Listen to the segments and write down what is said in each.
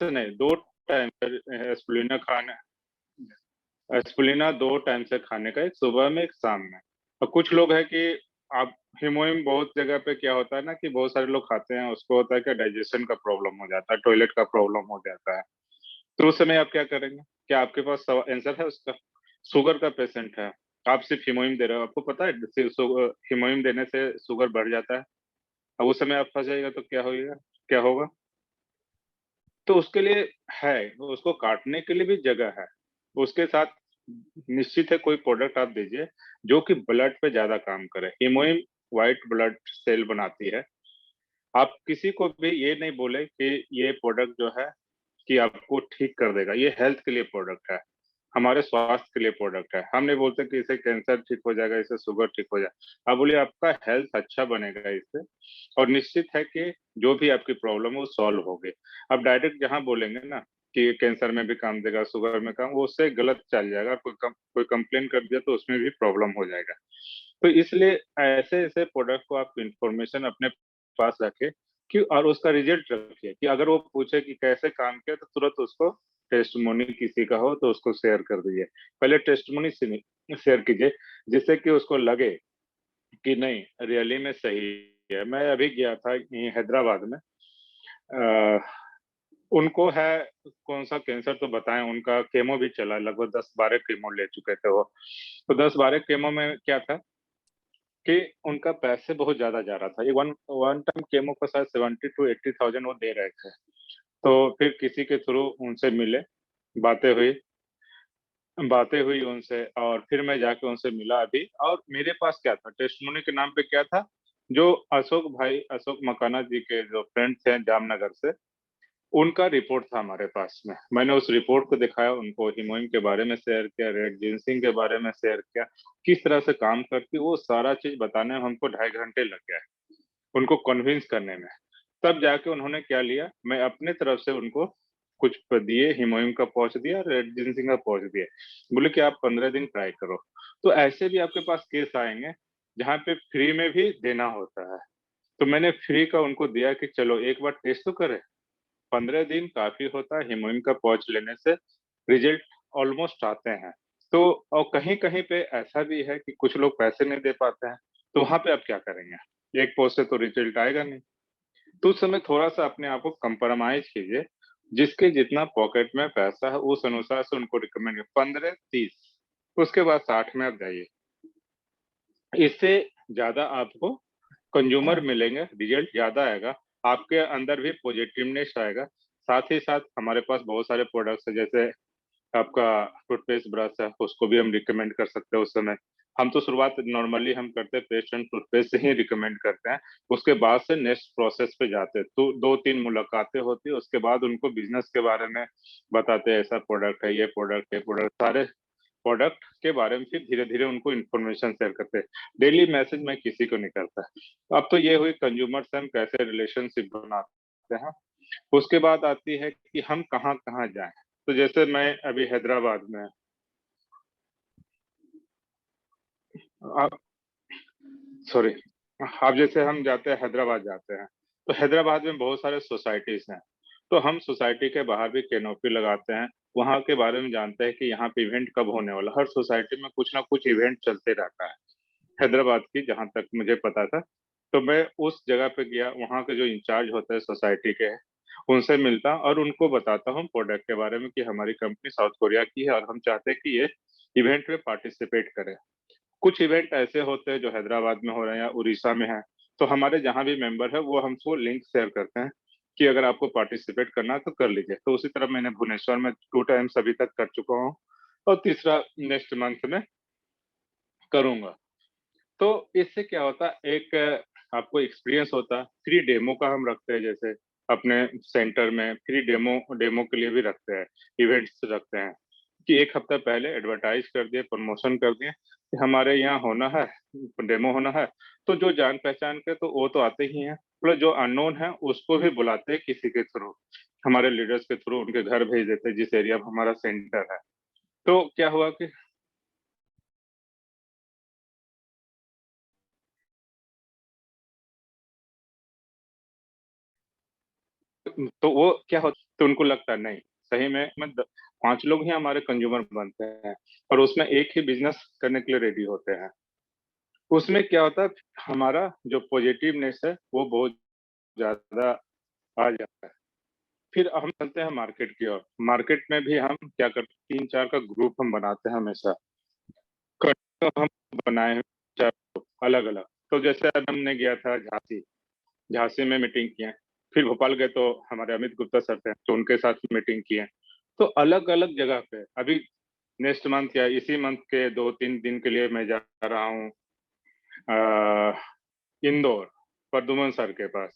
से नहीं, 2 टाइम एस्पिरुलिना खाना एस्पिरुलिना 2 टाइम से खाने का, एक सुबह में, एक शाम में। और कुछ लोग हैं कि आप हीमोइम बहुत जगह पे क्या होता है ना कि बहुत सारे लोग खाते हैं, उसको होता है कि डाइजेशन का प्रॉब्लम हो जाता है, टॉयलेट का प्रॉब्लम हो जाता है। तो उस समय आप क्या करेंगे? क्या आपके पास आंसर है उसका? शुगर का पेशेंट है, आप सिर्फ हीमोइम दे रहे हो, आपको पता है हीमोइम देने से शुगर बढ़ जाता है। अब उस समय आप फंस जाइएगा तो क्या होगा? तो उसके लिए है, उसको काटने के लिए भी जगह है। उसके साथ निश्चित है कोई प्रोडक्ट आप दीजिए जो कि ब्लड पे ज़्यादा काम करे। हीमोइम व्हाइट ब्लड सेल बनाती है। आप किसी को भी ये नहीं बोले कि ये प्रोडक्ट जो है कि आपको ठीक कर देगा। ये हेल्थ के लिए प्रोडक्ट है, हमारे स्वास्थ्य के लिए प्रोडक्ट है। हम नहीं बोलते कि इससे कैंसर ठीक हो जाएगा, इससे शुगर ठीक हो जाएगा। आप बोलिए आपका हेल्थ अच्छा बनेगा इससे, और निश्चित है कि जो भी आपकी प्रॉब्लम है वो सॉल्व होगी। आप डायरेक्ट जहाँ बोलेंगे ना कि कैंसर में भी काम देगा, शुगर में काम, वो उससे गलत चल जाएगा। कोई कंप्लेन कर दिया तो उसमें भी प्रॉब्लम हो जाएगा। तो इसलिए ऐसे-ऐसे प्रोडक्ट को आप इन्फॉर्मेशन अपने पास रखें कि और उसका रिजल्ट रखिए कि अगर वो पूछे कि कैसे काम किया तो तुरंत उसको टेस्टिमोनी किसी का हो तो उसको शेयर कर दीजिए। पहले टेस्टिमोनी शेयर कीजिए जिससे कि उसको लगे कि नहीं रियली में सही है। मैं अभी गया था यहीं हैदराबाद में, अ, उनको है कौन-सा कैंसर तो बताएँ, उनका केमो भी चला, लगभग 10-12 केमो ले चुके थे वो। तो 10-12 केमो में क्या था कि उनका पैसे बहुत ज़्यादा जा रहा था। ये वन वन टाइम केमो का शायद 70 टू 80,000 वो दे रहे थे। तो फिर किसी के थ्रू उनसे मिले, बातें हुई बातें हुई उनसे, और फिर मैं जाके उनसे मिला अभी, और मेरे पास क्या था टेस्टिमोनी के नाम पे क्या था, जो अशोक मकाना जी के जो फ्रेंड थे जामनगर से, उनका रिपोर्ट था हमारे पास में। मैंने उस रिपोर्ट को दिखाया, उनको हीमोइम के बारे में शेयर किया, रेड जिनसिंग के बारे में शेयर किया, किस तरह से काम करती है, वो सारा चीज़ बताने में हमको 2.5 घंटे लग गए, उनको कन्विंस करने में। तब जाके उन्होंने क्या लिया, मैं अपने तरफ से उनको कुछ दिए, हीमोइम का पाउच दिया, रेड जिनसिंग का पाउच दिए। बोले कि आप 15 दिन ट्राई करो। तो ऐसे भी आपके पास केस आएँगे, जहाँ पे फ्री में भी देना होता है। तो मैंने फ्री का उनको दिया कि चलो एक बार टेस्ट तो करें। 15 दिन काफ़ी होता है, हीमोइन का पाउच लेने से रिज़ल्ट ऑलमोस्ट आते हैं। तो और कहीं-कहीं पे ऐसा भी है कि कुछ लोग पैसे नहीं दे पाते हैं, तो वहाँ पे आप क्या करेंगे? एक पाउच से तो रिज़ल्ट आएगा नहीं। तो उस समय थोड़ा-सा अपने आप को कंप्रोमाइज़ कीजिए, जिसके जितना पॉकेट में पैसा है उस अनुसार से उनको रिकमेंड 15-30, उसके बाद 60 में आप जाइए। इससे ज़्यादा आपको कंज्यूमर मिलेंगे, रिज़ल्ट ज़्यादा आएगा, आपके अंदर भी पॉज़िटिवनेस आएगा। साथ ही साथ हमारे पास बहुत सारे प्रोडक्ट्स हैं, जैसे आपका टूथपेस्ट ब्रश है, उसको भी हम रिकमेंड कर सकते हैं उस समय। हम तो शुरुआत नॉर्मली हम करते हैं पेस्ट एंड टूथपेस्ट से ही रिकमेंड करते हैं, उसके बाद से नेक्स्ट प्रोसेस पे जाते हैं। तो 2-3 मुलाकातें होती है, उसके बाद उनको बिज़नेस के बारे में बताते हैं, ऐसा प्रोडक्ट है, ये प्रोडक्ट, सारे प्रोडक्ट के बारे में फिर धीरे-धीरे उनको इन्फॉर्मेशन शेयर करते हैं। डेली मैसेज मैं किसी को नहीं करता। अब तो ये हुई कंज्यूमर से हम कैसे रिलेशनशिप बनाते हैं। उसके बाद आती है कि हम कहाँ-कहाँ जाएँ। तो जैसे मैं अभी हैदराबाद में, आप सॉरी, अब जैसे हम जाते हैं हैदराबाद जाते हैं, तो हैदराबाद में बहुत सारे सोसाइटीज़ हैं। तो हम सोसाइटी के बाहर भी कैनोपी लगाते हैं, वहाँ के बारे में जानते हैं कि यहाँ पे इवेंट कब होने वाला है। हर सोसाइटी में कुछ ना कुछ इवेंट चलते रहता है। हैदराबाद की जहाँ तक मुझे पता था, तो मैं उस जगह पे गया, वहाँ के जो इंचार्ज होते हैं सोसाइटी के, उनसे मिलता और उनको बताता हूँ प्रोडक्ट के बारे में कि हमारी कंपनी साउथ कोरिया की है और हम चाहते हैं कि ये इवेंट में पार्टिसिपेट करें। कुछ इवेंट ऐसे होते हैं जो हैदराबाद में हो रहे हैं या उड़ीसा में हैं, तो हमारे जहाँ भी मेंबर है वो हमको लिंक शेयर करते हैं कि अगर आपको पार्टिसिपेट करना है तो कर लीजिए। तो उसी तरह मैंने भुवनेश्वर में 2 टाइम्स अभी तक कर चुका हूँ और तीसरा नेक्स्ट मंथ में करूँगा। तो इससे क्या होता है, एक आपको एक्सपीरियंस होता है। फ्री डेमो का हम रखते हैं, जैसे अपने सेंटर में फ्री डेमो डेमो के लिए भी रखते हैं, इवेंट्स रखते हैं कि 1 हफ्ता पहले एडवर्टाइज़ कर दिए, प्रमोशन कर दिए कि हमारे यहाँ होना है, डेमो होना है। तो जो जान-पहचान के तो वो तो आते ही हैं, प्लस जो अननोन है उसको भी बुलाते हैं किसी के थ्रू, हमारे लीडर्स के थ्रू उनके घर भेज देते हैं जिस एरिया में हमारा सेंटर है। तो क्या हुआ कि तो वो क्या होता है, तो उनको लगता है नहीं, सही में 5 लोग ही हमारे कंज्यूमर बनते हैं और उसमें एक ही बिज़नेस करने के लिए रेडी होते हैं। उसमें क्या होता है, हमारा जो पॉजिटिवनेस है, वो बहुत ज़्यादा आ जाता है। फिर हम चलते हैं मार्केट की ओर। मार्केट में भी हम क्या करते हैं, 3-4 का ग्रुप हम बनाते हैं हमेशा। तो हम बनाए हैं 4 ग्रुप अलग-अलग। तो जैसे अब हमने गया था झांसी, झांसी में मीटिंग किए। फिर भोपाल गए तो हमारे अमित गुप्ता सर थे, तो उनके साथ मीटिंग किए। तो अलग-अलग जगह पे अभी नेक्स्ट मंथ या इसी मंथ के 2-3 दिन के लिए मैं जा रहा हूँ अ, इंदौर, प्रद्युमन सर के पास।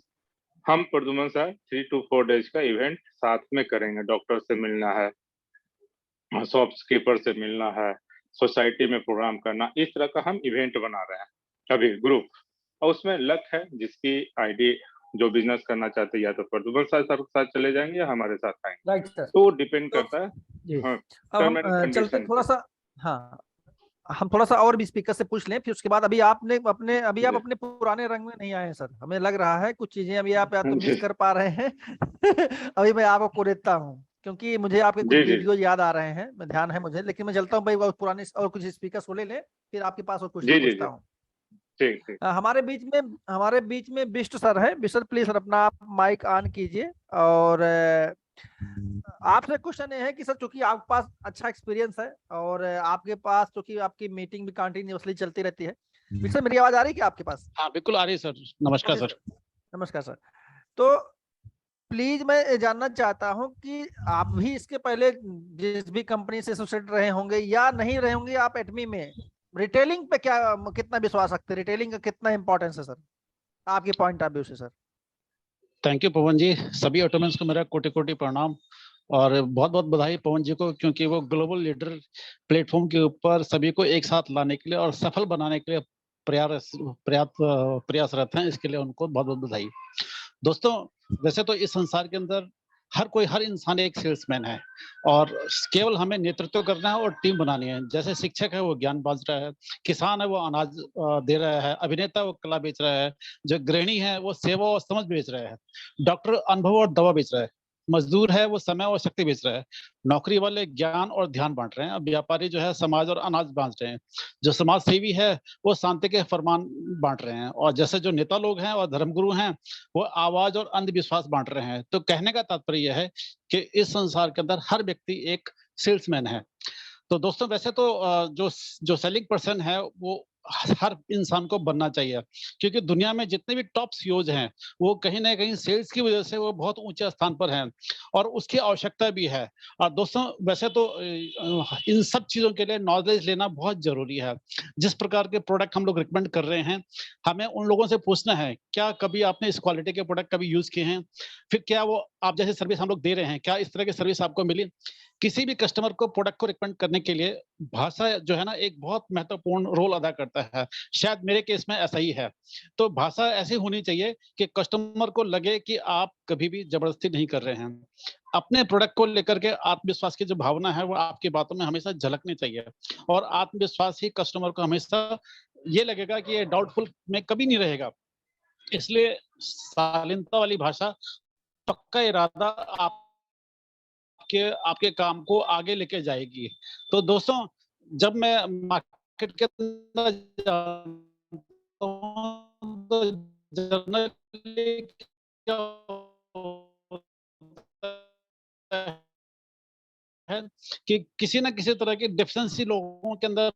हम प्रद्युमन सर 3 टू 4 डेज़ का इवेंट साथ में करेंगे। डॉक्टर से मिलना है, शॉपकीपर से मिलना है, सोसाइटी में प्रोग्राम करना, इस तरह का हम इवेंट बना रहे हैं अभी ग्रुप। और उसमें लक है जिसकी आईडी जो बिज़नेस करना चाहते हैं या तो प्रद्युमन सर के साथ चले जाएँगे या हमारे साथ आएँगे। Right sir. तो वो डिपेंड तो करता है जी, हाँ, अब टर्म हम एंड चलते कंडीशन पे। थोड़ा-सा, हाँ, हम थोड़ा-सा और भी स्पीकर से पूछ लें, फिर उसके बाद अभी आप जी। अपने पुराने रंग में नहीं आए हैं सर। हमें लग रहा है कुछ चीज़ें अभी आप या तो मिस जी, कर पा रहे हैं। अभी मैं आपको कुरेदता हूँ, क्योंकि मुझे आपके कुछ जी, जी। वीडियोज़ याद आ रहे हैं, मैं ध्यान है मुझे, लेकिन मैं चलता हूँ भाई वो पुराने और कुछ स्पीकर को ले लें, फिर आपके पास और क्वेश्चन जी, जी, पूछता जी। हूँ। ठीक, ठीक। हमारे बीच में बिष्ट सर है। बिष्ट सर प्लीज सर अपना आप माइक ऑन कीजिए। और आपसे क्वेश्चन ये है कि सर, चूंकि आपके पास अच्छा एक्सपीरियंस है और आपके पास चूंकि आपकी मीटिंग भी कंटिन्यूअसली चलती रहती है। बिष्ट सर, मेरी आवाज आ रही है क्या आपके पास? हाँ, बिल्कुल आ रही है सर। नमस्कार ओके सर। सर, नमस्कार सर। तो प्लीज मैं ये जानना चाहता हूँ कि आप भी इसके पहले जिस भी कंपनी से एसोसिएट रहे होंगे या नहीं रहे होंगे, आप एटमी में रिटेलिंग पे क्या कितना विश्वास रखते हैं? रिटेलिंग का कितना इंपॉर्टेंस है सर आपके पॉइंट ऑफ व्यू से सर? थैंक यू पवन जी। सभी ऑटोमेंस को मेरा कोटि-कोटि प्रणाम और बहुत-बहुत बधाई पवन जी को, क्योंकि वो ग्लोबल लीडर प्लेटफ़ॉर्म के ऊपर सभी को एक साथ लाने के लिए और सफल बनाने के लिए प्रयासरत हैं। इसके लिए उनको बहुत-बहुत बधाई। दोस्तों, वैसे तो इस संसार के अंदर हर इंसान एक सेल्समैन है और केवल हमें नेतृत्व करना है और टीम बनानी है। जैसे शिक्षक है वो ज्ञान बाँट रहा है, किसान है वो अनाज दे रहा है, अभिनेता वो कला बेच रहा है, जो गृहिणी है वो सेवा और समझ बेच रहा है, डॉक्टर अनुभव और दवा बेच रहा है, मज़दूर है वो समय और शक्ति बेच रहा है, नौकरी वाले ज्ञान और ध्यान बाँट रहे हैं, अब व्यापारी जो है समाज और अनाज बाँट रहे हैं, जो समाज सेवी है वो शांति के फरमान बाँट रहे हैं और जैसे जो नेता लोग हैं और धर्मगुरु हैं वो आवाज और अंधविश्वास बांट रहे हैं। तो कहने का तात्पर्य यह है कि इस संसार के अंदर हर व्यक्ति एक सेल्समैन है। तो दोस्तों, वैसे तो जो जो सेलिंग पर्सन है वो हर इंसान को बनना चाहिए, क्योंकि दुनिया में जितने भी टॉप सीईओज हैं वो कहीं ना कहीं सेल्स की वजह से वो बहुत ऊंचे स्थान पर हैं और उसकी आवश्यकता भी है। और दोस्तों, वैसे तो इन सब चीजों के लिए नॉलेज लेना बहुत जरूरी है। जिस प्रकार के प्रोडक्ट हम लोग रिकमेंड कर रहे हैं, हमें उन लोगों से पूछना है क्या कभी आपने इस क्वालिटी के प्रोडक्ट कभी यूज किए हैं, फिर क्या वो आप जैसे सर्विस हम लोग दे रहे हैं, क्या इस तरह की सर्विस आपको मिली। किसी भी कस्टमर को प्रोडक्ट को रिकमेंड करने के लिए भाषा जो है ना एक बहुत महत्वपूर्ण रोल अदा करता है। शायद मेरे केस में ऐसा ही है। तो भाषा ऐसी होनी चाहिए कि कस्टमर को लगे कि आप कभी भी जबरदस्ती नहीं कर रहे हैं। अपने प्रोडक्ट को लेकर के आत्मविश्वास की जो भावना है वो आपकी बातों में हमेशा झलकनी चाहिए और आत्मविश्वास ही कस्टमर को हमेशा ये लगेगा कि ये डाउटफुल में कभी नहीं रहेगा। इसलिए शालीनता वाली भाषा, पक्का इरादा आपके आपके काम को आगे लेके जाएगी। तो दोस्तों, जब मैं मार्केट के अंदर जाता हूँ तो जनरली क्या होता है कि किसी न किसी तरह की डेफिशिएंसी लोगों के अंदर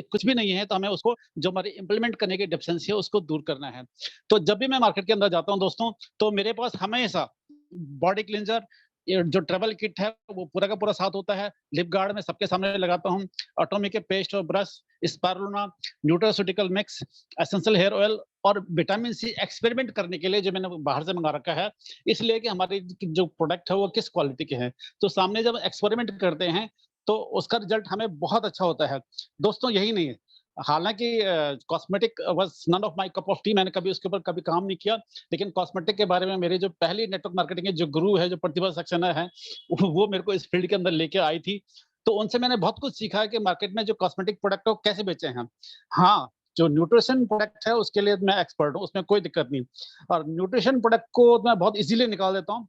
कुछ भी नहीं है, तो हमें उसको जो हमारी इम्प्लीमेंट करने की डेफिशिएंसी है उसको दूर करना है। तो जब भी मैं मार्केट के अंदर जाता हूँ दोस्तों, तो मेरे पास हमेशा बॉडी क्लींजर, ये जो ट्रैवल किट है वो पूरा का पूरा साथ होता है। लिप गार्ड मैं सबके सामने लगाता हूँ। एटॉमिक के पेस्ट और brush, spirulina, nutraceutical mix, essential hair oil और विटामिन सी एक्सपेरिमेंट करने के लिए जो मैंने बाहर से मंगा रखा है, इसलिए कि हमारे जो प्रोडक्ट है वो किस क्वालिटी के हैं। तो सामने जब एक्सपेरिमेंट करते हैं तो उसका रिजल्ट हमें बहुत अच्छा होता है। दोस्तों, यही नहीं है, हालाँकि cosmetic was none of my cup of tea, मैंने कभी उसके ऊपर कभी काम नहीं किया। लेकिन कॉस्मेटिक के बारे में मेरी जो पहली नेटवर्क मार्केटिंग के जो गुरु है, जो प्रतिभा सक्सेना है, वो मेरे को इस फील्ड के अंदर लेके आई थी। तो उनसे मैंने बहुत कुछ सीखा है कि मार्केट में जो कॉस्मेटिक प्रोडक्ट है वो कैसे बेचे हैं। हाँ, जो न्यूट्रिशन प्रोडक्ट है उसके लिए मैं एक्सपर्ट हूँ, उसमें कोई दिक्कत नहीं। और न्यूट्रिशन प्रोडक्ट को मैं बहुत ईज़िली निकाल देता हूँ।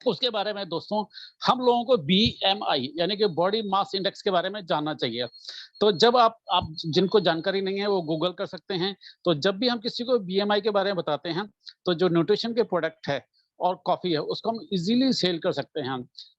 उसके बारे में दोस्तों हम लोगों को BMI यानी कि बॉडी मास इंडेक्स के बारे में जानना चाहिए। तो जब आप जिनको जानकारी नहीं है वो गूगल कर सकते हैं। तो जब भी हम किसी को BMI के बारे में बताते हैं तो जो न्यूट्रिशन के प्रोडक्ट है और कॉफी है उसको हम इजीली सेल कर सकते हैं।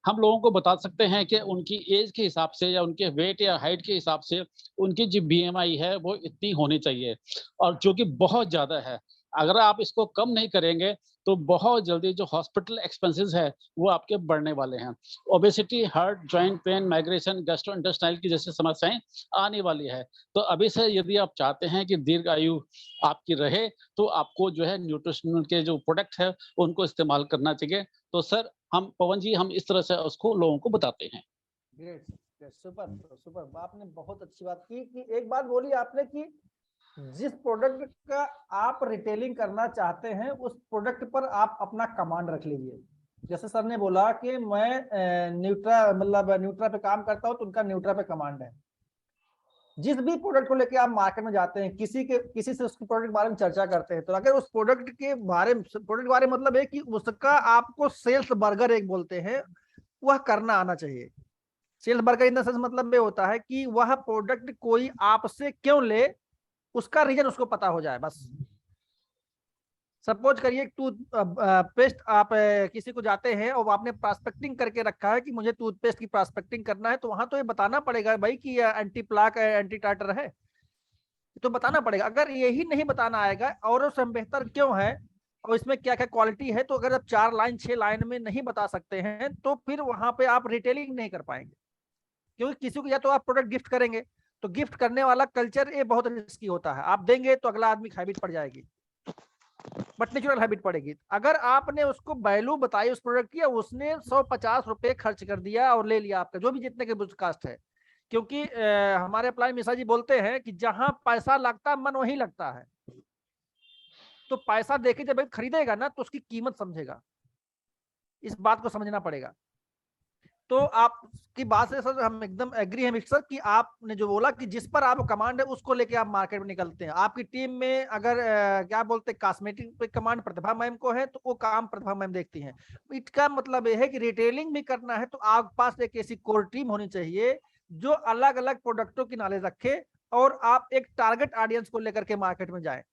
हम लोगों को बता सकते हैं कि उनकी एज के हिसाब से या उनके वेट या हाइट के हिसाब से उनकी जो BMI है वो इतनी होनी चाहिए, और जो कि बहुत ज्यादा है। अगर आप इसको कम नहीं करेंगे तो बहुत जल्दी जो हॉस्पिटल एक्सपेंसेस है वो आपके बढ़ने वाले हैं। Obesity, heart, joint pain, migration, gastrointestinal की जैसी समस्याएं आने वाली है। तो अभी से यदि आप चाहते हैं कि दीर्घ आयु आपकी रहे तो आपको जो है न्यूट्रिशनल के जो प्रोडक्ट है उनको इस्तेमाल करना चाहिए। तो सर हम पवन जी हम इस तरह से उसको लोगों को बताते हैं। Great, super super. आपने बहुत अच्छी बात की कि एक बात बोली आपने कि जिस प्रोडक्ट का आप रिटेलिंग करना चाहते हैं उस प्रोडक्ट पर आप अपना कमांड रख लीजिए। जैसे सर ने बोला कि मैं न्यूट्रा पे काम करता हूं तो उनका न्यूट्रा पे कमांड है। जिस भी प्रोडक्ट को लेके आप मार्केट में जाते हैं, किसी से उसके प्रोडक्ट के बारे में चर्चा करते हैं, तो अगर उस प्रोडक्ट के बारे में मतलब है कि उसका आपको सेल्स बर्गर एक बोलते हैं, वह करना आना चाहिए। Sales burger in the sense मतलब ये होता है कि वह प्रोडक्ट कोई आपसे क्यों ले उसका रीजन उसको पता हो जाए। बस सपोज करिए टूथपेस्ट आप किसी को जाते हैं और आपने प्रोस्पेक्टिंग करके रखा है कि मुझे टूथपेस्ट की प्रोस्पेक्टिंग करना है, तो वहां तो ये बताना पड़ेगा भाई कि एंटी प्लाक है, एंटी टार्टर है, तो बताना पड़ेगा। अगर यही नहीं बताना आएगा और उससे बेहतर क्यों है और इसमें क्या क्या क्वालिटी है, तो अगर आप 4 लाइन 6 लाइन में नहीं बता सकते हैं तो फिर वहां पे आप रिटेलिंग नहीं कर पाएंगे। क्योंकि किसी को या तो आप प्रोडक्ट गिफ्ट करेंगे, तो गिफ्ट करने वाला कल्चर ये बहुत रिस्की होता है। आप देंगे तो अगला आदमी हैबिट पड़ जाएगी, बट नेचुरल हैबिट पड़ेगी। अगर आपने उसको वैल्यू बताई उस प्रोडक्ट की, उसने 150 रुपए खर्च कर दिया और ले लिया आपका जो भी जितने के कास्ट है, क्योंकि हमारे अप्लाई मिश्रा जी बोलते हैं कि जहां पैसा लगता मन वहीं लगता है। तो पैसा देके जब खरीदेगा ना तो उसकी कीमत समझेगा, इस बात को समझना पड़ेगा। तो आपकी बात से सर हम एकदम एग्री हैं मिक्सर कि आपने जो बोला कि जिस पर आप कमांड है उसको लेके आप मार्केट में निकलते हैं। आपकी टीम में अगर क्या बोलते हैं कॉस्मेटिक पे कमांड प्रतिभा मैम को है तो वो काम प्रतिभा मैम देखती हैं। इसका मतलब ये है कि रिटेलिंग भी करना है तो आपके पास एक ऐसी कोर टीम होनी चाहिए जो अलग अलग प्रोडक्टों की नॉलेज रखे और आप एक टारगेट ऑडियंस को लेकर के मार्केट में जाए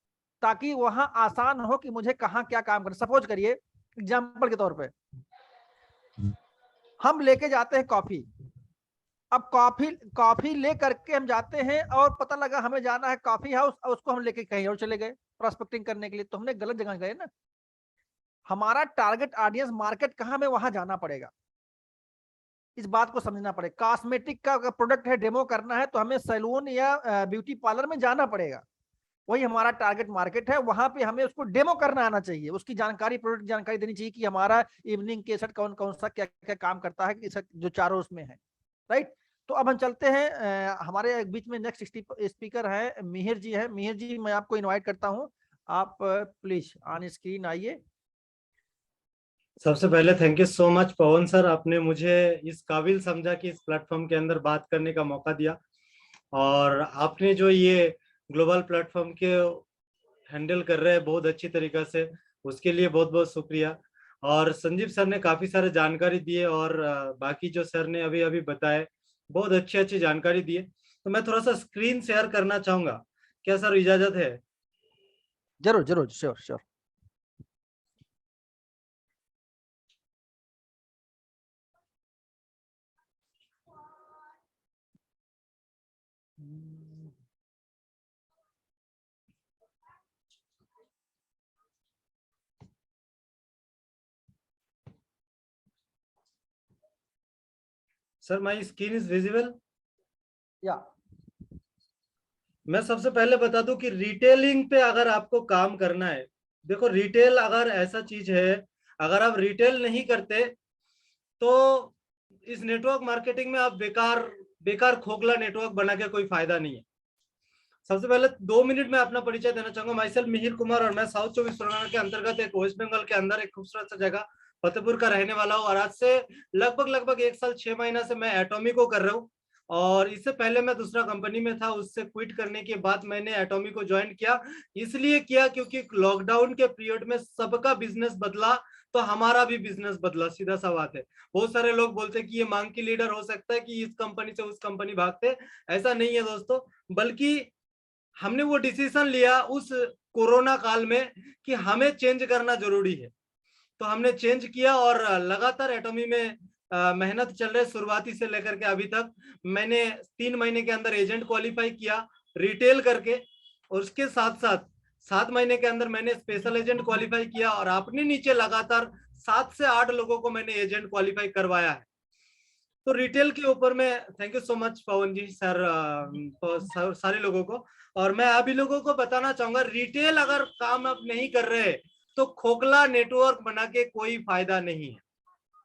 ताकि वहां आसान हो कि मुझे कहाँ क्या काम करना। सपोज करिए एग्जाम्पल के तौर पर हम लेके जाते हैं कॉफी। अब कॉफी ले करके हम जाते हैं और पता लगा हमें जाना है कॉफी हाउस, उसको हम लेके कहीं और चले गए प्रोस्पेक्टिंग करने के लिए, तो हमने गलत जगह गए ना। हमारा टारगेट ऑडियंस मार्केट कहाँ में वहां जाना पड़ेगा, इस बात को समझना पड़ेगा। कॉस्मेटिक का प्रोडक्ट है, डेमो करना है तो हमें सैलून या ब्यूटी पार्लर में जाना पड़ेगा, वही हमारा टारगेट मार्केट है। वहां पे हमें उसको डेमो करना आना चाहिए, उसकी जानकारी, प्रोडक्ट जानकारी देनी चाहिए कि हमारा इवनिंग के सेट कौन कौन सा क्या क्या काम करता है, जो चारों उसमें है। राइट। तो अब हम चलते हैं हमारे बीच में नेक्स्ट स्पीकर है मिहिर जी है। मिहिर जी मैं आपको इनवाइट करता हूं, आप प्लीज ऑन स्क्रीन आइए। सबसे पहले thank you so much Pawan sir, आपने मुझे इस काबिल समझा कि इस प्लेटफॉर्म के अंदर बात करने का मौका दिया, और आपने जो ये ग्लोबल प्लेटफॉर्म के हैंडल कर रहे हैं बहुत अच्छी तरीके से, उसके लिए बहुत बहुत शुक्रिया। और संजीव सर ने काफी सारे जानकारी दिए और बाकी जो सर ने अभी अभी बताए बहुत अच्छी अच्छी जानकारी दिए। तो मैं थोड़ा सा स्क्रीन शेयर करना चाहूंगा, क्या सर इजाजत है? जरूर जरूर, sure sure. Sir my screen is visible? या मैं सबसे पहले बता दूं कि रिटेलिंग पे अगर आपको काम करना है, देखो रिटेल अगर ऐसा चीज है, अगर आप रिटेल नहीं करते तो इस नेटवर्क मार्केटिंग में आप बेकार खोखला नेटवर्क बना के कोई फायदा नहीं है। सबसे पहले 2 मिनट में अपना परिचय देना चाहूंगा। माई सेल्फ मिहिर कुमार, और मैं साउथ 24 परगना के अंतर्गत एक वेस्ट बंगाल के अंदर एक खूबसूरत सा जगह फतेहपुर का रहने वाला हूँ, और आज से लगभग 1 साल 6 महीना से मैं एटॉमी को कर रहा हूँ। और इससे पहले मैं दूसरा कंपनी में था, उससे क्विट करने के बाद मैंने एटॉमी को ज्वाइन किया। इसलिए किया क्योंकि लॉकडाउन के पीरियड में सबका बिजनेस बदला, तो हमारा भी बिजनेस बदला, सीधा सा बात है। बहुत सारे लोग बोलते हैं कि ये मांग की लीडर हो सकता है कि इस कंपनी से उस कंपनी भागते, ऐसा नहीं है दोस्तों। बल्कि हमने वो डिसीजन लिया उस कोरोना काल में कि हमें चेंज करना जरूरी है, तो हमने चेंज किया और लगातार एटॉमी में मेहनत चल रही है। शुरुआती से लेकर के अभी तक मैंने 3 महीने के अंदर एजेंट क्वालिफाई किया रिटेल करके, और उसके साथ साथ 7 महीने के अंदर मैंने स्पेशल एजेंट क्वालिफाई किया, और अपने नीचे लगातार 7 से 8 लोगों को मैंने एजेंट क्वालिफाई करवाया है। तो रिटेल के ऊपर में thank you so much Pawan ji sir, सारे लोगों को। और मैं अभी लोगों को बताना चाहूंगा, रिटेल अगर काम आप नहीं कर रहे तो खोखला नेटवर्क बना के कोई फायदा नहीं है।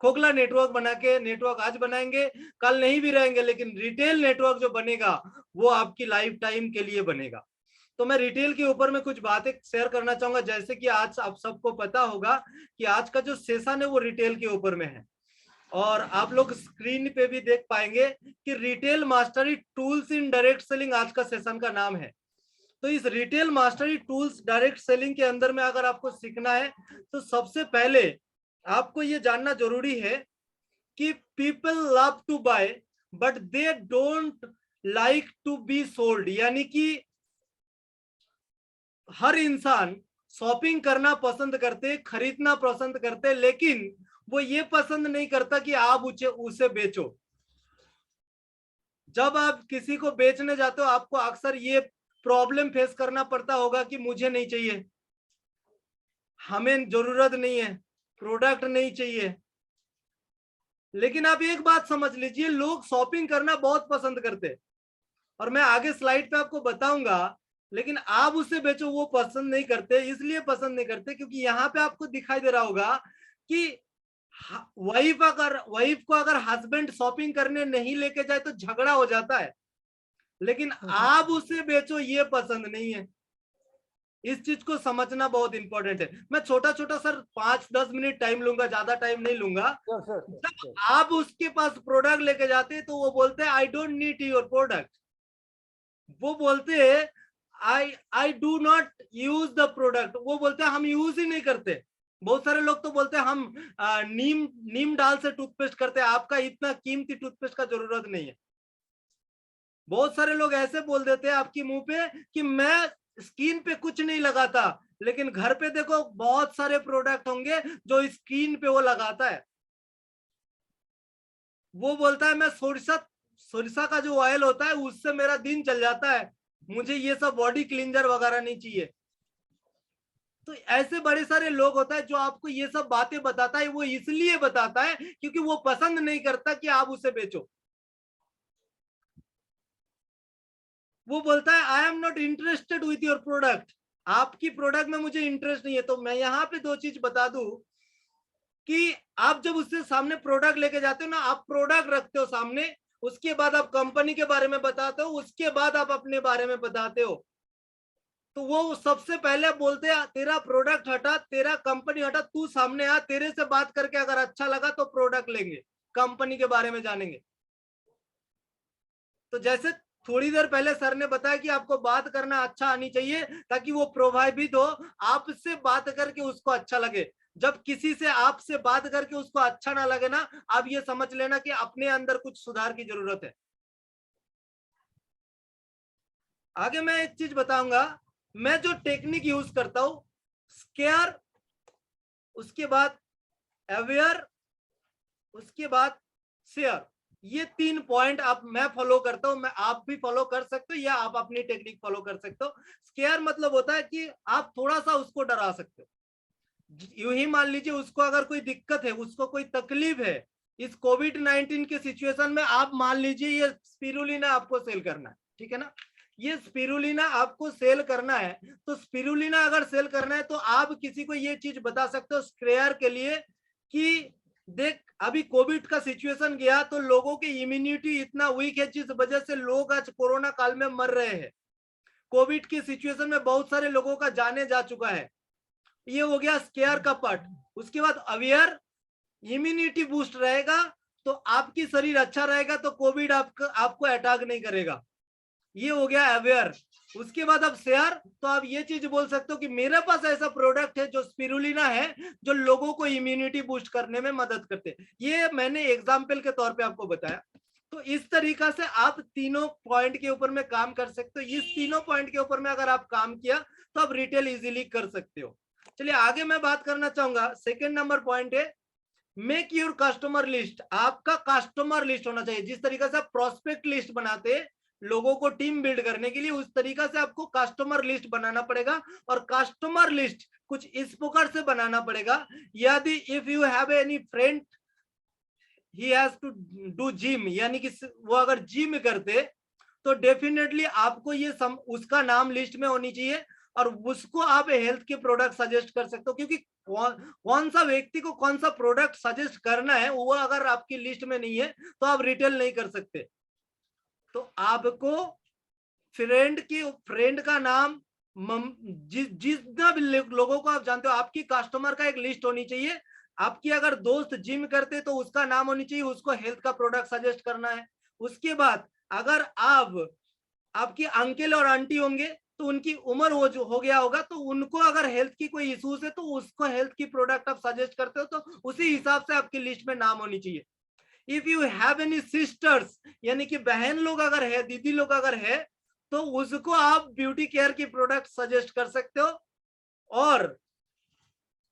खोखला नेटवर्क बना के, नेटवर्क आज बनाएंगे कल नहीं भी रहेंगे, लेकिन रिटेल नेटवर्क जो बनेगा वो आपकी लाइफ टाइम के लिए बनेगा। तो मैं रिटेल के ऊपर में कुछ बातें शेयर करना चाहूंगा। जैसे कि आज आप सबको पता होगा कि आज का जो सेशन है वो रिटेल के ऊपर में है, और आप लोग स्क्रीन पे भी देख पाएंगे कि retail mastery tools in direct selling आज का सेशन का नाम है। तो इस retail mastery tools direct selling के अंदर में अगर आपको सीखना है तो सबसे पहले आपको ये जानना जरूरी है कि people love to buy but they don't like to be sold. यानी कि हर इंसान शॉपिंग करना पसंद करते, खरीदना पसंद करते, लेकिन वो ये पसंद नहीं करता कि आप उसे बेचो। जब आप किसी को बेचने जाते हो आपको अक्सर ये प्रॉब्लम फेस करना पड़ता होगा कि मुझे नहीं चाहिए, हमें जरूरत नहीं है, प्रोडक्ट नहीं चाहिए। लेकिन आप एक बात समझ लीजिए, लोग शॉपिंग करना बहुत पसंद करते, और मैं आगे स्लाइड पे आपको बताऊंगा, लेकिन आप उससे बेचो वो पसंद नहीं करते। इसलिए पसंद नहीं करते क्योंकि यहाँ पे आपको दिखाई दे रहा होगा कि वाइफ को अगर हस्बैंड शॉपिंग करने नहीं लेके जाए तो झगड़ा हो जाता है, लेकिन आप उसे बेचो ये पसंद नहीं है। इस चीज को समझना बहुत इंपॉर्टेंट है। मैं छोटा छोटा सर 5-10 मिनट टाइम लूंगा, ज्यादा टाइम नहीं लूंगा। जब आप उसके पास प्रोडक्ट लेके जाते हैं तो वो बोलते हैं I don't need your product. वो बोलते हैं I do not use the product. वो बोलते हैं हम यूज ही नहीं करते। बहुत सारे लोग तो बोलते हैं हम नीम डाल से टूथपेस्ट करते हैं, आपका इतना कीमती टूथपेस्ट का जरूरत नहीं है। बहुत सारे लोग ऐसे बोल देते हैं आपकी मुंह पे कि मैं स्किन पे कुछ नहीं लगाता, लेकिन घर पे देखो बहुत सारे प्रोडक्ट होंगे जो स्किन पे वो लगाता है। वो बोलता है मैं सोरिसा का जो ऑयल होता है उससे मेरा दिन चल जाता है, मुझे ये सब बॉडी क्लींजर वगैरह नहीं चाहिए। तो ऐसे बड़े सारे लोग होता है जो आपको ये सब बातें बताता है, वो इसलिए बताता है क्योंकि वो पसंद नहीं करता कि आप उसे बेचो। वो बोलता है I am not interested with your product, आपकी प्रोडक्ट में मुझे इंटरेस्ट नहीं है। तो मैं यहाँ पे 2 चीज बता दूं कि आप जब उससे सामने प्रोडक्ट लेके जाते हो ना, आप प्रोडक्ट रखते हो सामने, उसके बाद आप कंपनी के बारे में बताते हो, उसके बाद आप अपने बारे में बताते हो। तो वो सबसे पहले बोलते हैं तेरा प्रोडक्ट हटा, तेरा कंपनी हटा, तू सामने आ, तेरे से बात करके अगर अच्छा लगा तो प्रोडक्ट लेंगे, कंपनी के बारे में जानेंगे। तो जैसे थोड़ी देर पहले सर ने बताया कि आपको बात करना अच्छा आनी चाहिए ताकि वो प्रभावित हो, आपसे बात करके उसको अच्छा लगे। जब किसी से आपसे बात करके उसको अच्छा ना लगे ना, आप ये समझ लेना कि अपने अंदर कुछ सुधार की जरूरत है। आगे मैं एक चीज बताऊंगा, मैं जो टेक्निक यूज करता हूं, स्केयर, उसके बाद अवेयर, उसके बाद शेयर, ये 3 पॉइंट मैं फॉलो करता हूं। मैं आप भी फॉलो कर सकते हो या आप अपनी टेक्निक फॉलो कर सकते हो। स्केयर मतलब होता है कि आप थोड़ा सा उसको डरा सकते हो। यूं ही मान लीजिए उसको अगर कोई दिक्कत है, उसको कोई तकलीफ है इस कोविड-19 के सिचुएशन में, आप मान लीजिए ये स्पिरुलिना आपको सेल करना है, ठीक है ना, ये स्पिरुलिना आपको सेल करना है। तो स्पिरुलिना अगर सेल करना है तो आप किसी को ये चीज बता सकते हो स्प्रेयर के लिए कि देख अभी कोविड का सिचुएशन गया तो लोगों की इम्यूनिटी इतना वीक है जिस वजह से लोग आज कोरोना काल में मर रहे हैं। कोविड की सिचुएशन में बहुत सारे लोगों का जाने जा चुका है। ये हो गया स्केयर का पार्ट। उसके बाद अवेयर, इम्यूनिटी बूस्ट रहेगा तो आपकी शरीर अच्छा रहेगा तो कोविड आपको अटैक नहीं करेगा। ये हो गया अवेयर। उसके बाद अब शेयर, तो आप ये चीज बोल सकते हो कि मेरे पास ऐसा प्रोडक्ट है जो स्पिरुलिना है, जो लोगों को इम्यूनिटी बूस्ट करने में मदद करते हैं। ये मैंने एग्जाम्पल के तौर पे आपको बताया। तो इस तरीका से आप तीनों पॉइंट के ऊपर में काम कर सकते हो। इस तीनों पॉइंट के ऊपर में अगर आप काम किया तो आप रिटेल इजीली कर सकते हो। चलिए आगे मैं बात करना चाहूंगा। सेकेंड नंबर पॉइंट है मेक योर कस्टमर लिस्ट। आपका कस्टमर लिस्ट होना चाहिए। जिस तरीके से आप प्रोस्पेक्ट लिस्ट बनाते हैं लोगों को टीम बिल्ड करने के लिए, उस तरीका से आपको कस्टमर लिस्ट बनाना पड़ेगा। और कस्टमर लिस्ट कुछ इस प्रकार से बनाना पड़ेगा, यदि if you have any friend he has to do gym, यानी कि वो अगर जिम करते तो डेफिनेटली आपको ये उसका नाम लिस्ट में होनी चाहिए और उसको आप हेल्थ के प्रोडक्ट सजेस्ट कर सकते हो। क्योंकि कौन सा व्यक्ति को कौन सा प्रोडक्ट सजेस्ट करना है वो अगर आपकी लिस्ट में नहीं है तो आप रिटेल नहीं कर सकते। तो आपको फ्रेंड का नाम, जितना भी लोगों को आप जानते हो, आपकी कस्टमर का एक लिस्ट होनी चाहिए। आपकी अगर दोस्त जिम करते तो उसका नाम होनी चाहिए, उसको हेल्थ का प्रोडक्ट सजेस्ट करना है। उसके बाद अगर आपकी अंकल और आंटी होंगे तो उनकी उम्र हो गया होगा, तो उनको अगर हेल्थ की कोई इश्यूज है तो उसको हेल्थ की प्रोडक्ट आप सजेस्ट करते हो, तो उसी हिसाब से आपकी लिस्ट में नाम होनी चाहिए। If you have any sisters, यानी कि बहन लोग अगर है, दीदी लोग अगर है, तो उसको आप ब्यूटी केयर की प्रोडक्ट सजेस्ट कर सकते हो। और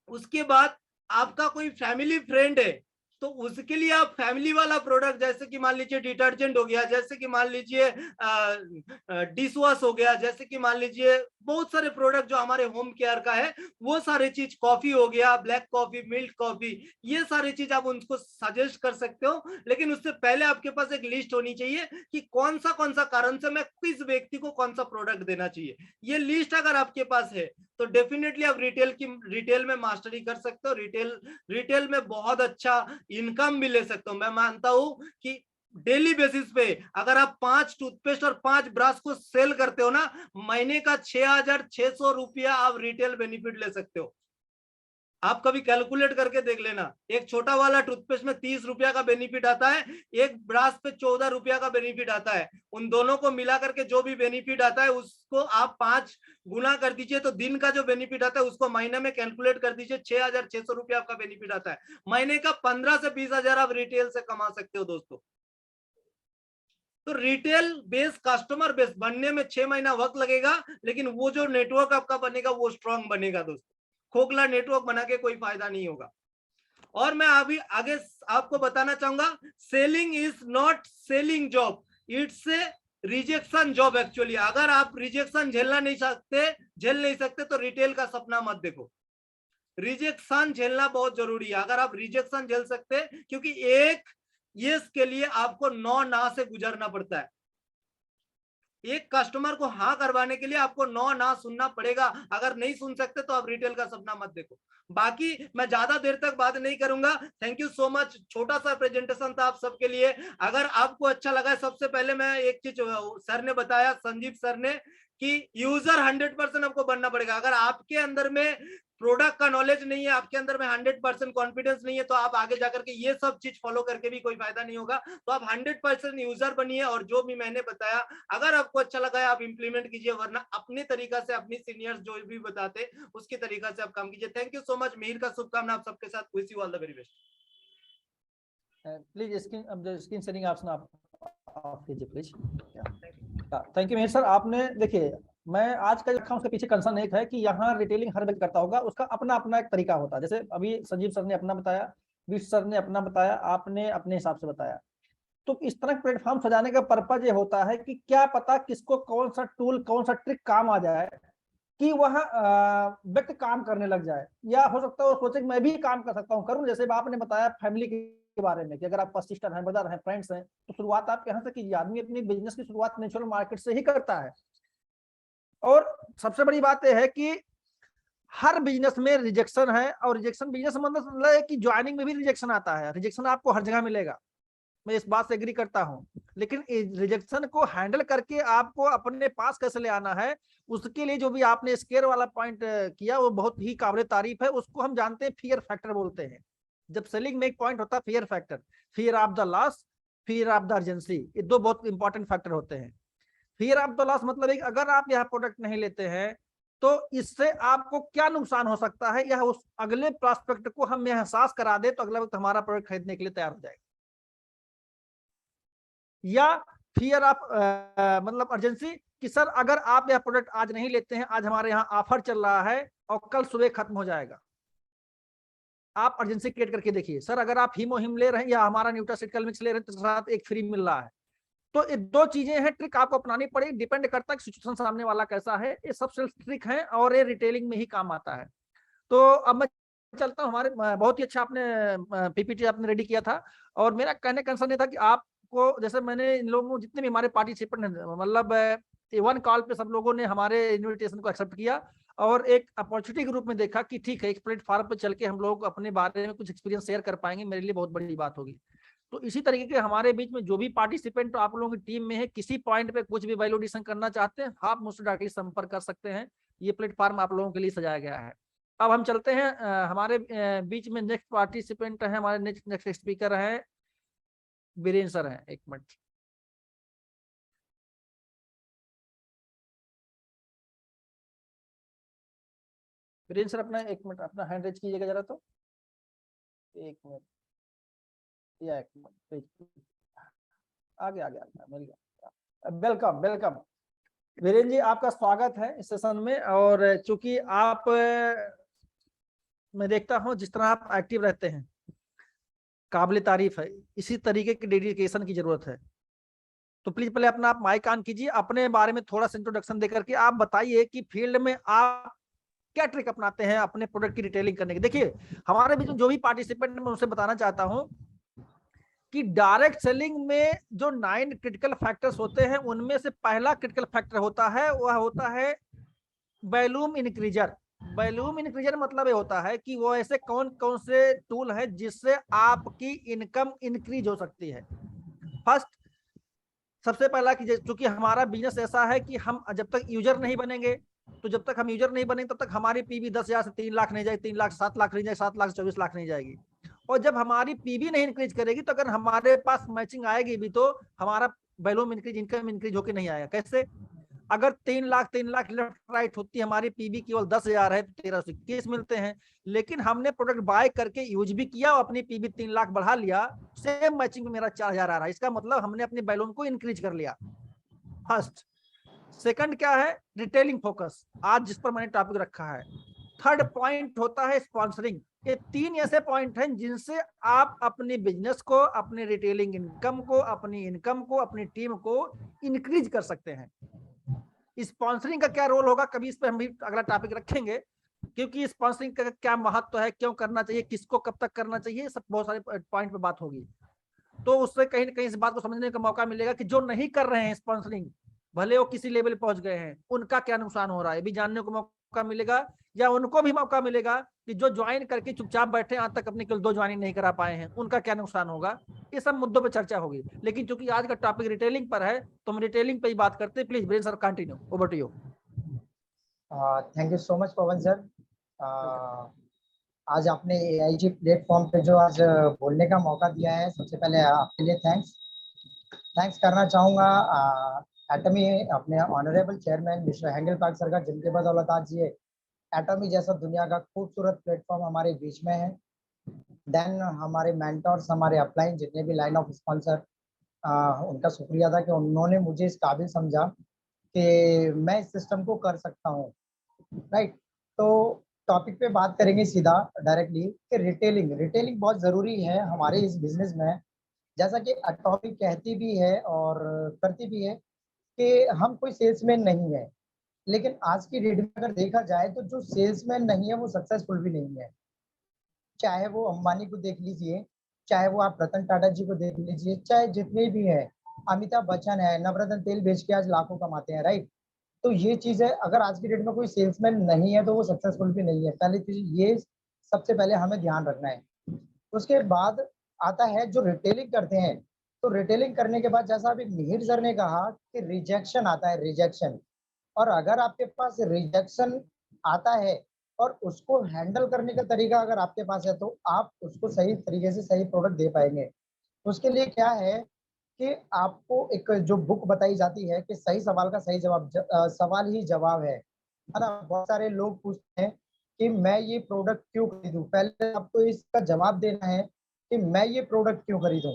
उसके बाद आपका कोई फैमिली फ्रेंड है तो उसके लिए आप फैमिली वाला प्रोडक्ट, जैसे कि मान लीजिए डिटर्जेंट हो गया, जैसे कि मान लीजिए डिश वॉश हो गया, जैसे कि मान लीजिए बहुत सारे प्रोडक्ट जो हमारे होम केयर का है, वो सारे चीज, कॉफी हो गया, ब्लैक कॉफी, मिल्क कॉफी, ये सारी चीज आप उनको सजेस्ट कर सकते हो। लेकिन उससे पहले आपके पास एक लिस्ट होनी चाहिए कि कौन सा कारण से मैं किस व्यक्ति को कौन सा प्रोडक्ट देना चाहिए। ये लिस्ट अगर आपके पास है तो डेफिनेटली आप रिटेल में मास्टरी कर सकते हो। रिटेल में बहुत अच्छा इनकम भी ले सकते हो। मैं मानता हूं कि डेली बेसिस पे अगर आप 5 टूथपेस्ट और 5 ब्रश को सेल करते हो ना, महीने का 6,600 रुपया आप रिटेल बेनिफिट ले सकते हो। आप कभी कैलकुलेट करके देख लेना। एक छोटा वाला टूथपेस्ट में 30 रुपया का बेनिफिट आता है, एक ब्रश पे 14 रुपया का बेनिफिट आता है। उन दोनों को मिला करके जो भी बेनिफिट आता है उसको आप 5 गुना कर दीजिए, तो दिन का जो बेनिफिट आता है उसको महीने में कैलकुलेट कर दीजिए, 6,600 रुपया आपका बेनिफिट आता है। महीने का 15 से 20,000 आप रिटेल से कमा सकते हो दोस्तों। तो रिटेल बेस, कस्टमर बेस बनने में 6 महीना वक्त लगेगा, लेकिन वो जो नेटवर्क आपका बनेगा वो स्ट्रांग बनेगा दोस्तों। खोखला नेटवर्क बना के कोई फायदा नहीं होगा। और मैं अभी आगे आपको बताना चाहूंगा, selling is not selling job, it's a rejection job actually. अगर आप रिजेक्शन झेल नहीं सकते तो रिटेल का सपना मत देखो। रिजेक्शन झेलना बहुत जरूरी है। अगर आप रिजेक्शन झेल सकते, क्योंकि एक यस के लिए आपको 9 ना से गुजरना पड़ता है। एक कस्टमर को हाँ करवाने के लिए आपको 9 ना सुनना पड़ेगा। अगर नहीं सुन सकते तो आप रिटेल का सपना मत देखो। बाकी मैं ज्यादा देर तक बात नहीं करूंगा। Thank you so much. छोटा सा प्रेजेंटेशन था आप सबके लिए। अगर आपको अच्छा लगा, सबसे पहले मैं एक चीज सर ने बताया, संजीव सर ने, कि यूजर 100% आपको बनना पड़ेगा। अगर आपके अंदर में प्रोडक्ट का नॉलेज नहीं है, आपके अंदर में 100% कॉन्फिडेंस नहीं है, तो आप आगे जाकर के ये सब चीज फॉलो करके भी कोई फायदा नहीं होगा। तो आप 100% यूजर बनिए और जो भी मैंने बताया अगर आपको अच्छा लगा है आप इंप्लीमेंट कीजिए, वरना अपनी तरीका से, अपनी सीनियर्स जो भी बताते उसके तरीका से आप काम कीजिए। Thank you so much. Mir का शुभकामना आप सबके साथ। Wish you all the very best. Please screen sharing option off कीजिए please. Thank you Mir sir. आपने देखिए, मैं आज का रखा उसके पीछे कंसर्न एक है कि यहाँ रिटेलिंग हर व्यक्ति करता होगा, उसका अपना अपना एक तरीका होता है। जैसे अभी संजीव सर ने अपना बताया, विश्व सर ने अपना बताया, आपने अपने हिसाब से बताया। तो इस तरह प्लेटफॉर्म सजाने का पर्पज ये होता है कि क्या पता किसको कौन सा टूल, कौन सा ट्रिक काम आ जाए कि वह व्यक्ति काम करने लग जाए, या हो सकता है वो सोचे कि मैं भी काम कर सकता हूँ, करूँ। जैसे आपने बताया फैमिली के बारे में कि अगर आप सिस्टर हैं, ब्रदर हैं, फ्रेंड्स हैं, तो शुरुआत आप यहाँ से कीजिए। आदमी अपनी बिजनेस की शुरुआत नेचुरल मार्केट से ही करता है। और सबसे बड़ी बात यह है कि हर बिजनेस में रिजेक्शन है, और रिजेक्शन बिजनेस मतलब है कि ज्वाइनिंग में भी रिजेक्शन आता है। रिजेक्शन आपको हर जगह मिलेगा, मैं इस बात से एग्री करता हूं। लेकिन रिजेक्शन को हैंडल करके आपको अपने पास कैसे ले आना है, उसके लिए जो भी आपने स्केयर वाला पॉइंट किया वो बहुत ही काबिल तारीफ है। उसको हम जानते हैं फियर फैक्टर बोलते हैं। जब सेलिंग में एक पॉइंट होता है fear factor, fear of the loss, fear of the urgency, ये दो बहुत इंपॉर्टेंट फैक्टर होते हैं। फियर ऑफ द लॉस मतलब है कि अगर आप यह प्रोडक्ट नहीं लेते हैं तो इससे आपको क्या नुकसान हो सकता है, यह उस अगले प्रोस्पेक्ट को हम एहसास करा दे तो अगला वक्त हमारा प्रोडक्ट खरीदने के लिए तैयार हो जाएगा। या फियर ऑफ मतलब अर्जेंसी कि सर अगर आप यह प्रोडक्ट आज नहीं लेते हैं, आज हमारे यहाँ ऑफर चल रहा है और कल सुबह खत्म हो जाएगा, आप अर्जेंसी क्रिएट करके देखिए। सर अगर आप हीमोहिम ले रहे हैं या हमारा न्यूट्रासिटिकल मिक्स ले रहे हैं तो साथ एक फ्री मिल रहा है। तो ये दो चीजें हैं, ट्रिक आपको अपनानी पड़ेगी, डिपेंड करता है कि सिचुएशन सामने वाला कैसा है। ये सब सेल्स ट्रिक है और ये रिटेलिंग में ही काम आता है। तो अब मैं चलता हूँ, हमारे बहुत ही अच्छा आपने पीपीटी आपने रेडी किया था और मेरा कहने का कंसर्न ये था कि आपको, जैसे मैंने इन लोगों जितने भी हमारे पार्टिसिपेंट हैं, मतलब वन कॉल पे सब लोगों ने हमारे इन्विटेशन को एक्सेप्ट किया और एक अपॉर्चुनिटी के रूप में देखा कि ठीक है एक प्लेटफॉर्म पे चल के हम लोग अपने बारे में कुछ एक्सपीरियंस शेयर कर पाएंगे, मेरे लिए बहुत बड़ी बात होगी। तो इसी तरीके के हमारे बीच में जो भी पार्टिसिपेंट आप लोगों की टीम में है, किसी पॉइंट पे कुछ भी वैल्यू एडिशन करना चाहते हैं, आप मुझसे डायरेक्टली संपर्क कर सकते हैं। ये प्लेटफॉर्म आप लोगों के लिए सजाया गया है। अब हम चलते हैं हमारे बीच में नेक्स्ट पार्टिसिपेंट है, हमारे नेक्स्ट स्पीकर है वीरेंद्र सर हैं। एक मिनट, वीरेंद्र सर अपना एक मिनट अपना हैंड रेज कीजिएगा जरा। तो एक मिनट या एक मिनट, आगे आगे आगे मिल गया। वेलकम वेलकम वीरेंद्र जी, आपका स्वागत है इस सेशन में। और चूंकि आप मैं देखता हूं जिस तरह आप एक्टिव रहते हैं, काबिल तारीफ है, इसी तरीके की डेडिकेशन की जरूरत है। तो प्लीज पहले अपना आप माइक ऑन कीजिए, अपने बारे में थोड़ा सा इंट्रोडक्शन देकर के आप बताइए कि फील्ड में आप क्या ट्रिक अपनाते हैं अपने प्रोडक्ट की रिटेलिंग करने की। देखिए हमारे बीच में जो भी पार्टिसिपेंट मैं उनसे बताना चाहता हूं कि डायरेक्ट सेलिंग में जो 9 क्रिटिकल फैक्टर्स होते हैं उनमें से पहला क्रिटिकल फैक्टर होता है, वह होता है वॉल्यूम इंक्रीजर। वॉल्यूम इंक्रीजर मतलब ये होता है कि वो ऐसे कौन कौन से टूल है जिससे आपकी इनकम इंक्रीज हो सकती है। फर्स्ट, सबसे पहला कि चूंकि हमारा बिजनेस ऐसा है कि हम जब तक यूजर नहीं बनेंगे, तो जब तक हम यूजर नहीं बनेंगे तब तक हमारी पीवी 10,000 से 3 लाख नहीं जाएगी, 3 लाख 7 लाख नहीं जाएगी, 7 लाख 24 लाख नहीं जाएगी। और जब हमारी पीवी नहीं इंक्रीज करेगी तो अगर हमारे पास मैचिंग आएगी भी तो हमारा वॉल्यूम इंक्रीज, इनकम इंक्रीज होकर नहीं आएगा। कैसे? अगर 3 लाख लेफ्ट राइट होती है, हमारी पीवी केवल 10,000 है तो 1321 मिलते हैं। लेकिन हमने प्रोडक्ट बाय करके यूज भी किया और अपनी पीवी 3 लाख बढ़ा लिया, सेम मैचिंग में मेरा 4,000 आ रहा है। इसका मतलब हमने अपने बैलून को इंक्रीज कर लिया। फर्स्ट। सेकंड क्या है? रिटेलिंग फोकस, आज जिस पर मैंने टॉपिक रखा है। थर्ड पॉइंट होता है स्पॉन्सरिंग। ये 3 ऐसे पॉइंट हैं जिनसे आप अपने बिजनेस को, अपने रिटेलिंग इनकम को, अपनी इनकम को, अपनी टीम को इंक्रीज कर सकते हैं। स्पॉन्सरिंग का क्या रोल होगा, कभी इस पर हम भी अगला टॉपिक रखेंगे, क्योंकि स्पॉन्सरिंग का क्या महत्व है, क्यों करना चाहिए, किसको कब तक करना चाहिए, सब बहुत सारे पॉइंट पे बात होगी। तो उससे कहीं ना कहीं इस बात को समझने का मौका मिलेगा कि जो नहीं कर रहे हैं स्पॉन्सरिंग, भले वो किसी लेवल पहुंच गए हैं, उनका क्या नुकसान हो रहा है भी जानने को मौका मिलेगा। या उनको भी मौका मिलेगा कि जो ज्वाइन करके चुपचाप बैठे आज तक अपने केवल 2 ज्वाइनिंग नहीं करा पाए हैं, उनका क्या नुकसान होगा। ये सब मुद्दों पर चर्चा होगी। लेकिन चूंकि आज का टॉपिक रिटेलिंग पर है तो हम रिटेलिंग पे ही बात करते हैं। Please Virendra sir continue, over to you. Thank you so much Pawan sir. आज आपने AIG प्लेटफॉर्म पे जो आज बोलने का मौका दिया है, सबसे पहले आपके लिए थैंक्स करना चाहूँगा एटमी अपने honourable chairman mister Hangil Park sir का, जिनके बदौलत आज ये एटमी जैसा दुनिया का खूबसूरत प्लेटफॉर्म हमारे बीच में है। देन हमारे मेंटर्स, हमारे अपलाइन जितने भी लाइन ऑफ स्पॉन्सर, उनका शुक्रिया था कि उन्होंने मुझे इस काबिल समझा कि मैं इस सिस्टम को कर सकता हूँ। राइट, तो टॉपिक पे बात करेंगे सीधा डायरेक्टली कि रिटेलिंग बहुत ज़रूरी है हमारे इस बिजनेस में। जैसा कि एटॉमी कहती भी है और करती भी है कि हम कोई सेल्समैन नहीं है, लेकिन आज की डेट में अगर देखा जाए तो जो सेल्समैन नहीं है वो सक्सेसफुल भी नहीं है। चाहे वो अंबानी को देख लीजिए, चाहे वो आप रतन टाटा जी को देख लीजिए, चाहे जितने भी हैं, अमिताभ बच्चन है, नवरत्न तेल बेच के आज लाखों कमाते हैं। राइट, तो ये चीज है, अगर आज की डेट में कोई सेल्समैन नहीं है तो वो सक्सेसफुल भी नहीं है। पहली चीज ये सबसे पहले हमें ध्यान रखना है। उसके बाद आता है जो रिटेलिंग करते हैं, तो रिटेलिंग करने के बाद जैसा अभी मिहिर सर ने कहा कि रिजेक्शन आता है, रिजेक्शन। और अगर आपके पास रिजेक्शन आता है और उसको हैंडल करने का तरीका अगर आपके पास है तो आप उसको सही तरीके से सही प्रोडक्ट दे पाएंगे। उसके लिए क्या है कि आपको एक जो बुक बताई जाती है कि सही सवाल का सही जवाब सवाल ही जवाब है ना। बहुत सारे लोग पूछते हैं कि मैं ये प्रोडक्ट क्यों खरीदूं, पहले आपको इसका जवाब देना है कि मैं ये प्रोडक्ट क्यों खरीदूं।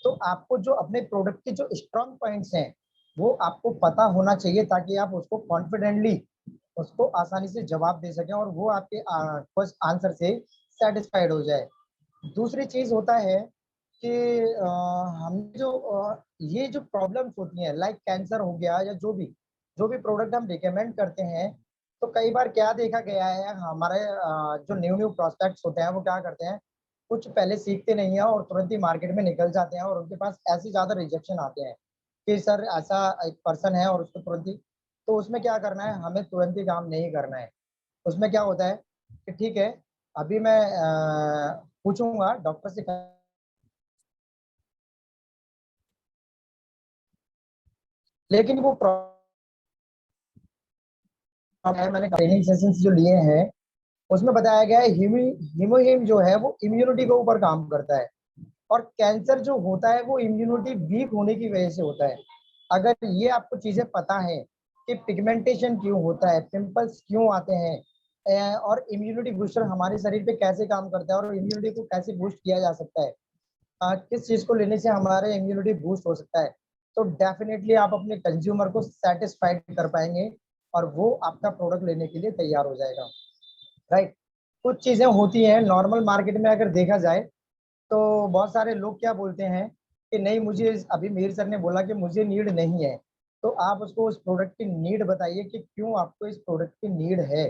तो आपको जो अपने प्रोडक्ट के जो स्ट्रॉन्ग पॉइंट्स हैं वो आपको पता होना चाहिए, ताकि आप उसको कॉन्फिडेंटली उसको आसानी से जवाब दे सकें और वो आपके फर्स्ट आंसर से सेटिस्फाइड हो जाए। दूसरी चीज होता है कि हम जो ये जो प्रॉब्लम्स होती हैं लाइक कैंसर हो गया या जो भी प्रोडक्ट हम रिकमेंड करते हैं, तो कई बार क्या देखा गया है हमारे जो न्यू न्यू प्रोस्पेक्ट्स होते हैं वो क्या करते हैं, कुछ पहले सीखते नहीं है और तुरंत ही मार्केट में निकल जाते हैं और उनके पास ऐसे ज्यादा रिजेक्शन आते हैं कि सर ऐसा एक पर्सन है और उसको तुरंत ही, तो उसमें क्या करना है, हमें तुरंत ही काम नहीं करना है। उसमें क्या होता है कि ठीक है अभी मैं पूछूंगा डॉक्टर से, लेकिन वो है मैंने ट्रेनिंग सेशंस जो लिए हैं उसमें बताया गया है हीमोहिम जो है वो इम्यूनिटी के ऊपर काम करता है, और कैंसर जो होता है वो इम्यूनिटी वीक होने की वजह से होता है। अगर ये आपको चीजें पता है कि पिगमेंटेशन क्यों होता है, पिंपल्स क्यों आते हैं, और इम्यूनिटी बूस्टर हमारे शरीर पे कैसे काम करता है और इम्यूनिटी को कैसे बूस्ट किया जा सकता है, किस चीज को लेने से हमारे इम्यूनिटी बूस्ट हो सकता है, तो डेफिनेटली आप अपने कंज्यूमर को सेटिस्फाइड कर पाएंगे और वो आपका प्रोडक्ट लेने के लिए तैयार हो जाएगा। राइट। कुछ चीजें होती हैं नॉर्मल मार्केट में अगर देखा जाए तो बहुत सारे लोग क्या बोलते हैं कि नहीं मुझे अभी मीर सर ने बोला कि मुझे नीड नहीं है, तो आप उसको उस प्रोडक्ट की नीड बताइए कि क्यों आपको इस प्रोडक्ट की नीड है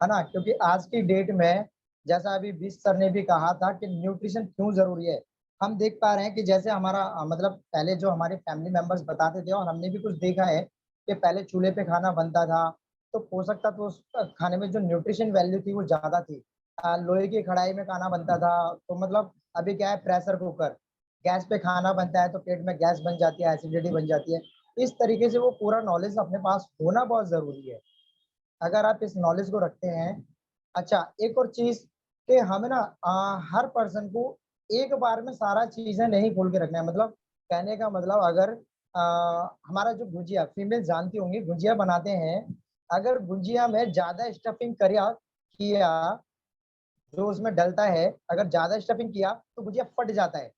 ना। क्योंकि आज की डेट में जैसा अभी विश सर ने भी कहा था कि न्यूट्रिशन क्यों जरूरी है, हम देख पा रहे हैं कि जैसे हमारा मतलब पहले जो हमारे फैमिली मेंबर्स बताते थे और हमने भी कुछ देखा है कि पहले चूल्हे पे खाना बनता था तो पोषक तत्व उस खाने में जो न्यूट्रिशन वैल्यू थी वो ज्यादा थी। लोहे की कढ़ाई में खाना बनता था, तो मतलब अभी क्या है प्रेशर कुकर, गैस पे खाना बनता है तो पेट में गैस बन जाती है, एसिडिटी बन जाती है। इस तरीके से वो पूरा नॉलेज अपने पास होना बहुत जरूरी है अगर आप इस नॉलेज को रखते हैं। अच्छा एक और चीज कि हमें ना हर पर्सन को एक बार में सारा चीजें नहीं खोल के रखना है। मतलब कहने का मतलब अगर हमारा जो गुजिया फीमेल जानती होंगी गुजिया बनाते हैं, अगर गुजिया में ज्यादा स्टफिंग किया जो उसमें डलता है, अगर ज्यादा स्टफिंग किया तो गुजिया फट जाता है।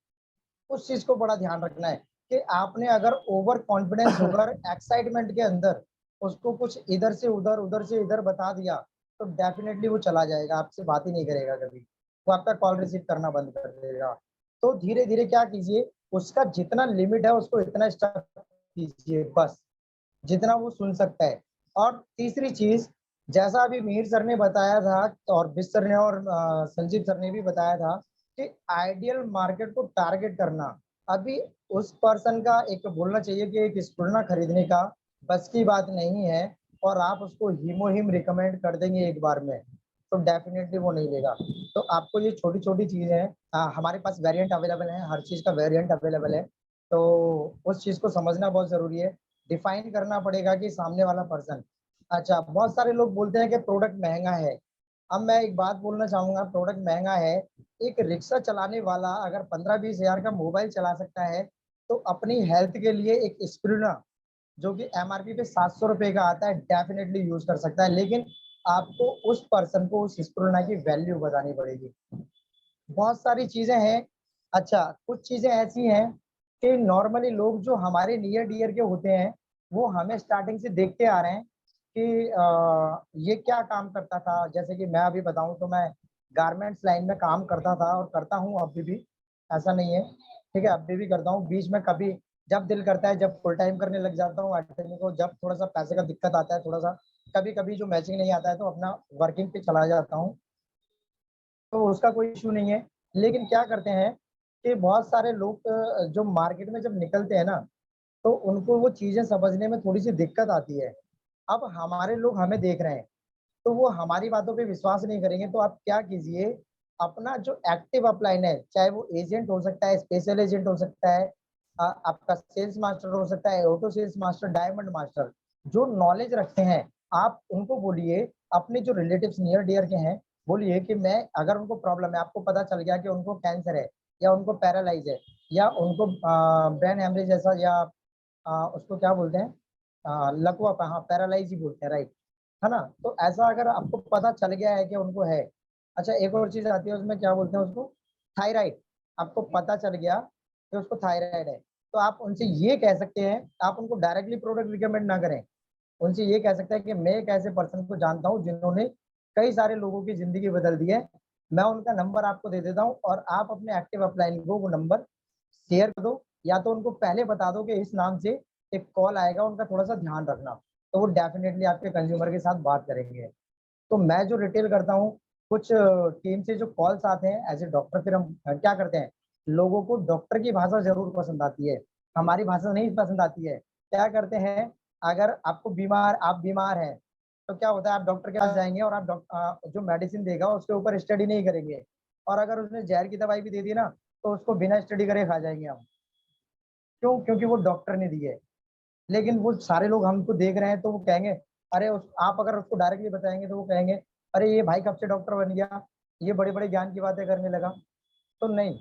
उस चीज को बड़ा ध्यान रखना है कि आपने अगर ओवर कॉन्फिडेंस होकर एक्साइटमेंट के अंदर उसको कुछ इधर से उधर से इधर बता दिया तो डेफिनेटली वो चला जाएगा, आपसे बात ही नहीं करेगा कभी, वो आपका कॉल रिसीव करना बंद कर देगा। तो धीरे धीरे क्या कीजिए, उसका जितना लिमिट है उसको इतना स्टफ कीजिए बस, जितना वो सुन सकता है। और तीसरी चीज जैसा अभी मीर सर ने बताया था और बिस सर ने और संजीव सर ने भी बताया था कि आइडियल मार्केट को टारगेट करना, अभी उस पर्सन का एक बोलना चाहिए कि एक स्पूर्णा खरीदने का बस की बात नहीं है और आप उसको हीमोहिम रिकमेंड कर देंगे एक बार में तो डेफिनेटली वो नहीं लेगा। तो आपको ये छोटी छोटी चीजें हैं, हमारे पास वेरिएंट अवेलेबल है, हर चीज का वेरिएंट अवेलेबल है, तो उस चीज को समझना बहुत जरूरी है। डिफाइन करना पड़ेगा कि सामने वाला पर्सन, अच्छा बहुत सारे लोग बोलते हैं कि प्रोडक्ट महंगा है। अब मैं एक बात बोलना चाहूंगा, प्रोडक्ट महंगा है, एक रिक्शा चलाने वाला अगर 15-20 हजार का मोबाइल चला सकता है तो अपनी हेल्थ के लिए एक स्प्रूना जो कि एमआरपी पे 700 रुपए का आता है डेफिनेटली यूज कर सकता है, लेकिन आपको उस पर्सन को उस स्प्रूना की वैल्यू बतानी पड़ेगी। बहुत सारी चीजें हैं। अच्छा कुछ चीजें ऐसी हैं कि नॉर्मली लोग जो हमारे नियर डियर के होते हैं वो हमें स्टार्टिंग से देखते आ रहे हैं कि ये क्या काम करता था। जैसे कि मैं अभी बताऊं तो मैं गारमेंट्स लाइन में काम करता था और करता हूँ अभी भी, ऐसा नहीं है, ठीक है अभी भी करता हूँ। बीच में कभी जब दिल करता है जब फुल टाइम करने लग जाता हूँ अटेंडिंग को, जब थोड़ा सा पैसे का दिक्कत आता है, थोड़ा सा कभी कभी जो मैचिंग नहीं आता है तो अपना वर्किंग पे चला जाता हूँ, तो उसका कोई इशू नहीं है। लेकिन क्या करते हैं कि बहुत सारे लोग जो मार्केट में जब निकलते हैं ना तो उनको वो चीजें समझने में थोड़ी सी दिक्कत आती है। अब हमारे लोग हमें देख रहे हैं तो वो हमारी बातों पे विश्वास नहीं करेंगे, तो आप क्या कीजिए, अपना जो एक्टिव अपलाइन है चाहे वो एजेंट हो सकता है, स्पेशल एजेंट हो सकता है, आपका सेल्स मास्टर हो सकता है, auto sales master, diamond master, जो नॉलेज रखते हैं आप उनको बोलिए, अपने जो रिलेटिव्स नियर डियर के हैं बोलिए कि मैं अगर उनको प्रॉब्लम है, आपको पता चल गया कि उनको कैंसर है, या उनको पैरालाइज है या उनको ब्रेन हेमरेज जैसा या उसको क्या बोलते हैं, लकवा, हाँ पैरालाइज ही बोलते हैं, राइट, है ना। तो ऐसा अगर आपको पता चल गया है कि उनको है। अच्छा, एक और चीज आती है उसमें, क्या बोलते हैं उसको, थायराइड। आपको पता चल गया कि उसको थायराइड है, तो आप उनसे ये कह सकते हैं, आप उनको डायरेक्टली प्रोडक्ट रिकमेंड ना करें, उनसे ये कह सकते हैं कि मैं एक ऐसे पर्सन को जानता हूँ जिन्होंने कई सारे लोगों की जिंदगी बदल दी है, मैं उनका नंबर आपको दे देता हूँ और आप अपने एक्टिव अपलाइन को वो नंबर शेयर कर दो, या तो उनको पहले बता दो कि इस नाम से एक कॉल आएगा, उनका थोड़ा सा ध्यान रखना, तो वो डेफिनेटली आपके कंज्यूमर के साथ बात करेंगे। तो मैं जो रिटेल करता हूँ, कुछ टीम से जो कॉल्स आते हैं एज ए डॉक्टर, फिर हम क्या करते हैं, लोगों को डॉक्टर की भाषा जरूर पसंद आती है, हमारी भाषा नहीं पसंद आती है। क्या करते हैं, अगर आप बीमार हैं, तो क्या होता है, आप डॉक्टर के पास जाएंगे और आप जो मेडिसिन देगा उसके ऊपर स्टडी नहीं करेंगे, और अगर उसने जहर की दवाई भी दे दी ना, तो उसको बिना स्टडी करे खा जाएंगे हम। क्यों? क्योंकि वो डॉक्टर ने दी है। लेकिन वो सारे लोग हमको देख रहे हैं, तो वो कहेंगे, अरे आप अगर उसको डायरेक्टली बताएंगे तो वो कहेंगे, अरे ये भाई कब से डॉक्टर बन गया, ये बड़े बड़े ज्ञान की बातें करने लगा। तो नहीं,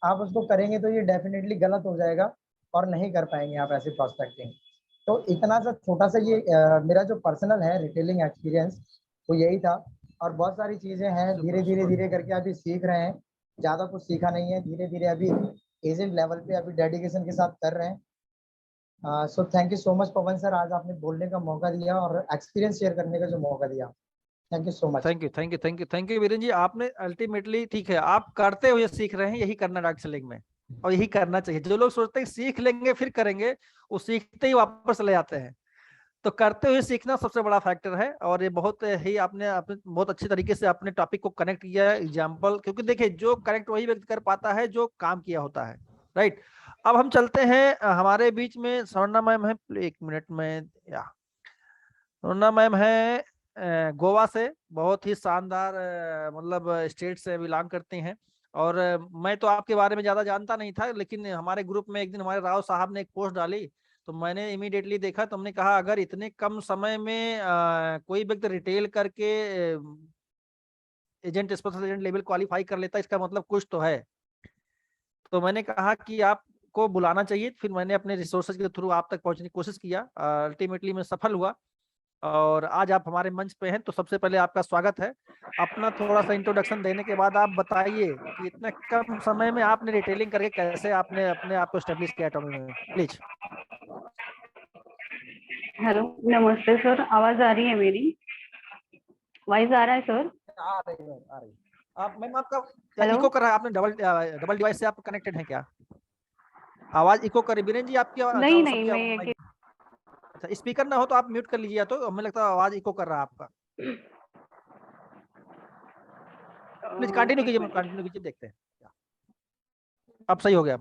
आप उसको करेंगे तो ये डेफिनेटली गलत हो जाएगा और नहीं कर पाएंगे आप ऐसे प्रोस्पेक्टिंग। तो इतना सा छोटा सा ये मेरा जो पर्सनल है रिटेलिंग एक्सपीरियंस, वो यही था। और बहुत सारी चीजें हैं, धीरे करके अभी सीख रहे हैं, ज्यादा कुछ सीखा नहीं है, धीरे धीरे अभी एजेंट लेवल पे अभी डेडिकेशन के साथ कर रहे हैं। So thank you so much Pawan sir, आज आपने बोलने का मौका दिया और एक्सपीरियंस शेयर करने का जो मौका दिया, thank you so much. Thank you Viren ji. आपने अल्टीमेटली, ठीक है, आप करते हुए सीख रहे हैं, यही करना डायरेक्ट सेलिंग में, और यही करना चाहिए। जो लोग सोचते हैं सीख लेंगे फिर करेंगे, वो सीखते ही वापस ले जाते हैं। तो करते हुए सीखना सबसे बड़ा फैक्टर है, और ये बहुत ही आपने बहुत अच्छे तरीके से अपने टॉपिक को कनेक्ट किया है एग्जाम्पल, क्योंकि देखिए जो कनेक्ट वही व्यक्ति कर पाता है जो काम किया होता है, राइट। अब हम चलते हैं, हमारे बीच में स्वर्णा मैम है, 1 मिनट में, या स्वर्णा मैम है गोवा से, बहुत ही शानदार मतलब स्टेट से बिलोंग करती हैं। और मैं तो आपके बारे में ज्यादा जानता नहीं था, लेकिन हमारे ग्रुप में एक दिन हमारे राव साहब ने एक पोस्ट डाली, तो मैंने इमीडिएटली देखा, तो हमने कहा अगर इतने कम समय में कोई व्यक्ति रिटेल करके agent, special agent level qualify कर लेता है, इसका मतलब कुछ तो है। तो मैंने कहा कि आपको बुलाना चाहिए, फिर मैंने अपने रिसोर्सेज के थ्रू आप तक पहुंचने की कोशिश किया, अल्टीमेटली मैं सफल हुआ, और आज आप हमारे मंच पे हैं। तो सबसे पहले आपका स्वागत है। अपना थोड़ा सा इंट्रोडक्शन देने के बाद आप बताइए कि इतने कम समय में आपने रिटेलिंग करके कैसे आपने अपने आप को स्टेब्लिश किया एटॉमी में, प्लीज। हेलो, नमस्ते सर, आवाज आ रही है मेरी? वॉइस आ रहा है सर? आ रही। आप मैम, आपका क्या हेलो? इको कर रहा है? आपने डबल डिवाइस से आप कनेक्टेड हैं क्या? आवाज इको कर रही बीरेन जी आपकी, नहीं नहीं, सबकी मैं अच्छा, स्पीकर ना हो तो आप म्यूट कर लीजिए, तो हमें लगता है आवाज इको कर रहा है आपका। प्लीज कंटिन्यू एक कीजिए, मिनट। कंटिन्यू कीजिए, देखते हैं अब सही हो गया।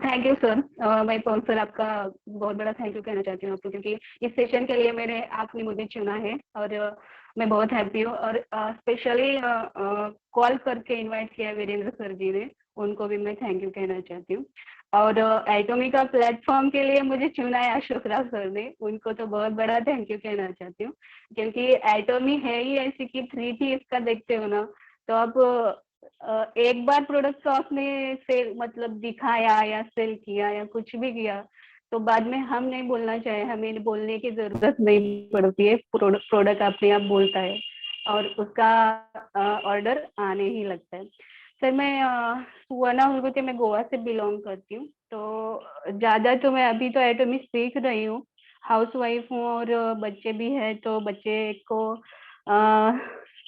Thank you sir. मैं पवन सर, आपका बहुत बड़ा थैंक यू कहना चाहती हूँ आपको, क्योंकि इस सेशन के लिए आपने मुझे चुना है, और मैं बहुत हैप्पी हूँ। और स्पेशली कॉल करके इनवाइट किया वीरेंद्र सर जी ने, उनको भी मैं थैंक यू कहना चाहती हूँ। और एटॉमी का प्लेटफॉर्म के लिए मुझे चुना है अशोक राव सर ने, उनको तो बहुत बड़ा थैंक यू कहना चाहती हूँ, क्योंकि एटॉमी है ही ऐसी कि 3T इसका देखते हो ना, तो आप एक बार प्रोडक्ट को आपने सेल मतलब दिखाया या सेल किया या कुछ भी किया, तो बाद में हम नहीं बोलना चाहे, हमें बोलने की जरूरत नहीं पड़ती है, प्रोडक्ट अपने आप बोलता है और उसका ऑर्डर आने ही लगता है। सर, मैं सुवर्णा हुलगुते, मैं गोवा से बिलोंग करती हूँ। तो ज्यादा तो मैं अभी तो एटॉमी सीख रही हूँ, हाउस वाइफ हूँ और बच्चे भी है, तो बच्चे को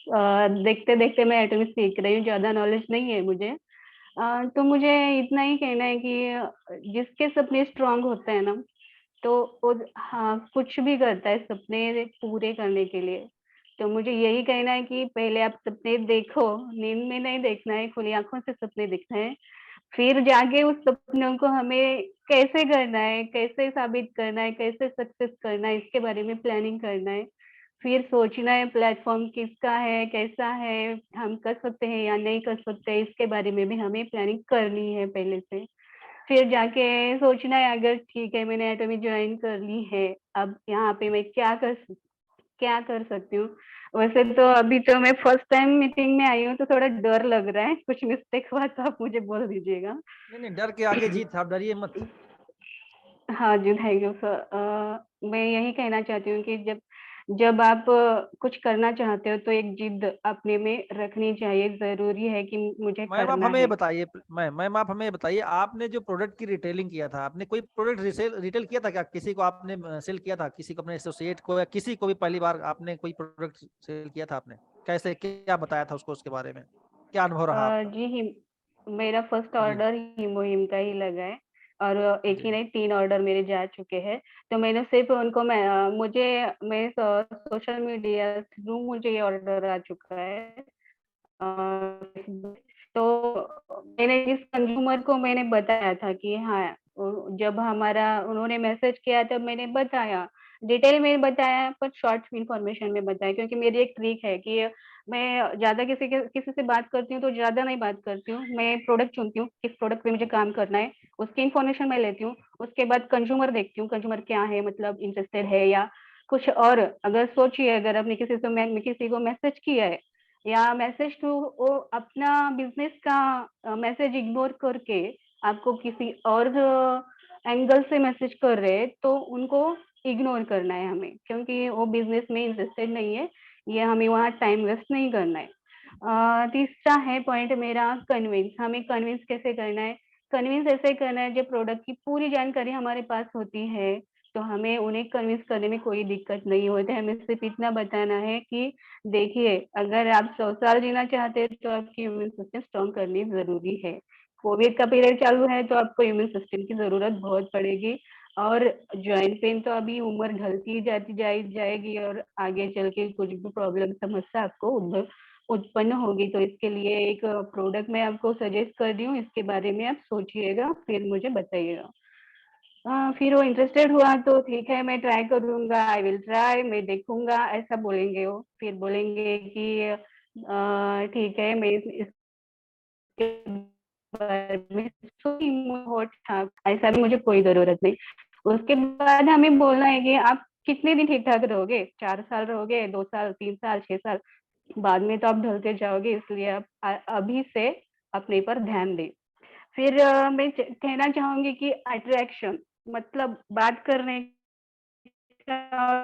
देखते देखते मैं एटॉमी सीख रही हूँ, ज्यादा नॉलेज नहीं है मुझे। तो मुझे इतना ही कहना है कि जिसके सपने स्ट्रांग होते हैं ना, तो वो हाँ कुछ भी करता है सपने पूरे करने के लिए। तो मुझे यही कहना है कि पहले आप सपने देखो, नींद में नहीं देखना है, खुली आंखों से सपने देखना है, फिर जाके उस सपनों को हमें कैसे करना है, कैसे साबित करना है, कैसे सक्सेस करना है, इसके बारे में प्लानिंग करना है। फिर सोचना है प्लेटफॉर्म किसका है, कैसा है, हम कर सकते हैं या नहीं कर सकते, इसके बारे में भी हमें प्लानिंग करनी है पहले से। फिर जाके सोचना है, अगर ठीक है मैंने एटॉमी ज्वाइन कर ली है, अब यहाँ पे मैं क्या कर सकती हूँ, वैसे तो अभी तो मैं फर्स्ट टाइम मीटिंग में आई हूँ, तो थोड़ा डर लग रहा है, कुछ मिस्टेक हुआ तो आप मुझे बोल दीजिएगा। नहीं, डर के आगे जीत, आप डरिए मत। हाँ जी, थैंक यू सर। मैं यही कहना चाहती हूँ कि जब जब आप कुछ करना चाहते हो तो एक जिद अपने में रखनी चाहिए, ज़रूरी है कि मुझे मैम आप करना हमें ये है। बताइए, मैम आप हमें ये बताइए, आपने जो प्रोडक्ट की रिटेलिंग किया था, आपने कोई प्रोडक्ट रिटेल किया था क्या? किसी को आपने सेल किया था, किसी को अपने एसोसिएट को, या किसी को भी पहली बार आपने कोई प्रोडक्ट सेल किया था? आपने कैसे, क्या बताया था उसको, उसके बारे में क्या अनुभव रहा आपका? जी मेरा फर्स्ट जी ऑर्डर हिमोहिम का ही लगा है, और एक ही जी नहीं 3 ऑर्डर मेरे जा चुके हैं। तो मैंने सिर्फ उनको मैं सोशल मीडिया थ्रू मुझे ये ऑर्डर आ चुका है। तो मैंने जिस कंज्यूमर को मैंने बताया था कि हाँ, जब हमारा उन्होंने मैसेज किया तब मैंने बताया, डिटेल में बताया पर शॉर्ट इन्फॉर्मेशन में बताया, क्योंकि मेरी एक ट्रिक है कि मैं ज्यादा किसी से बात करती हूँ तो ज्यादा नहीं बात करती हूँ, मैं प्रोडक्ट चुनती हूँ किस प्रोडक्ट पे मुझे काम करना है, उसकी इन्फॉर्मेशन मैं लेती हूँ, उसके बाद कंज्यूमर देखती हूँ, कंज्यूमर क्या है, मतलब इंटरेस्टेड है या कुछ और। अगर सोचिए, अगर आपने किसी को मैसेज किया है या मैसेज टू वो अपना बिजनेस का मैसेज इग्नोर करके आपको किसी और एंगल से मैसेज कर रहे हैं, तो उनको इग्नोर करना है हमें, क्योंकि वो बिजनेस में इंटरेस्टेड नहीं है, ये हमें वहाँ टाइम वेस्ट नहीं करना है। तीसरा है पॉइंट मेरा कन्विंस, हमें कन्विंस कैसे करना है? कन्विंस ऐसे करना है, जब प्रोडक्ट की पूरी जानकारी हमारे पास होती है तो हमें उन्हें कन्विंस करने में कोई दिक्कत नहीं होती है, हमें सिर्फ इतना बताना है कि देखिए, अगर आप 100 साल जीना चाहते हैं तो आपकी इम्यून सिस्टम स्ट्रॉन्ग करनी जरूरी है। कोविड का पीरियड चालू है तो आपको इम्यून सिस्टम की जरूरत बहुत पड़ेगी, और जॉइंट पेन तो अभी उम्र ढलती जाएगी, और आगे चल के कुछ भी प्रॉब्लम समस्या आपको उत्पन्न होगी। तो इसके लिए एक प्रोडक्ट मैं आपको सजेस्ट कर रही हूँ, इसके बारे में आप सोचिएगा, फिर मुझे बताइएगा। फिर वो इंटरेस्टेड हुआ तो ठीक है, मैं ट्राई करूंगा, आई विल ट्राई, मैं देखूंगा, ऐसा बोलेंगे वो। फिर बोलेंगे कि ठीक है, मैं इसके बारे में सोची हूँ, और था ऐसा भी मुझे कोई जरूरत नहीं। उसके बाद हमें बोलना है कि आप कितने दिन ठीक ठाक रहोगे, 4 साल रहोगे, 2 साल, 3 साल, 6 साल, बाद में तो आप ढलते जाओगे, इसलिए आप अभी से अपने पर ध्यान दें। फिर मैं कहना चाहूंगी कि अट्रैक्शन, मतलब बात करने का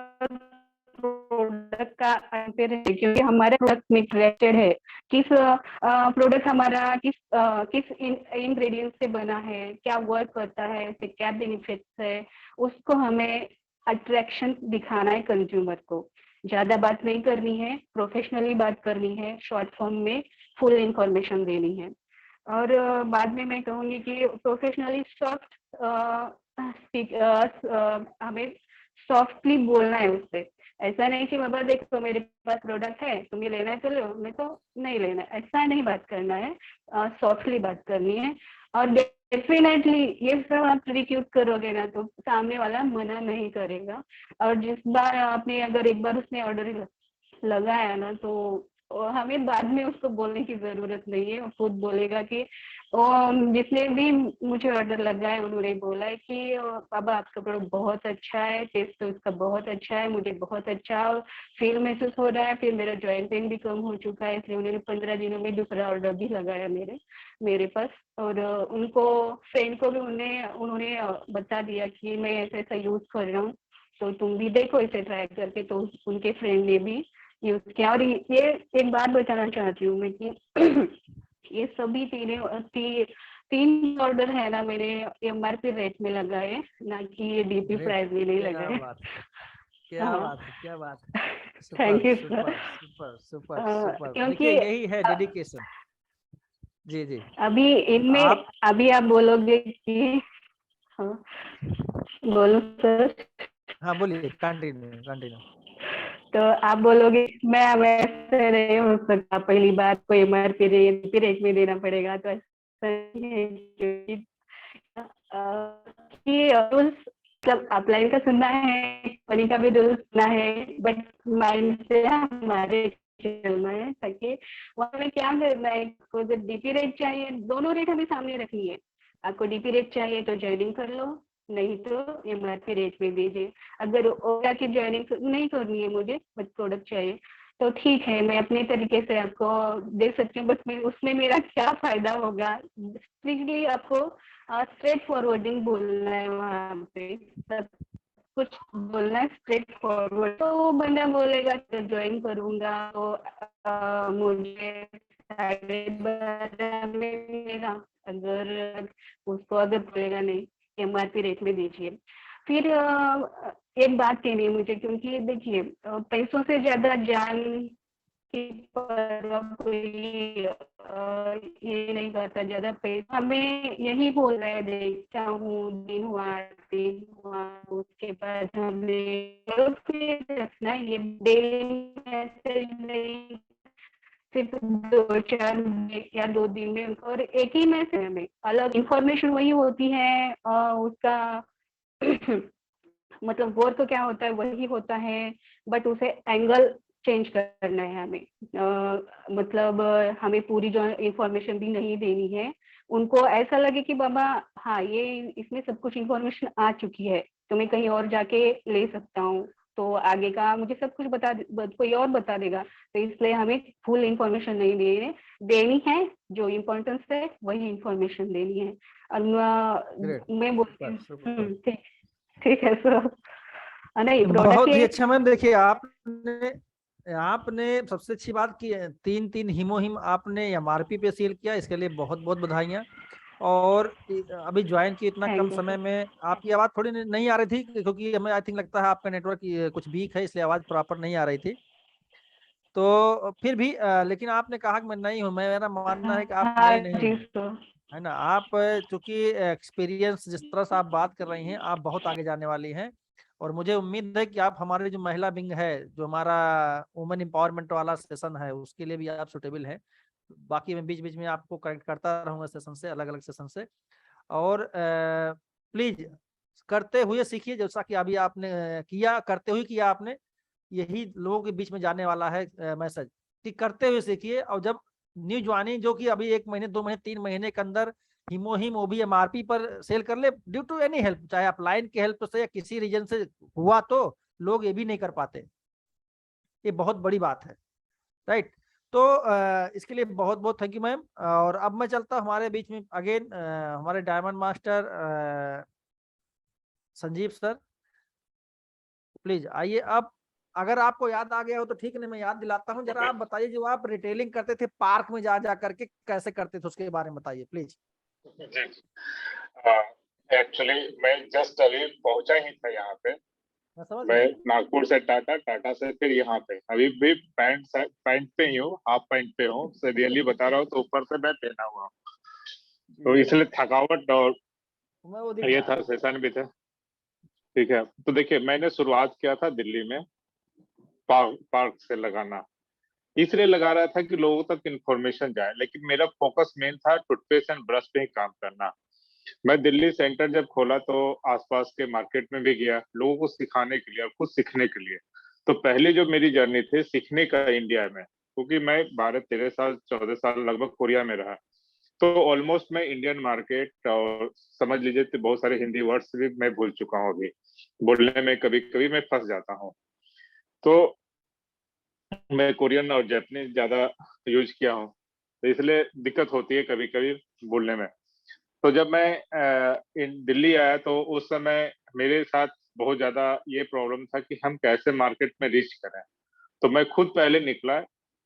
प्रोडक्ट का अंतर है, क्योंकि हमारे प्रोडक्ट में इंटरेस्टेड है किस प्रोडक्ट हमारा किस इंग्रेडिएंट से बना है, क्या वर्क करता है, उसके क्या बेनिफिट्स है, उसको हमें अट्रैक्शन दिखाना है कंज्यूमर को। ज्यादा बात नहीं करनी है, प्रोफेशनली बात करनी है, शॉर्ट फॉर्म में फुल इंफॉर्मेशन देनी है। और बाद में मैं कहूंगी कि प्रोफेशनली सॉफ्ट हमें सॉफ्टली बोलना है उससे। ऐसा नहीं कि बाबा देखो मेरे पास प्रोडक्ट है, तुम्हें लेना है तो लो, मैं तो नहीं लेना, ऐसा नहीं बात करना है, सॉफ्टली बात करनी है। और डेफिनेटली ये सब आप ट्रिक यूज करोगे ना तो सामने वाला मना नहीं करेगा। और जिस बार आपने अगर एक बार उसने ऑर्डर लगाया ना, तो हमें बाद में उसको बोलने की जरूरत नहीं है, वो खुद बोलेगा कि जिसने भी मुझे ऑर्डर लगाया उन्होंने बोला है कि बाबा आपका प्रोडक्ट बहुत अच्छा है, टेस्ट तो इसका बहुत अच्छा है, मुझे बहुत अच्छा फील महसूस हो रहा है, फिर मेरा जॉइंट पेन भी कम हो चुका है, इसलिए उन्होंने 15 दिनों में दूसरा ऑर्डर भी लगाया मेरे पास। और उनको फ्रेंड को भी उन्होंने बता दिया कि मैं ऐसा ऐसा यूज कर रहा हूँ, तो तुम भी देखो इसे ट्राई करके। तो उनके फ्रेंड ने भी यूज किया। और ये एक बात बताना चाहती हूँ मैं कि ये सभी तीन ऑर्डर है ना, मेरे एमआरपी रेट में लगाए, ना कि ये डीपी प्राइस में नहीं क्या लगाए। बात है, क्या हाँ, बात है, क्या बात है। Thank super you super sir. Super super super, देखिए क्योंकि यही है डेडिकेशन। जी जी। अभी इनमें आप, अभी आप बोलोगे कि हाँ, बोलो सर। हाँ बोलिए, कंटिन्यू कंटिन्यू। तो आप बोलोगे मैं वैसे नहीं हो सकता, पहली बात को एमआरपी रेट में देना पड़ेगा, तो ऐसा नहीं है। क्योंकि कि रूल्स मतलब अपलाइन का सुनना है, कंपनी का भी रूल्स सुनना है, बट माइंड से हमारे चलना है, ताकि वहाँ में क्या करना है। आपको जब डीपी रेट चाहिए, दोनों रेट हमें सामने रखनी है। आपको डीपी रेट चाहिए तो ज्वाइनिंग कर लो, नहीं तो एमआरपी रेट में दीजिए। अगर ओला की ज्वाइनिंग नहीं करनी है मुझे, बट प्रोडक्ट चाहिए, तो ठीक है, मैं अपने तरीके से आपको दे सकती हूँ, बट उसमें मेरा क्या फायदा होगा? स्ट्रिक्टली आपको स्ट्रेट फॉरवर्डिंग बोलना है, वहाँ पे सब कुछ बोलना है स्ट्रेट फॉरवर्ड। तो वो बंदा बोलेगा ज्वाइन करूंगा तो मुझे 12.5 में मिलेगा, अगर उसको अगर बोलेगा नहीं MRP रेट में दीजिए। फिर एक बात कहनी है मुझे, क्योंकि देखिए पैसों से ज्यादा जान की परवाह कोई ये नहीं करता। ज्यादा पैसा हमें यही बोल रहा है, देखता हूँ दिन हुआ उसके बाद हमें फिर रखना, ये डेली मैसेज नहीं, सिर्फ 2-4 या 2 दिन में, और एक ही मैसेज में अलग इंफॉर्मेशन वही होती है, उसका मतलब वर्क क्या होता है वही होता है, बट उसे एंगल चेंज करना है हमें। मतलब हमें पूरी जो इंफॉर्मेशन भी नहीं देनी है, उनको ऐसा लगे कि बाबा हाँ ये इसमें सब कुछ इंफॉर्मेशन आ चुकी है, तो मैं कहीं और जाके ले सकता हूँ, तो आगे का मुझे सब कुछ कोई और बता देगा, तो इसलिए हमें फुल इंफॉर्मेशन नहीं देनी है, जो इम्पोर्टेंस है वही इंफॉर्मेशन देनी है। और मैं बोलती हूँ ठीक है सर। नहीं प्रोडक्ट बहुत ही अच्छा मैम। देखिए आपने सबसे अच्छी बात की, 3 हिमोहिम आपने MRP पे सेल किया, इसके लिए बहुत बहुत बधाइयाँ। और अभी ज्वाइन की इतना कम समय में आपकी आवाज थोड़ी नहीं आ रही थी, क्योंकि हमें आई थिंक लगता है आपका नेटवर्क कुछ वीक है, इसलिए आवाज प्रॉपर नहीं आ रही थी। तो फिर भी लेकिन आपने कहा कि मैं नहीं हूँ, मेरा मानना है कि आप नहीं हैं, है ना। आप चूंकि एक्सपीरियंस जिस तरह से आप बात कर रही हैं, आप बहुत आगे जाने वाली हैं, और मुझे उम्मीद है कि आप हमारे जो महिला विंग है, जो हमारा वुमेन एम्पावरमेंट वाला सेशन है, उसके लिए भी आप सुटेबल है। बाकी मैं बीच बीच में आपको करेक्ट करता रहूंगा सेशन से, अलग अलग सेशन से। और प्लीज करते हुए सीखिए, जैसा कि अभी आपने किया, करते हुए किया आपने, यही लोगों के बीच में जाने वाला है मैसेज, कि करते हुए सीखिए। और जब न्यू ज्वाइनिंग जो कि अभी 1 महीने 2 महीने 3 महीने के अंदर हिमोहिम ओबी MRP पर सेल कर ले, ड्यू टू एनी हेल्प, चाहे अपलाइन की हेल्प से या किसी रीजन से हुआ, तो लोग ये भी नहीं कर पाते, ये बहुत बड़ी बात है, राइट। तो इसके लिए बहुत बहुत थैंक यू मैम। और अब मैं चलता हूँ हमारे बीच में अगेन हमारे diamond master Sanjeev sir, please आइए। अब अगर आपको याद आ गया हो तो ठीक, नहीं मैं याद दिलाता हूँ। जरा आप बताइए, जो आप रिटेलिंग करते थे पार्क में जा करके, कैसे करते थे, उसके बारे में बताइए प्लीज। जी एक्चुअली मैं जस्ट अभी पहुंचा ही था यहाँ पे, मैं नागपुर से टाटा से फिर यहाँ पे अभी भी पैंट पे ही हूँ, हाफ पैंट पे हूँ, रियली बता रहा हूँ, तो ऊपर से मैं पहना हुआ, तो इसलिए थकावट और ये था, सेशन भी था। ठीक है, तो देखिए मैंने शुरुआत किया था दिल्ली में पार्क से लगाना, इसलिए लगा रहा था कि लोगों तक इन्फॉर्मेशन जाए, लेकिन मेरा फोकस मेन था टूथपेस्ट एंड ब्रश पे ही काम करना। मैं दिल्ली सेंटर जब खोला तो आसपास के मार्केट में भी गया, लोगों को सिखाने के लिए और खुद सीखने के लिए। तो पहले जो मेरी जर्नी थी सीखने का इंडिया में, क्योंकि मैं 12-13 साल 14 साल लगभग कोरिया में रहा, तो ऑलमोस्ट मैं इंडियन मार्केट और समझ लीजिए तो बहुत सारे हिंदी वर्ड्स भी मैं भूल चुका हूँ, अभी बोलने में कभी कभी मैं फंस जाता हूँ। तो मैं कोरियन और जापानीज ज्यादा यूज किया हूँ, तो इसलिए दिक्कत होती है कभी कभी बोलने में। तो जब मैं दिल्ली आया तो उस समय मेरे साथ बहुत ज्यादा ये प्रॉब्लम था कि हम कैसे मार्केट में रीच करें। तो मैं खुद पहले निकला,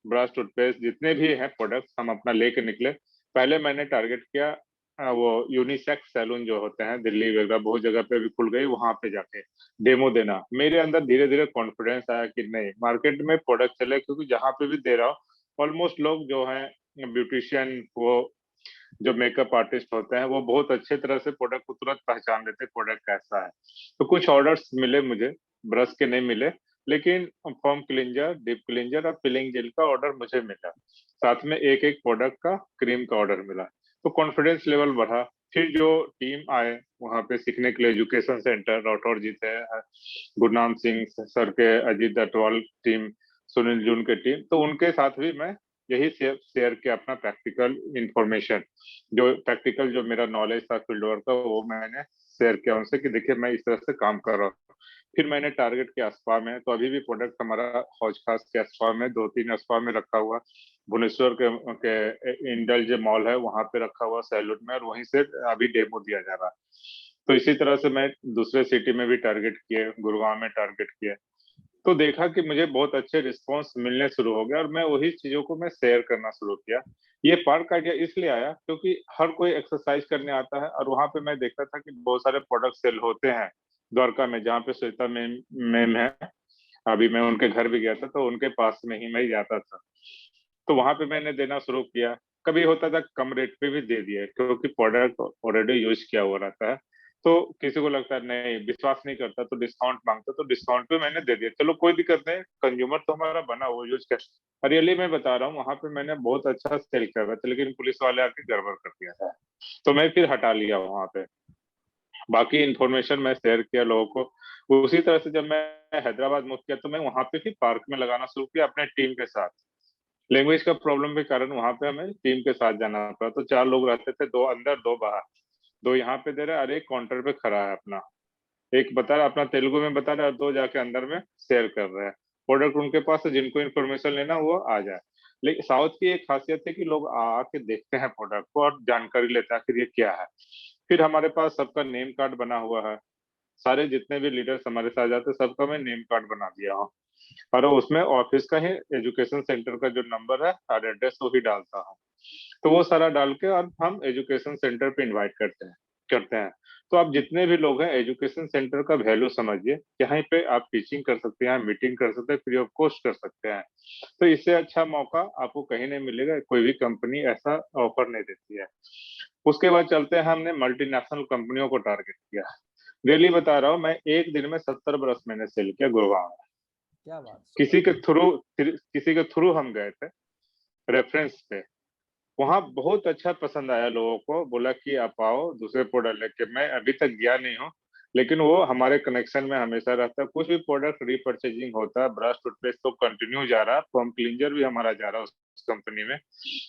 ब्रश टूथपेस्ट जितने भी हैं प्रोडक्ट्स हम अपना लेके निकले। पहले मैंने टारगेट किया वो यूनिसेक्स सैलून जो होते हैं दिल्ली वगैरह बहुत जगह पे भी खुल गई, वहां पे जाके डेमो देना। मेरे अंदर धीरे धीरे कॉन्फिडेंस आया कि नहीं मार्केट में प्रोडक्ट चले, क्योंकि जहाँ पे भी दे रहा हूँ ऑलमोस्ट लोग जो हैं ब्यूटिशियन, वो जो मेकअप आर्टिस्ट होते हैं, वो बहुत अच्छे तरह से प्रोडक्ट को तुरंत पहचान लेते हैं प्रोडक्ट कैसा है। तो कुछ ऑर्डर्स मिले मुझे, ब्रश के नहीं मिले, लेकिन फॉर्म क्लींजर, डीप क्लींजर और पिलिंग जेल का ऑर्डर मुझे मिला, साथ में एक एक प्रोडक्ट का क्रीम का ऑर्डर मिला। तो कॉन्फिडेंस लेवल बढ़ा। फिर जो टीम आए वहां पे सीखने के लिए, एजुकेशन सेंटर राठौर जी थे, गुरनाम सिंह सर के, अजीत अटवाल टीम, सुनील जून के टीम, तो उनके साथ भी मैं यही शेयर किया अपना प्रैक्टिकल इंफॉर्मेशन, जो प्रैक्टिकल जो मेरा नॉलेज था फील्ड वर्क का, वो मैंने शेयर किया उनसे कि देखिए मैं इस तरह से काम कर रहा हूँ। फिर मैंने टारगेट किया अस्पा में, तो अभी भी प्रोडक्ट हमारा हौज खास के अस्पा में 2-3 अस्पा में रखा हुआ, भुवनेश्वर के इंडल जो मॉल है वहां पे रखा हुआ सैलून में, और वहीं से अभी डेमो दिया जा रहा है। तो इसी तरह से मैं दूसरे सिटी में भी टारगेट किए, गुड़गांव में टारगेट किए, तो देखा कि मुझे बहुत अच्छे रिस्पांस मिलने शुरू हो गए और मैं वही चीजों को मैं शेयर करना शुरू किया। ये पार्क आइडिया इसलिए आया क्योंकि हर कोई एक्सरसाइज करने आता है, और वहां पे मैं देखता था कि बहुत सारे प्रोडक्ट सेल होते हैं द्वारका में, जहाँ पे श्वेता मैम है। अभी मैं उनके घर भी गया था, तो उनके पास में ही मैं जाता था, तो वहां पे मैंने देना शुरू किया। कभी होता था कम रेट पे भी दे दिए, क्योंकि प्रोडक्ट ऑलरेडी यूज किया हुआ रहता है। तो किसी को लगता है नहीं, विश्वास नहीं करता तो डिस्काउंट मांगता, तो डिस्काउंट पे मैंने दे दिया, चलो कोई दिक्कत नहीं, कंज्यूमर तो हमारा बना वो यूज कर। रियली मैं बता रहा हूँ, वहां पे मैंने बहुत अच्छा सेल कर रहा था, लेकिन पुलिस वाले आके गड़बड़ कर दिया था, तो मैं फिर हटा लिया वहां पे। बाकी इंफॉर्मेशन मैं शेयर किया लोगों को। उसी तरह से जब मैं हैदराबाद मूव किया, तो मैं वहां पे फिर पार्क में लगाना शुरू किया अपने टीम के साथ। लैंग्वेज का प्रॉब्लम के कारण वहां पे हमें टीम के साथ जाना पड़ा, तो 4 लोग रहते थे, 2 अंदर 2 बाहर, 2 यहाँ पे दे रहा है और एक काउंटर पे खड़ा है अपना, एक बता रहा अपना तेलुगु में बता रहा है, और 2 जाके अंदर में शेयर कर रहे हैं प्रोडक्ट उनके पास है, जिनको इन्फॉर्मेशन लेना वो आ जाए। लेकिन साउथ की एक खासियत है कि लोग आके देखते हैं प्रोडक्ट को और जानकारी लेते हैं आखिर ये क्या है। फिर हमारे पास सबका नेम कार्ड बना हुआ है, सारे जितने भी लीडर्स हमारे साथ जाते हैं सबका मैं नेम कार्ड बना दिया हूँ, और उसमें ऑफिस का ही एजुकेशन सेंटर का जो नंबर है और एड्रेस वो ही डालता हूँ। तो वो सारा डाल के और हम एजुकेशन सेंटर पे इनवाइट करते हैं। तो आप जितने भी लोग हैं, एजुकेशन सेंटर का वैल्यू समझिए, यहाँ पे आप टीचिंग कर सकते हैं, मीटिंग कर सकते हैं, फ्री ऑफ कॉस्ट कर सकते हैं। तो इससे अच्छा मौका आपको कहीं नहीं मिलेगा, कोई भी कंपनी ऐसा ऑफर नहीं देती है। उसके बाद चलते हैं, हमने मल्टीनेशनल कंपनियों को टारगेट किया। रियली बता रहा हूँ, मैं एक दिन में 70 ब्रश मैंने सेल किया गुड़गांव में। क्या बात, किसी के थ्रू हम गए थे रेफरेंस पे। वहां बहुत अच्छा पसंद आया लोगों को, बोला कि आप आओ दूसरे प्रोडक्ट लेके। मैं अभी तक गया नहीं हूँ, लेकिन वो हमारे कनेक्शन में हमेशा रहता है। कुछ भी प्रोडक्ट रीपर्चेजिंग होता है, ब्रश टूथपेस्ट तो कंटिन्यू जा रहा है, फोम क्लींजर भी हमारा जा रहा है उस कंपनी में।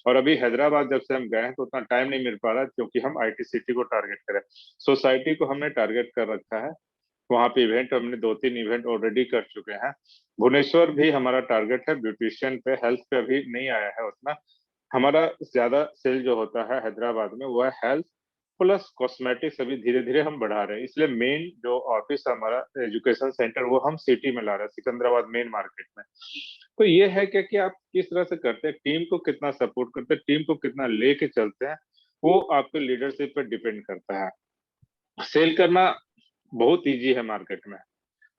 और अभी हैदराबाद जब से हम गए हैं तो उतना टाइम नहीं मिल पा रहा, क्योंकि हम आईटी सिटी को टारगेट करें, सोसाइटी को हमने टारगेट कर रखा है। वहां पे इवेंट हमने 2-3 इवेंट ऑलरेडी कर चुके हैं। भुवनेश्वर भी हमारा टारगेट है, ब्यूटिशियन पे, हेल्थ पे अभी नहीं आया है उतना। हमारा ज्यादा सेल जो होता है हैदराबाद में वो है हेल्थ प्लस कॉस्मेटिक्स, अभी धीरे धीरे हम बढ़ा रहे हैं। इसलिए मेन जो ऑफिस हमारा एजुकेशन सेंटर वो हम सिटी में ला रहे हैं, सिकंदराबाद मेन मार्केट में। तो ये है क्या कि आप किस तरह से करते हैं, टीम को कितना सपोर्ट करते हैं, टीम को कितना लेके चलते हैं, वो आपके लीडरशिप पर डिपेंड करता है। सेल करना बहुत इजी है मार्केट में।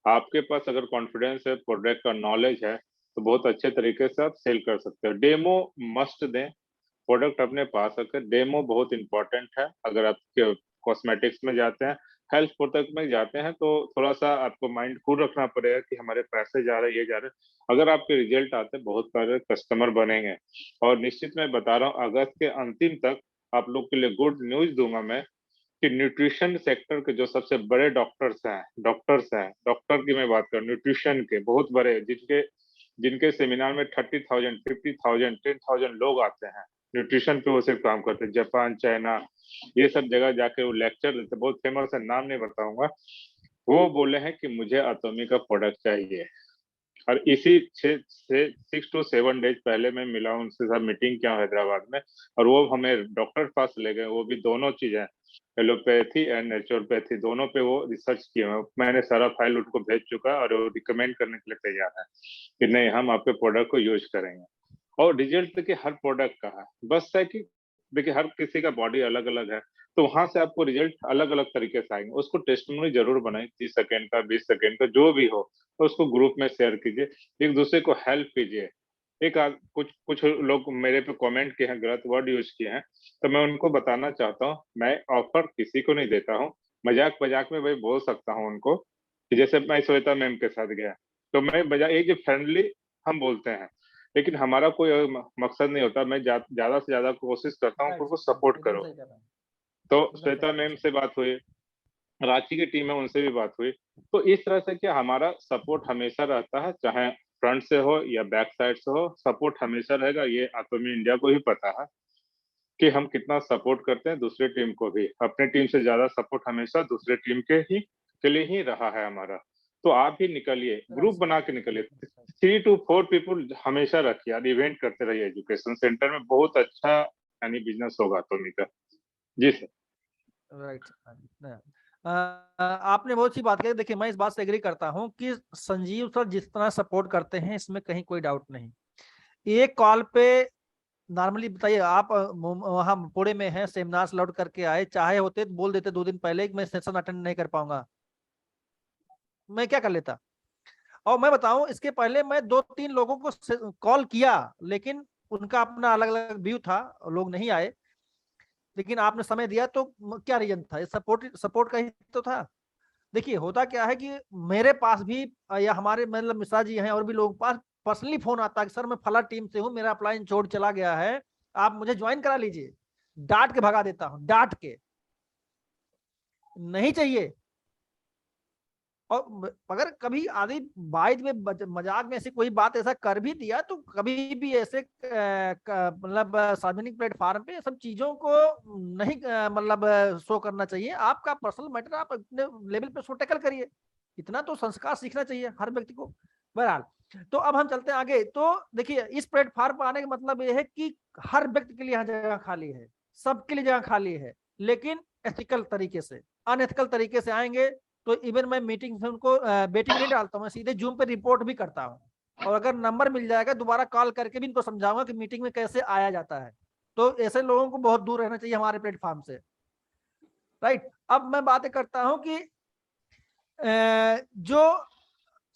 आपके पास अगर कॉन्फिडेंस है, प्रोडक्ट का नॉलेज है, तो बहुत अच्छे तरीके से आप सेल कर सकते हो। डेमो मस्ट दें, प्रोडक्ट अपने पास रखें, डेमो बहुत इंपॉर्टेंट है। अगर आप कॉस्मेटिक्स में जाते हैं, हेल्थ प्रोडक्ट में जाते हैं, तो थोड़ा सा आपको माइंड कूल रखना पड़ेगा कि हमारे पैसे जा रहे हैं, ये जा रहे हैं। अगर आपके रिजल्ट आते हैं, बहुत सारे कस्टमर बनेंगे। और निश्चित मैं बता रहा हूँ, अगस्त के अंतिम तक आप लोग के लिए गुड न्यूज दूंगा मैं, कि न्यूट्रिशन सेक्टर के जो सबसे बड़े डॉक्टर की मैं बात करूं, न्यूट्रिशन के बहुत बड़े, जिनके जिनके सेमिनार में 30,000, 50,000, 10,000 लोग आते हैं, न्यूट्रिशन पे वो सिर्फ काम करते हैं। जापान, चाइना, ये सब जगह जाके वो लेक्चर देते, बहुत फेमस है, नाम नहीं बताऊंगा। वो बोले हैं कि मुझे एटॉमी का प्रोडक्ट चाहिए, और इसी 6 to 7 डेज पहले मैं मिला हूं उनसे, साथ मीटिंग किया हैदराबाद में, और वो हमें डॉक्टर के पास ले गए। वो भी दोनों चीजें, एलोपैथी एंड नेचुरोपैथी, दोनों पे वो रिसर्च किए हैं। मैंने सारा फाइल उनको भेज चुका है, और वो रिकमेंड करने के लिए तैयार है कि नहीं, हम आपके प्रोडक्ट को यूज करेंगे। और रिजल्ट देखिए हर प्रोडक्ट का है, बस है कि देखिए हर किसी का बॉडी अलग अलग है, तो वहां से आपको रिजल्ट अलग अलग तरीके से आएंगे। उसको टेस्टिमोनी जरूर बनाए, 30 सेकंड का, 20 सेकंड का, जो भी हो, तो उसको ग्रुप में शेयर कीजिए, एक दूसरे को हेल्प कीजिए। कुछ कुछ लोग मेरे पे कमेंट किए हैं, गलत वर्ड यूज किए हैं, तो मैं उनको बताना चाहता हूँ, मैं ऑफर किसी को नहीं देता हूँ। मजाक मजाक में भाई बोल सकता हूँ उनको कि जैसे मैं श्वेता मैम के साथ गया, तो मैं मजाक एक फ्रेंडली हम बोलते हैं, लेकिन हमारा कोई मकसद नहीं होता। मैं ज्यादा से ज्यादा कोशिश करता हूँ उनको सपोर्ट करो। तो श्वेता मैम से बात हुई, रांची की टीम है उनसे भी बात हुई। तो इस तरह से क्या हमारा सपोर्ट हमेशा रहता है, चाहे फ्रंट से हो या बैक साइड से हो, सपोर्ट हमेशा रहेगा। ये एटॉमी इंडिया को ही पता है कि हम कितना सपोर्ट करते हैं दूसरे टीम को भी। अपने टीम से ज्यादा सपोर्ट हमेशा दूसरे टीम के लिए ही रहा है हमारा। तो आप ही निकलिए, ग्रुप बना के निकलिए, 3 to 4 पीपल हमेशा रखिए यार, इवेंट करते रहिए एजुकेशन सेंटर में, बहुत अच्छा यानी बिजनेस होगा अटॉमी का। जी सर। राइट। आपने बहुत सी बात कही। देखिए मैं इस बात से एग्री करता हूं कि संजीव सर जिस तरह सपोर्ट करते हैं इसमें कहीं कोई डाउट नहीं। एक कॉल पे नॉर्मली बताइए, आप वहां पुणे में हैं, सेमिनार लौट करके आए, चाहे होते तो बोल देते 2 दिन पहले कि मैं सेशन अटेंड नहीं कर पाऊंगा, मैं क्या कर लेता। और मैं बताऊं इसके पहले मैं 2-3 लोगों को कॉल किया, लेकिन उनका अपना अलग अलग व्यू था, लोग नहीं आए। लेकिन आपने समय दिया तो क्या रीजन था? सपोर्ट का ही तो था। देखिए होता क्या है कि मेरे पास भी या हमारे मतलब मिश्रा जी हैं और भी लोगों के पास पर्सनली फोन आता है कि सर मैं फला टीम से हूं, मेरा अप्लाइन छोड़ चला गया है, आप मुझे ज्वाइन करा लीजिए। डांट के भगा देता हूं, डांट के, नहीं चाहिए। और अगर कभी आदि बाइज में मजाक में ऐसी कोई बात ऐसा कर भी दिया तो कभी भी ऐसे मतलब सार्वजनिक प्लेटफॉर्म पे सब चीजों को नहीं मतलब शो करना चाहिए। आपका पर्सनल मैटर आप अपने लेवल पे शो टैकल करिए, इतना तो संस्कार सीखना चाहिए हर व्यक्ति को। बहरहाल तो अब हम चलते हैं आगे। तो देखिए इस प्लेटफॉर्म पर आने का मतलब यह है कि हर व्यक्ति के लिए यहाँ जगह खाली है, सबके लिए जगह खाली है, लेकिन एथिकल तरीके से। अनएथिकल तरीके से आएंगे तो इवन मैं मीटिंग से उनको वेटिंग नहीं डालता हूँ, मैं सीधे जूम पे रिपोर्ट भी करता हूँ। और अगर नंबर मिल जाएगा दोबारा कॉल करके भी इनको समझाऊंगा कि मीटिंग में कैसे आया जाता है। तो ऐसे लोगों को बहुत दूर रहना चाहिए हमारे प्लेटफॉर्म से। राइट। अब मैं बातें करता हूं कि जो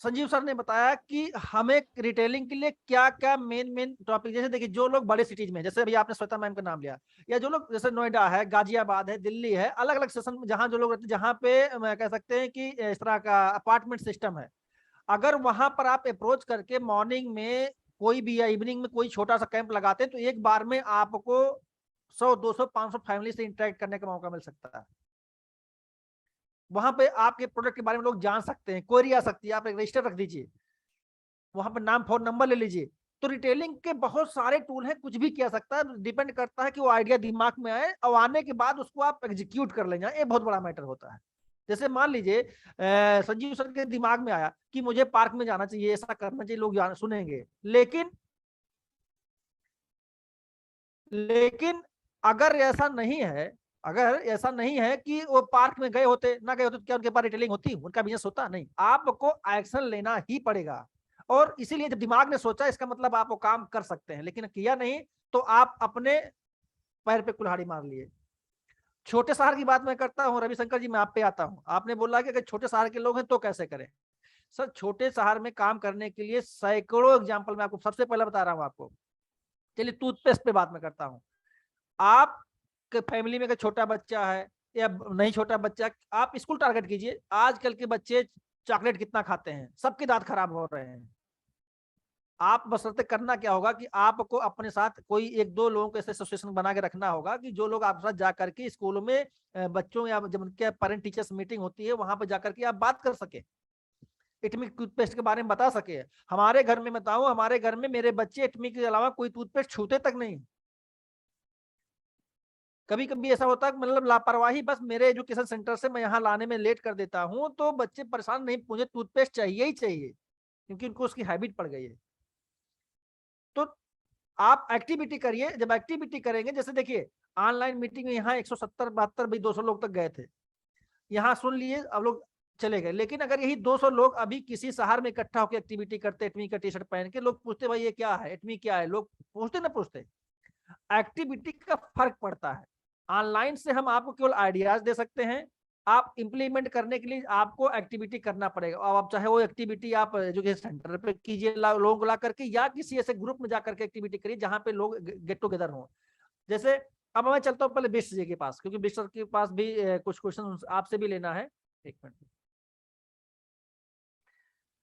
संजीव सर ने बताया कि हमें रिटेलिंग के लिए क्या क्या मेन टॉपिक, जैसे देखिए जो लोग बड़े सिटीज में, जैसे अभी आपने श्वेता मैम का नाम लिया, या जो लोग जैसे नोएडा है, गाजियाबाद है, दिल्ली है, अलग अलग सेशन में जहां जो लोग रहते हैं, जहां पे मैं कह सकते हैं कि इस तरह का अपार्टमेंट सिस्टम है, अगर वहां पर आप अप्रोच करके मॉर्निंग में कोई भी या इवनिंग में कोई छोटा सा कैंप लगाते हैं तो एक बार में आपको 100, 200, 500 फैमिली से इंटरेक्ट करने का मौका मिल सकता है। वहां पे आपके प्रोडक्ट के बारे में लोग जान सकते हैं, क्वेरी आ सकती है, आप एक रजिस्टर रख दीजिए, वहां पर नाम फोन नंबर ले लीजिए। तो रिटेलिंग के बहुत सारे टूल हैं, कुछ भी किया सकता है, डिपेंड करता है कि वो आइडिया दिमाग में आए और आने के बाद उसको आप एग्जीक्यूट कर लेंगे, ये बहुत बड़ा मैटर होता है। जैसे मान लीजिए संजीव सर के दिमाग में आया कि मुझे पार्क में जाना चाहिए, ऐसा करना चाहिए, लोग सुनेंगे, लेकिन अगर ऐसा नहीं है कि वो पार्क में गए होते ना गए होते तो क्या उनके पास रिटेलिंग होती, उनका बिजनेस होता? नहीं। आपको एक्शन लेना ही पड़ेगा। और इसीलिए जब दिमाग ने सोचा इसका मतलब आप वो काम कर सकते हैं, लेकिन किया नहीं तो आप अपने पैर पे कुल्हाड़ी मार लिए। छोटे शहर की बात मैं करता हूं, रविशंकर जी मैं आप पे आता हूं। आपने बोला कि अगर छोटे शहर के लोग हैं तो कैसे करें। सर छोटे शहर में काम करने के लिए सैकड़ों एग्जाम्पल मैं आपको सबसे पहले बता रहा हूं आपको। चलिए टूथपेस्ट पे बात मैं करता हूं। आप फैमिली में छोटा बच्चा है या नहीं छोटा बच्चा, आप स्कूल टारगेट कीजिए। आजकल के बच्चे चॉकलेट कितना खाते हैं, सबके दांत खराब हो रहे हैं। आप बशर्ते करना क्या होगा कि आपको अपने साथ कोई 1-2 लोगों को ऐसे एसोसिएशन बना के रखना होगा कि जो लोग आपके साथ जाकर के स्कूलों में बच्चों या जब उनके पेरेंट टीचर्स मीटिंग होती है वहां पर जाकर के आप बात कर सके, एटमिक टूथपेस्ट के बारे में बता सके। हमारे घर में बताऊं, हमारे घर में मेरे बच्चे एटमिक के अलावा कोई टूथपेस्ट छूते तक नहीं। कभी कभी ऐसा होता है मतलब लापरवाही, बस मेरे एजुकेशन सेंटर से मैं यहाँ लाने में लेट कर देता हूँ तो बच्चे परेशान, नहीं मुझे टूथपेस्ट चाहिए ही चाहिए, क्योंकि उनको उसकी हैबिट पड़ गई है। तो आप एक्टिविटी करिए। जब एक्टिविटी करेंगे, जैसे देखिए ऑनलाइन मीटिंग में यहाँ 170, 72 भाई 200 लोग तक गए थे, यहाँ सुन लिए, अब लोग चले गए। लेकिन अगर यही 200 लोग अभी किसी शहर में इकट्ठा होकर एक्टिविटी करते, एटमी का टी शर्ट पहन के, लोग पूछते भाई ये क्या है, एटमी क्या है, लोग पूछते ना पूछते। एक्टिविटी का फर्क पड़ता है। ऑनलाइन से हम आपको केवल आइडियाज दे सकते हैं, आप इंप्लीमेंट करने के लिए आपको एक्टिविटी करना पड़ेगा। अब आप चाहे वो एक्टिविटी आप एजुकेशन सेंटर पे कीजिए लोगों को ला करके, या किसी ऐसे ग्रुप में जाकर के एक्टिविटी करिए जहां पे लोग गेट टुगेदर हों। जैसे अब मैं चलता हूँ पहले बिष्ट जी के पास, क्योंकि बिष्ट सर के पास भी कुछ क्वेश्चन आपसे भी लेना है। एक मिनट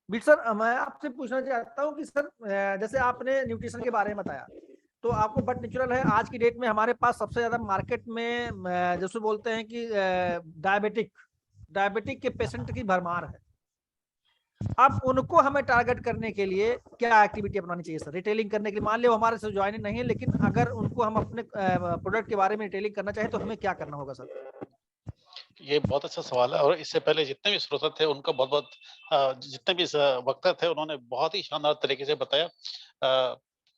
बिष्ट सर, मैं आपसे पूछना चाहता हूँ कि सर जैसे आपने न्यूट्रिशन के बारे में बताया, तो आपको बट नेचुरल है आज की डेट में हमारे पास सबसे ज्यादा मार्केट में जैसे बोलते हैं कि डायबिटिक के पेशेंट की भरमार है। अब उनको हमें टारगेट करने के लिए क्या एक्टिविटी अपनानी चाहिए सर, रिटेलिंग करने के लिए? मान लो हमारे से ज्वाइन नहीं है, लेकिन अगर उनको हम अपने प्रोडक्ट के बारे में रिटेलिंग करना चाहें तो हमें क्या करना होगा सर? ये बहुत अच्छा सवाल है, और इससे पहले जितने भी श्रोता थे उनका बहुत बहुत जितने भी वक्ता थे उन्होंने बहुत ही शानदार तरीके से बताया।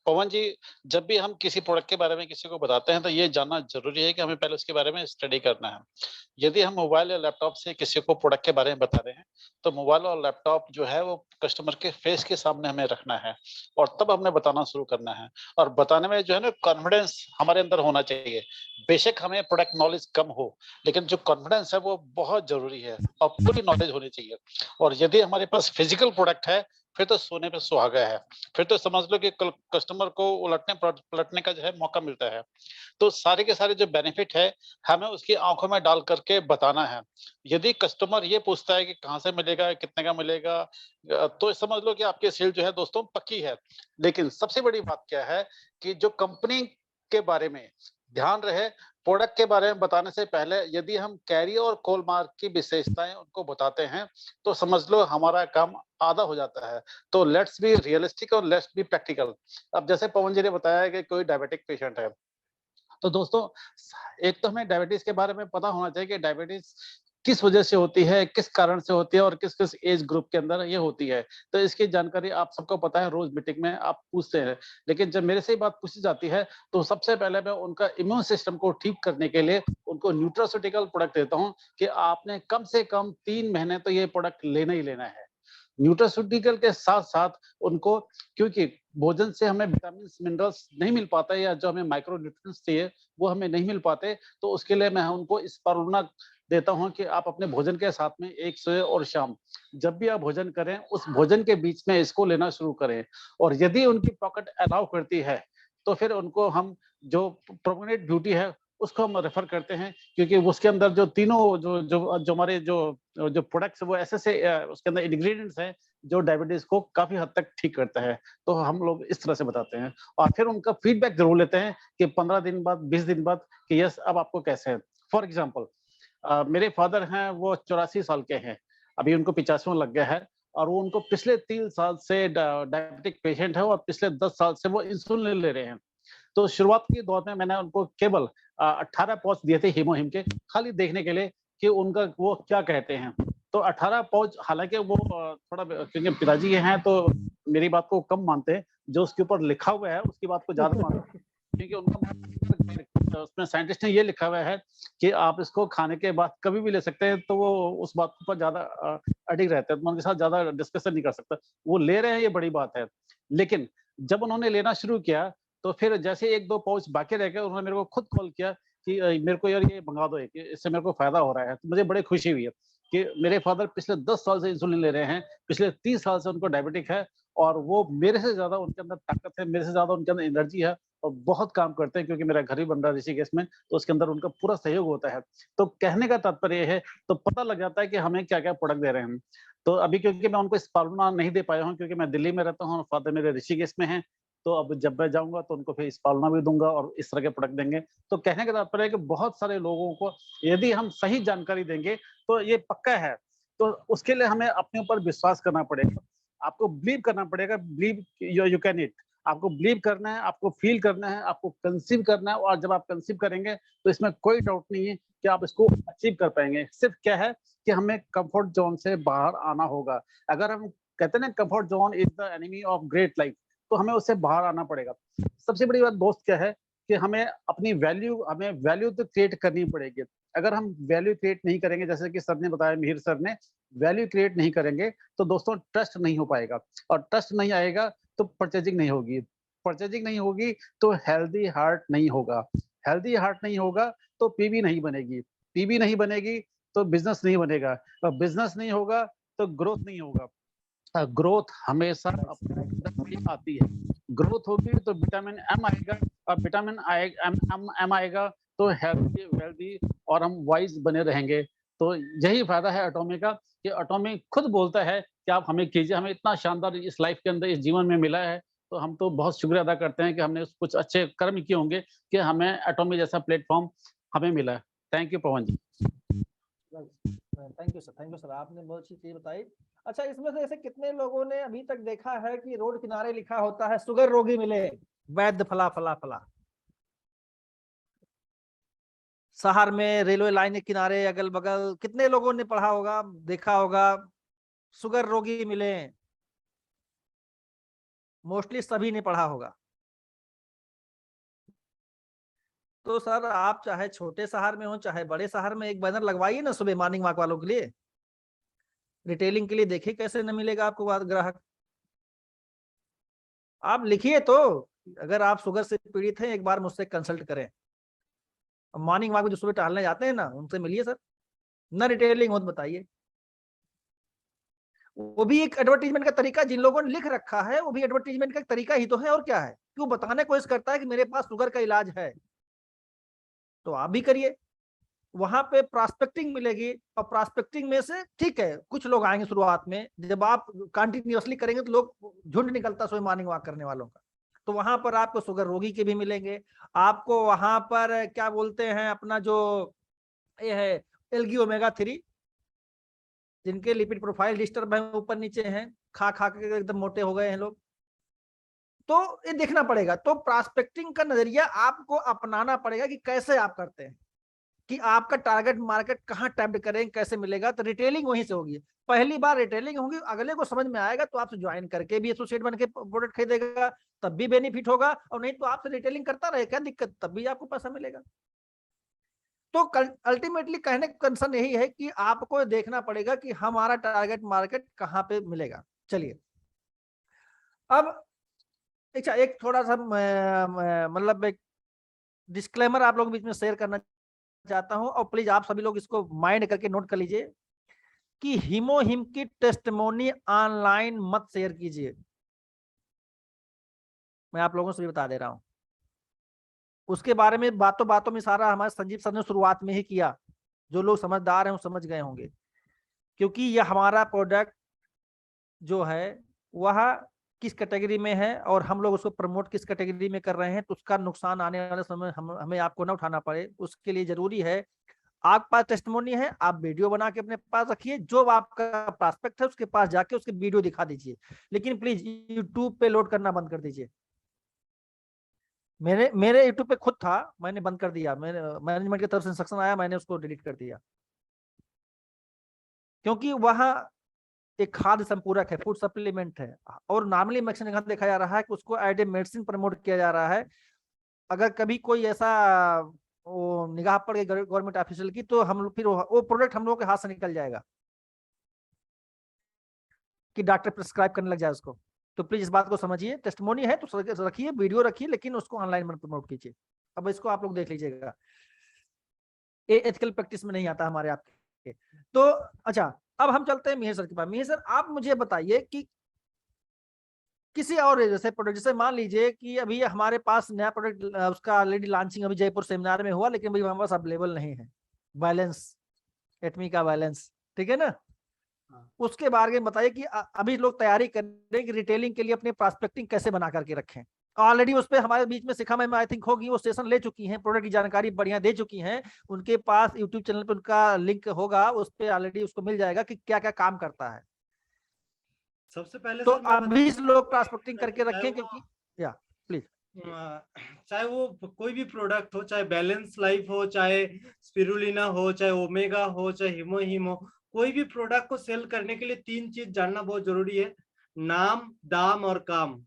पवन जी, जब भी हम किसी प्रोडक्ट के बारे में किसी को बताते हैं तो ये जानना जरूरी है कि हमें पहले उसके बारे में स्टडी करना है। यदि हम मोबाइल या लैपटॉप से किसी को प्रोडक्ट के बारे में बता रहे हैं तो मोबाइल और लैपटॉप जो है वो कस्टमर के फेस के सामने हमें रखना है और तब हमने बताना शुरू करना है। और बताने में जो है ना कॉन्फिडेंस हमारे अंदर होना चाहिए। बेशक हमें प्रोडक्ट नॉलेज कम हो, लेकिन जो कॉन्फिडेंस है वो बहुत जरूरी है और पूरी नॉलेज होनी चाहिए। और यदि हमारे पास फिजिकल प्रोडक्ट है फिर तो सोने पे सुहागा है, फिर तो समझ लो कि कस्टमर को उलटने पलटने का जो है मौका मिलता है। तो सारे के सारे जो बेनिफिट है हमें उसकी आंखों में डाल करके बताना है। यदि कस्टमर ये पूछता है कि कहाँ से मिलेगा, कितने का मिलेगा, तो समझ लो कि आपकी सेल जो है दोस्तों पक्की है। लेकिन सबसे बड़ी बात क्या है कि जो कंपनी के बारे में ध्यान रहे, प्रोडक्ट के बारे में बताने से पहले यदि हम कैरी और कॉल मार्क की विशेषताएं उनको बताते हैं तो समझ लो हमारा काम आधा हो जाता है। तो लेट्स बी रियलिस्टिक और लेट्स बी प्रैक्टिकल। अब जैसे पवन जी ने बताया कि कोई डायबिटिक पेशेंट है, तो दोस्तों एक तो हमें डायबिटीज के बारे में पता होना चाहिए कि डायबिटीज किस वजह से होती है, किस कारण से होती है और किस किस एज ग्रुप के अंदर ये होती है। तो इसकी जानकारी आप सबको पता है, रोज मीटिंग में आप पूछते हैं। लेकिन जब मेरे से बात पूछी जाती है तो सबसे पहले मैं उनका इम्यून सिस्टम को ठीक करने के लिए उनको न्यूट्रास्यूटिकल प्रोडक्ट देता हूँ कि आपने कम से कम 3 महीने तो ये प्रोडक्ट लेना ही लेना है। न्यूट्रास्यूटिकल के साथ साथ उनको, क्योंकि भोजन से हमें विटामिन मिनरल्स नहीं मिल पाता है या जो हमें माइक्रो न्यूट्रिएंट्स चाहिए वो हमें नहीं मिल पाते, तो उसके लिए मैं उनको स्पारुलिना देता हूं कि आप अपने भोजन के साथ में एक सुबह और शाम जब भी आप भोजन करें उस भोजन के बीच में इसको लेना शुरू करें। और यदि उनकी पॉकेट अलाउ करती है तो फिर उनको हम जो प्रोमिनेंट ब्यूटी है उसको हम रेफर करते हैं, क्योंकि उसके अंदर जो तीनों जो जो जो हमारे जो प्रोडक्ट्स वो ऐसे से उसके अंदर इंग्रेडिएंट्स हैं जो डायबिटीज को काफी हद तक ठीक करता है। तो हम लोग इस तरह से बताते हैं और फिर उनका फीडबैक जरूर लेते हैं कि 15 दिन बाद 20 दिन बाद कि यस अब आपको कैसे है। फॉर एग्जाम्पल मेरे फादर हैं, वो 84 साल के हैं, अभी उनको 85वां लग गया है और वो उनको पिछले 3 साल से डायबिटिक पेशेंट है और पिछले 10 साल से वो इंसुलिन ले रहे हैं। तो शुरुआत के दौर में मैंने उनको केवल 18 पाउच दिए थे हीमोहिम के, खाली देखने के लिए कि उनका वो क्या कहते हैं। तो 18 पाउच, हालांकि वो थोड़ा क्योंकि पिताजी हैं तो मेरी बात को कम मानते हैं, जो उसके ऊपर लिखा हुआ है उसकी बात को ज्यादा मानते हैं, क्योंकि उनका उसमें साइंटिस्ट ने ये लिखा हुआ है कि आप इसको खाने के बाद कभी भी ले सकते हैं, तो वो उस बात पर ज्यादा अडिग रहते हैं, तो मैं उनके साथ ज्यादा डिस्कशन नहीं कर सकता। वो ले रहे हैं ये बड़ी बात है, लेकिन जब उन्होंने लेना शुरू किया तो फिर जैसे 1-2 पाउच बाकी रह गए, उन्होंने मेरे को खुद कॉल किया कि मेरे को यार ये मंगा दो, कि इससे मेरे को फायदा हो रहा है। तो मुझे बड़ी खुशी हुई है कि मेरे फादर पिछले 10 साल से इंसुलिन ले रहे हैं, पिछले 30 साल से उनको डायबिटिक है और वो मेरे से ज्यादा उनके अंदर ताकत है, मेरे से ज्यादा उनके अंदर एनर्जी है और बहुत काम करते हैं, क्योंकि मेरा घर ही बन रहा है ऋषिकेश में, तो उसके अंदर उनका पूरा सहयोग होता है। तो कहने का तात्पर्य ये है, तो पता लग जाता है कि हमें क्या-क्या प्रोडक्ट दे रहे हैं। तो अभी क्योंकि मैं उनको स्पारुलिना नहीं दे पाया हूँ, क्योंकि मैं दिल्ली में रहता हूँ और फादर मेरे ऋषिकेश में हैं, तो अब जब मैं जाऊँगा तो उनको फिर स्पारुलिना भी दूँगा और इस तरह के प्रोडक्ट देंगे। तो कहने का तात्पर्य है कि बहुत सारे लोगों को यदि हम सही जानकारी देंगे तो ये पक्का है। तो उसके लिए हमें अपने ऊपर विश्वास करना पड़ेगा। आपको बिलीव करना पड़ेगा, बिलीव यू कैन इट। आपको बिलीव करना है, आपको फील करना है, आपको कंसीव करना है और जब आप कंसीव करेंगे तो इसमें कोई डाउट नहीं है कि आप इसको अचीव कर पाएँगे। सिर्फ क्या है कि हमें कम्फर्ट ज़ोन से बाहर आना होगा। अगर हम कहते हैं ना comfort zone is the enemy of great life, तो हमें उससे बाहर आना पड़ेगा। सबसे बड़ी बात दोस्त क्या है कि हमें वैल्यू तो क्रिएट करनी पड़ेगी। अगर हम वैल्यू क्रिएट नहीं करेंगे, जैसे कि सर ने बताया, मिहिर सर ने, वैल्यू क्रिएट नहीं करेंगे तो दोस्तों ट्रस्ट नहीं हो पाएगा और ट्रस्ट नहीं आएगा तो परचेजिंग नहीं होगी। परचेजिंग नहीं होगी तो हेल्दी हार्ट नहीं होगा। हेल्दी हार्ट नहीं होगा तो पीवी नहीं बनेगी। पीवी नहीं बनेगी तो बिज़नेस नहीं बनेगा और बिज़नेस नहीं होगा तो ग्रोथ नहीं होगा। ग्रोथ हमेशा अपने अंदर में आती है। ग्रोथ होगी तो विटामिन एम आएगा और विटामिन एम आएगा तो हेल्दी वेल्दी और हम वाइज बने रहेंगे। तो यही फायदा है एटॉमी का कि एटॉमी खुद बोलता है कि आप हमें कीजिए, हमें इतना शानदार इस लाइफ के अंदर, इस जीवन में मिला है, तो हम तो बहुत शुक्रिया अदा करते हैं कि हमने कुछ अच्छे कर्म किए होंगे कि हमें एटॉमी जैसा प्लेटफॉर्म हमें मिला है। Thank you Pawan ji. Thank you sir, आपने बहुत अच्छी चीज बताई। अच्छा, इसमें से ऐसे कितने लोगों ने अभी तक देखा है कि रोड किनारे लिखा होता है शुगर रोगी मिले, वैद्य फला फला फला? शहर में रेलवे लाइन के किनारे अगल बगल कितने लोगों ने पढ़ा होगा, देखा होगा, शुगर रोगी मिले, मोस्टली सभी ने पढ़ा होगा। तो सर आप चाहे छोटे शहर में हो चाहे बड़े शहर में, एक बैनर लगवाइए ना सुबह मॉर्निंग वॉक वालों के लिए, रिटेलिंग के लिए। देखिए कैसे न मिलेगा आपको ग्राहक। आप लिखिए तो, अगर आप शुगर से पीड़ित हैं एक बार मुझसे कंसल्ट करें। मॉर्निंग वॉक में जो सुबह टहलने जाते हैं ना, उनसे मिलिए सर, ना रिटेलिंग हो तो बताइए। वो भी एक एडवर्टीजमेंट का तरीका, जिन लोगों ने लिख रखा है वो भी एडवर्टीजमेंट का तरीका ही तो है, और क्या है। क्यों बताने की कोशिश करता है कि मेरे पास शुगर का इलाज है, तो आप भी करिए। वहां पे प्रॉस्पेक्टिंग मिलेगी, और प्रॉस्पेक्टिंग में से ठीक है कुछ लोग आएंगे शुरुआत में, जब आप कंटिन्यूअसली करेंगे तो लोग झुंड निकलता सुबह मॉर्निंग वॉक करने वालों का। तो वहां पर आपको शुगर रोगी के भी मिलेंगे, आपको वहां पर क्या बोलते हैं अपना जो ये है एल्गी ओमेगा 3, जिनके लिपिड प्रोफाइल डिस्टर्ब है, ऊपर नीचे हैं, खा खा के एकदम मोटे हो गए हैं लोग। तो ये देखना पड़ेगा। तो प्रॉस्पेक्टिंग का नजरिया आपको अपनाना पड़ेगा कि कैसे आप करते हैं, कि आपका टारगेट मार्केट कहाँ टैप करें, कैसे मिलेगा। तो रिटेलिंग वहीं से होगी। पहली बार रिटेलिंग होगी, अगले को समझ में आएगा तो आपसे ज्वाइन करके भी एसोसिएट बन के प्रोडक्ट खरीदेगा, तब भी बेनिफिट होगा। और नहीं तो आपसे रिटेलिंग करता रहे, क्या दिक्कत, तब भी आपको पैसा मिलेगा। तो अल्टीमेटली कहने का कंसर्न यही है कि आपको देखना पड़ेगा कि हमारा टारगेट मार्केट कहाँ पे मिलेगा। चलिए अब अच्छा, एक थोड़ा सा मतलब एक डिस्क्लेमर आप लोगों के बीच में शेयर करना चाहता हूं, और प्लीज आप सभी लोग इसको माइंड करके नोट कर लीजिए कि हिमोहिम की टेस्टिमोनी ऑनलाइन मत शेयर कीजिए। मैं आप लोगों से भी बता दे रहा हूं, उसके बारे में बातों बातों में सारा हमारे संजीव सर ने शुरुआत में ही किया। जो लोग समझदार हैं वो समझ गए होंगे, क्योंकि यह हमारा प्रोडक्ट जो है वह किस कैटेगरी में है और हम लोग उसको प्रमोट किस कैटेगरी में कर रहे हैं, तो उसका नुकसान आने वाले समय हमें आपको ना उठाना पड़े। उसके लिए जरूरी है आपके पास टेस्टिमोनी है, आप वीडियो बना के अपने पास रखिए, जो आपका प्रॉस्पेक्ट है उसके पास जाके उसके वीडियो दिखा दीजिए। लेकिन प्लीज यूट्यूब पे लोड करना बंद कर दीजिए। मेरे यूट्यूब पे खुद था, मैंने बंद कर दिया, मेरे मैनेजमेंट की तरफ से इंस्ट्रक्शन आया, मैंने उसको डिलीट कर दिया। क्योंकि वहां एक खाद्य संपूरक है, फूड सप्लीमेंट है, और नॉर्मली मैक्सिमम देखा जा रहा है कि उसको एज ए मेडिसिन प्रमोट किया जा रहा है। अगर कभी कोई ऐसा वो निगाह पड़ गई गवर्नमेंट ऑफिशियल की, तो हम लोग फिर वो प्रोडक्ट हम लोगों के हाथ से निकल जाएगा कि डॉक्टर प्रिस्क्राइब करने लग जाए उसको। तो प्लीज इस बात को समझिए, टेस्टिमोनी है तो रखिए, वीडियो रखिए, लेकिन उसको ऑनलाइन मत प्रमोट कीजिए। अब इसको आप लोग देख लीजिएगा, ये एथिकल प्रैक्टिस में नहीं आता हमारे आपके। तो अच्छा, अब हम चलते हैं मिहिर सर के पास। मिहिर सर आप मुझे बताइए कि किसी और जैसे प्रोडक्ट, जैसे मान लीजिए कि अभी हमारे पास नया प्रोडक्ट उसका ऑलरेडी लॉन्चिंग अभी जयपुर सेमिनार में हुआ, लेकिन अभी हमारे पास अवेलेबल नहीं है, बैलेंस एटमी का बैलेंस, ठीक है ना। उसके बारे में बताइए कि अभी लोग तैयारी करें कि रिटेलिंग के लिए अपनी प्रॉस्पेक्टिंग कैसे बना करके रखें। ऑलरेडी उस पर हमारे बीच में शिखा मैम आई थिंक होगी, वो सेशन ले चुकी हैं, प्रोडक्ट की जानकारी बढ़िया दे चुकी हैं, उनके पास यूट्यूब चैनल पे उनका लिंक होगा, उस पर ऑलरेडी उसको मिल जाएगा कि क्या क्या काम करता है। सबसे पहले तो सर अभी लोग प्रॉस्पेक्टिंग करके रखें, क्योंकि या प्लीज, चाहे वो कोई भी प्रोडक्ट हो, चाहे बैलेंस लाइफ हो, चाहे स्पिरुलिना हो, चाहे ओमेगा हो, चाहे हिमोहिम हो, कोई भी प्रोडक्ट को सेल करने के लिए 3 चीज जानना बहुत जरूरी है, नाम, दाम और काम।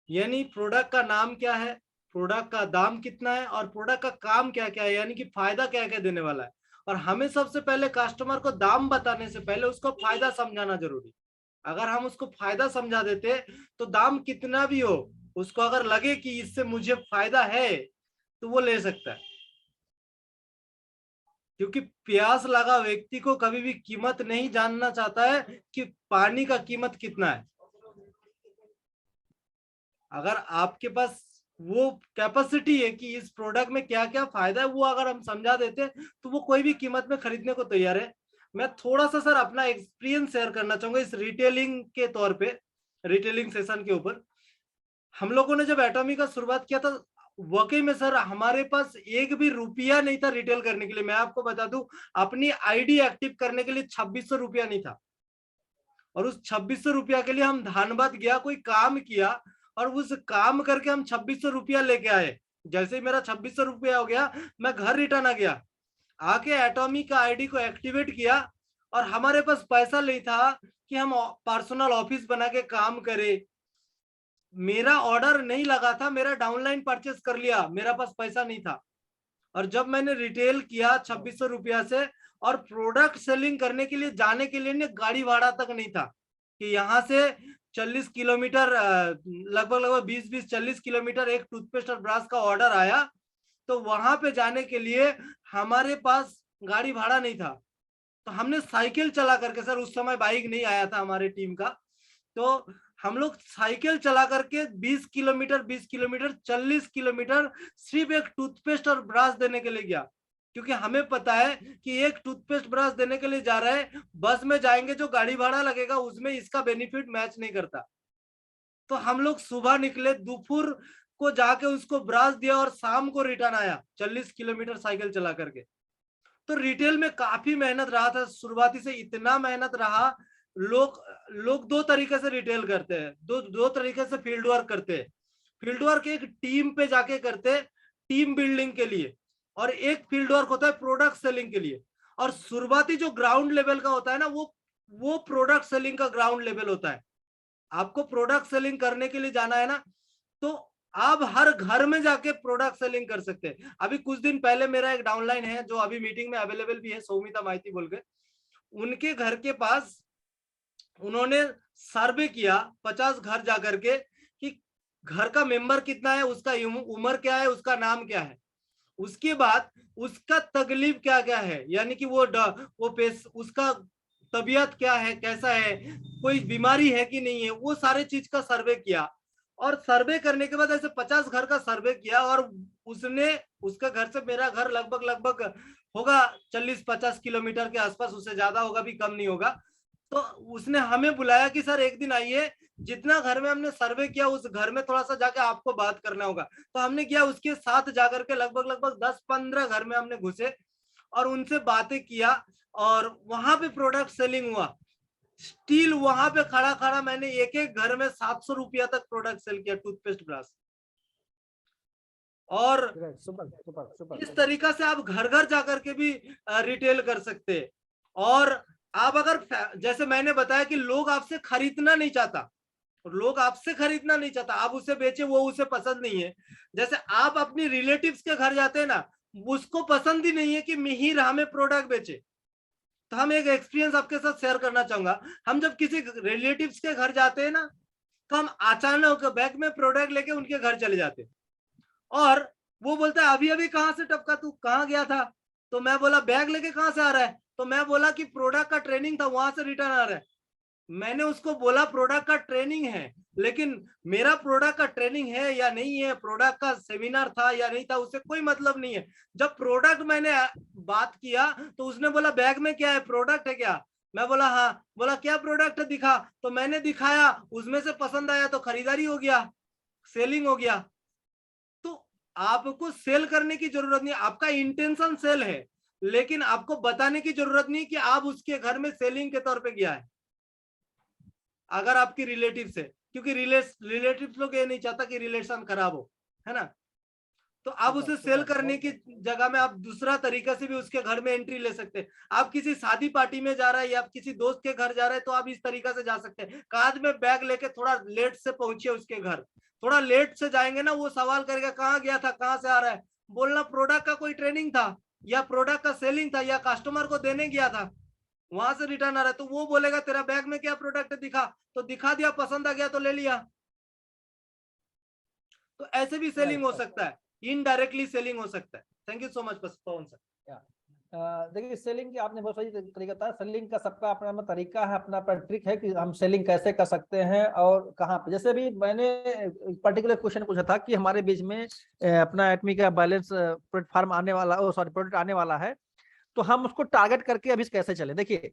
यानी प्रोडक्ट का नाम क्या है, प्रोडक्ट का दाम कितना है, और प्रोडक्ट का काम क्या क्या है, यानी कि फायदा क्या क्या देने वाला है। और हमें सबसे पहले कस्टमर को दाम बताने से पहले उसको फायदा समझाना जरूरी। अगर हम उसको फायदा समझा देते तो दाम कितना भी हो, उसको अगर लगे कि इससे मुझे फायदा है तो वो ले सकता है। क्योंकि प्यास लगा व्यक्ति को कभी भी कीमत नहीं जानना चाहता है कि पानी का कीमत कितना है। अगर आपके पास वो कैपेसिटी है कि इस प्रोडक्ट में क्या क्या फायदा है, वो अगर हम समझा देते तो वो कोई भी कीमत में खरीदने को तैयार है। मैं थोड़ा सा सर अपना एक्सपीरियंस शेयर करना चाहूंगा इस रिटेलिंग के तौर पे, रिटेलिंग सेशन के ऊपर। हम लोगों ने जब एटॉमी का शुरुआत किया था, वाकई में सर हमारे पास एक भी रुपया नहीं था रिटेल करने के लिए। मैं आपको बता दूं, अपनी आईडी एक्टिव करने के लिए 2600 रुपया नहीं था, और उस 2600 रुपया के लिए हम धनबाद गया, कोई काम किया, और उस काम करके हम 2600 रुपया लेके आए। जैसे ही मेरा 2600 रुपया हो गया, मैं घर रिटर्न आ गया, आके एटॉमी का आईडी को एक्टिवेट किया, और हमारे पास पैसा नहीं था कि हम पर्सनल ऑफिस बना के काम करें। मेरा ऑर्डर नहीं लगा था, मेरा डाउनलाइन परचेस कर लिया, मेरा पास पैसा नहीं था। और जब मैंने रिटेल किया 2600 रुपया से, और प्रोडक्ट सेलिंग करने के लिए जाने के लिए गाड़ी भाड़ा तक नहीं था, कि यहाँ से 40 किलोमीटर, लगभग 20-40 किलोमीटर एक टूथपेस्ट और ब्रश का ऑर्डर आया, तो वहां पे जाने के लिए हमारे पास गाड़ी भाड़ा नहीं था। तो हमने साइकिल चला करके, सर उस समय बाइक नहीं आया था हमारे टीम का, तो हम लोग साइकिल चला करके 20 किलोमीटर 40 किलोमीटर सिर्फ एक टूथपेस्ट और ब्रश देने के लिए गया, क्योंकि हमें पता है कि एक टूथपेस्ट ब्रश देने के लिए जा रहे हैं, बस में जाएंगे जो गाड़ी भाड़ा लगेगा उसमें इसका बेनिफिट मैच नहीं करता। तो हम लोग सुबह निकले, दोपहर को जाके उसको ब्रश दिया और शाम को रिटर्न आया 40 किलोमीटर साइकिल चला करके। तो रिटेल में काफी मेहनत रहा था, शुरुआती से इतना मेहनत रहा। लोग दो तरीके से रिटेल करते हैं, दो तरीके से फील्ड वर्क करते हैं। फील्ड वर्क एक टीम पे जाके करते हैं, टीम बिल्डिंग के लिए, और एक फील्ड वर्क होता है प्रोडक्ट सेलिंग के लिए। और शुरुआती जो ग्राउंड लेवल का होता है ना, वो प्रोडक्ट सेलिंग का ग्राउंड लेवल होता है। आपको प्रोडक्ट सेलिंग करने के लिए जाना है ना, तो आप हर घर में जाके प्रोडक्ट सेलिंग कर सकते हैं। अभी कुछ दिन पहले मेरा एक डाउनलाइन है जो अभी मीटिंग में अवेलेबल भी है, सौमिता माइती बोल के, उनके घर के पास उन्होंने सर्वे किया 50 घर जाकर के कि घर का मेंबर कितना है, उसका उम्र क्या है, उसका नाम क्या है, उसके बाद उसका तकलीफ क्या क्या है, यानी कि उसका तबीयत क्या है, कैसा है, कोई बीमारी है कि नहीं है, वो सारे चीज का सर्वे किया। और सर्वे करने के बाद ऐसे 50 घर का सर्वे किया, और उसका घर से मेरा घर लगभग होगा 40-50 किलोमीटर के आसपास, उससे ज्यादा होगा भी, कम नहीं होगा। तो उसने हमें बुलाया कि सर एक दिन आइए, जितना घर में हमने सर्वे किया उस घर में थोड़ा सा जाके आपको बात करना होगा। तो हमने किया, उसके साथ जाकर के लगभग 10-15 घर में हमने घुसे और उनसे बातें किया, और वहां पे प्रोडक्ट सेलिंग हुआ। स्टील वहां पे खड़ा खड़ा मैंने एक एक घर में 700 रुपया तक प्रोडक्ट सेल किया, टूथपेस्ट ब्रश। और इस तरीका से आप घर घर जाकर के भी रिटेल कर सकते हैं। और आप अगर, जैसे मैंने बताया कि लोग आपसे खरीदना नहीं चाहता, आप उसे बेचे, वो उसे पसंद नहीं है। जैसे आप अपनी रिलेटिव्स के घर जाते हैं ना, उसको पसंद ही नहीं है कि मिहिर हमें प्रोडक्ट बेचे। तो हम एक एक्सपीरियंस आपके साथ शेयर करना चाहूंगा। हम जब किसी रिलेटिव्स के घर जाते हैं ना, तो हम अचानक बैग में प्रोडक्ट लेके उनके घर चले जाते हैं, और वो बोलता है अभी अभी कहाँ से टपका, तू कहाँ गया था? तो मैं बोला बैग लेके कहाँ से आ रहा है? तो मैं बोला कि प्रोडक्ट का ट्रेनिंग था, वहां से रिटर्न आ रहा है। मैंने उसको बोला प्रोडक्ट का ट्रेनिंग है, लेकिन मेरा प्रोडक्ट का ट्रेनिंग है या नहीं है, प्रोडक्ट का सेमिनार था या नहीं था, उससे कोई मतलब नहीं है। जब प्रोडक्ट मैंने बात किया तो उसने बोला बैग में क्या है, प्रोडक्ट है क्या? मैं बोला हाँ। बोला क्या प्रोडक्ट है, दिखा। तो मैंने दिखाया, उसमें से पसंद आया तो खरीदारी हो गया, सेलिंग हो गया। तो आपको सेल करने की जरूरत नहीं, आपका इंटेंशन सेल है, लेकिन आपको बताने की जरूरत नहीं कि आप उसके घर में सेलिंग के तौर पे गया है। अगर आपकी रिलेटिव से, क्योंकि रिलेटिव लोग ये नहीं चाहता कि रिलेशन खराब हो, है ना। तो आप उसे सेल करने की जगह में आप दूसरा तरीका से भी उसके घर में एंट्री ले सकते हैं। आप किसी शादी पार्टी में जा रहा है या आप किसी दोस्त के घर जा रहे हैं, तो आप इस तरीका से जा सकते हैं, कांध में बैग लेके थोड़ा लेट से पहुंचिए उसके घर। थोड़ा लेट से जाएंगे ना, वो सवाल करेगा कहाँ गया था, कहाँ से आ रहा है। बोलना प्रोडक्ट का कोई ट्रेनिंग था, या प्रोडक्ट का सेलिंग था, या कस्टमर को देने गया था, वहां से रिटर्न आ रहा है। तो वो बोलेगा तेरा बैग में क्या प्रोडक्ट है, दिखा। तो दिखा दिया, पसंद आ गया तो ले लिया। तो ऐसे भी सेलिंग हो सकता है, इनडायरेक्टली सेलिंग हो सकता है। Thank you so much Pawan sir. देखिए सेलिंग की आपने बहुत सही तरीका बताया। सेलिंग का सबका अपना अपना तरीका है, अपना अपना ट्रिक है कि हम सेलिंग कैसे कर सकते हैं और कहाँ पे। जैसे भी मैंने पर्टिकुलर क्वेश्चन पूछा था कि हमारे बीच में अपना एटमी का बैलेंस प्लेटफॉर्म आने वाला, प्रोडक्ट आने वाला है, तो हम उसको टारगेट करके अभी कैसे चले। देखिए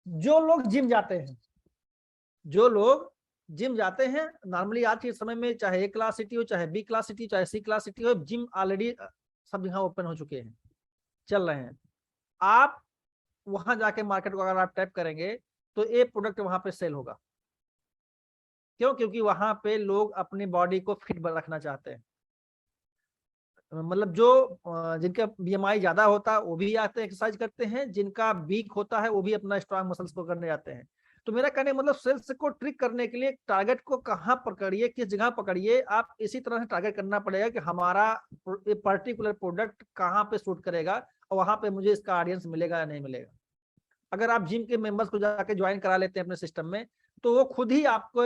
जो लोग जिम जाते हैं नॉर्मली आज के समय में, चाहे A क्लास सिटी हो, चाहे B क्लास सिटी, चाहे C क्लास सिटी हो, जिम ऑलरेडी सब जगह ओपन हो चुके हैं, चल रहे हैं। आप वहां जाके मार्केट को अगर आप टैप करेंगे तो ये प्रोडक्ट वहां पे सेल होगा। क्यों? क्योंकि वहां पे लोग अपनी बॉडी को फिट रखना चाहते हैं। मतलब जो जिनका BMI ज्यादा होता है वो भी आते हैं, एक्सरसाइज करते हैं, जिनका वीक होता है वो भी अपना स्ट्रांग मसल्स को करने जाते हैं। तो मेरा कहने मतलब सेल्स को ट्रिक करने के लिए टारगेट को कहाँ पकड़िए, किस जगह पकड़िए, आप इसी तरह से टारगेट करना पड़ेगा कि हमारा पर्टिकुलर प्रोडक्ट कहाँ पे सूट करेगा और वहां पे मुझे इसका ऑडियंस मिलेगा या नहीं मिलेगा। अगर आप जिम के मेंबर्स को जाके ज्वाइन करा लेते हैं अपने सिस्टम में, तो वो खुद ही आपको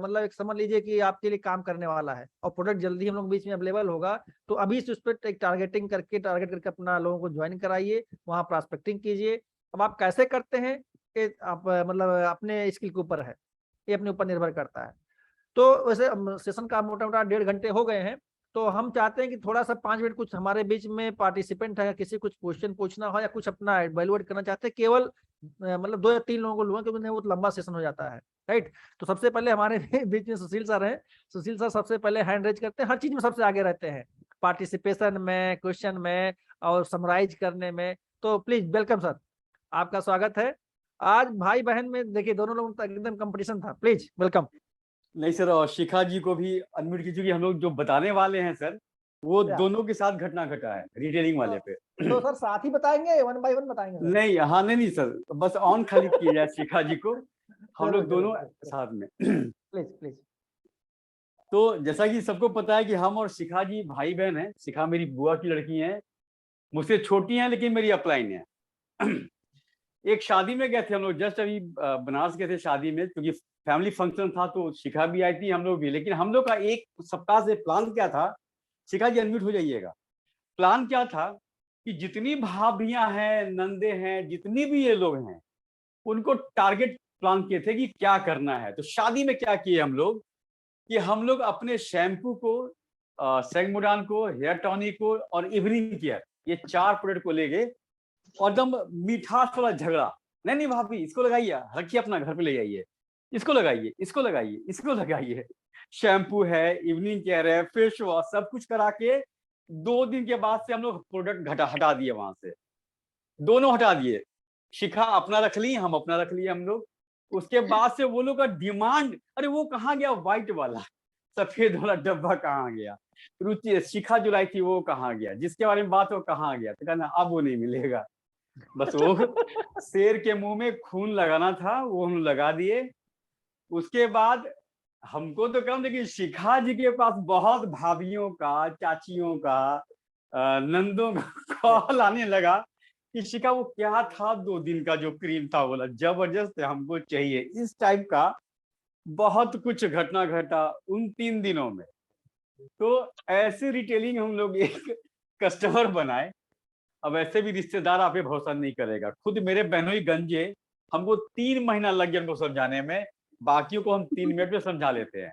मतलब एक समझ लीजिए कि आपके लिए काम करने वाला है और प्रोडक्ट जल्दी हम लोग बीच में अवेलेबल होगा। तो अभी से उस पर एक टारगेट करके अपना लोगों को ज्वाइन कराइए, वहाँ प्रॉस्पेक्टिंग कीजिए। अब आप कैसे करते हैं ये आप मतलब अपने स्किल के ऊपर है, ये अपने ऊपर निर्भर करता है। तो वैसे सेशन का मोटा मोटा 1.5 घंटे हो गए हैं, तो हम चाहते हैं कि थोड़ा सा 5 मिनट कुछ हमारे बीच में पार्टिसिपेंट है, किसी कुछ क्वेश्चन पूछना हो या कुछ अपना वैल्यूएट करना चाहते हैं, केवल मतलब 2 या 3 लोगों को लूंगा क्योंकि वो लंबा सेशन हो जाता है, राइट। तो सबसे पहले हमारे बीच में सुशील सर हैं। सुशील सर सबसे पहले हैंड रेज करते हैं, हर चीज में सबसे आगे रहते हैं, पार्टिसिपेशन में, क्वेश्चन में और समराइज करने में। तो प्लीज वेलकम सर, आपका स्वागत है। आज भाई बहन में देखिए दोनों लोगों का एकदम कंपटीशन था, प्लीज वेलकम। नहीं सर, और शिखा जी को भी अनम्यूट कीजिए क्योंकि हम लोग जो बताने वाले हैं सर वो दोनों के साथ घटना घटा है रिटेलिंग वाले पे। तो सर साथ ही बताएंगे, 1 बाय 1 बताएंगे सर? नहीं, हाँ नहीं सर, बस ऑन खाली किया जाए शिखा जी को, हम लोग दोनों साथ में। Please please. तो जैसा कि सबको पता है कि हम और शिखा जी भाई बहन हैं। शिखा मेरी बुआ की लड़की है, मुझसे छोटी हैं लेकिन मेरी अपलाइन है। एक शादी में गए थे हम लोग, जस्ट अभी बनारस गए थे शादी में, क्योंकि फैमिली फंक्शन था तो शिखा भी आई थी, हम लोग भी। लेकिन हम लोग का एक सप्ताह से प्लान क्या था, शिखा जी अनम्यूट हो जाइएगा। प्लान क्या था कि जितनी भाभियां हैं, नंदे हैं, जितनी भी ये लोग हैं, उनको टारगेट प्लान किए थे कि क्या करना है। तो शादी में क्या किए हम लोग कि हम लोग अपने शैम्पू को, सेंगमोडान को, हेयर टॉनिक को और इवनिंग केयर, ये 4 प्रोडक्ट को ले गए और एकदम मिठास वाला झगड़ा। नहीं भाभी इसको लगाइए, रखिए अपना घर पे ले जाइए, इसको लगाइए, इसको लगाइए, इसको लगाइए। शैम्पू है, इवनिंग केयर है, फेस वॉश, सब कुछ करा के 2 दिन के बाद से हम लोग प्रोडक्ट हटा दिए वहां से, दोनों हटा दिए। शिखा अपना रख ली, हम अपना रख लिए हम लोग। उसके बाद से वो लोग का डिमांड, अरे वो कहाँ गया व्हाइट वाला, सफेद वाला डब्बा कहाँ गया, रुचि शिखा जो लाई थी वो कहाँ गया, जिसके बारे में बात हो कहाँ गया। तो कहना अब वो नहीं मिलेगा। बस वो शेर के मुंह में खून लगाना था, वो हम लगा दिए। उसके बाद हमको तो कम, लेकिन शिखा जी के पास बहुत भाभियों का, चाचियों का, नंदों का कॉल आने लगा कि शिखा वो क्या था 2 दिन का जो क्रीम था, बोला जबरदस्त हमको चाहिए। इस टाइप का बहुत कुछ घटना घटा उन 3 दिनों में। तो ऐसे रिटेलिंग हम लोग एक कस्टमर बनाए। अब ऐसे भी रिश्तेदार आप पे भरोसा नहीं करेगा। खुद मेरे बहनोई गंजे, हमको 3 महीना लग गया उनको समझाने में, बाकियों को हम 3 मिनट में समझा लेते हैं।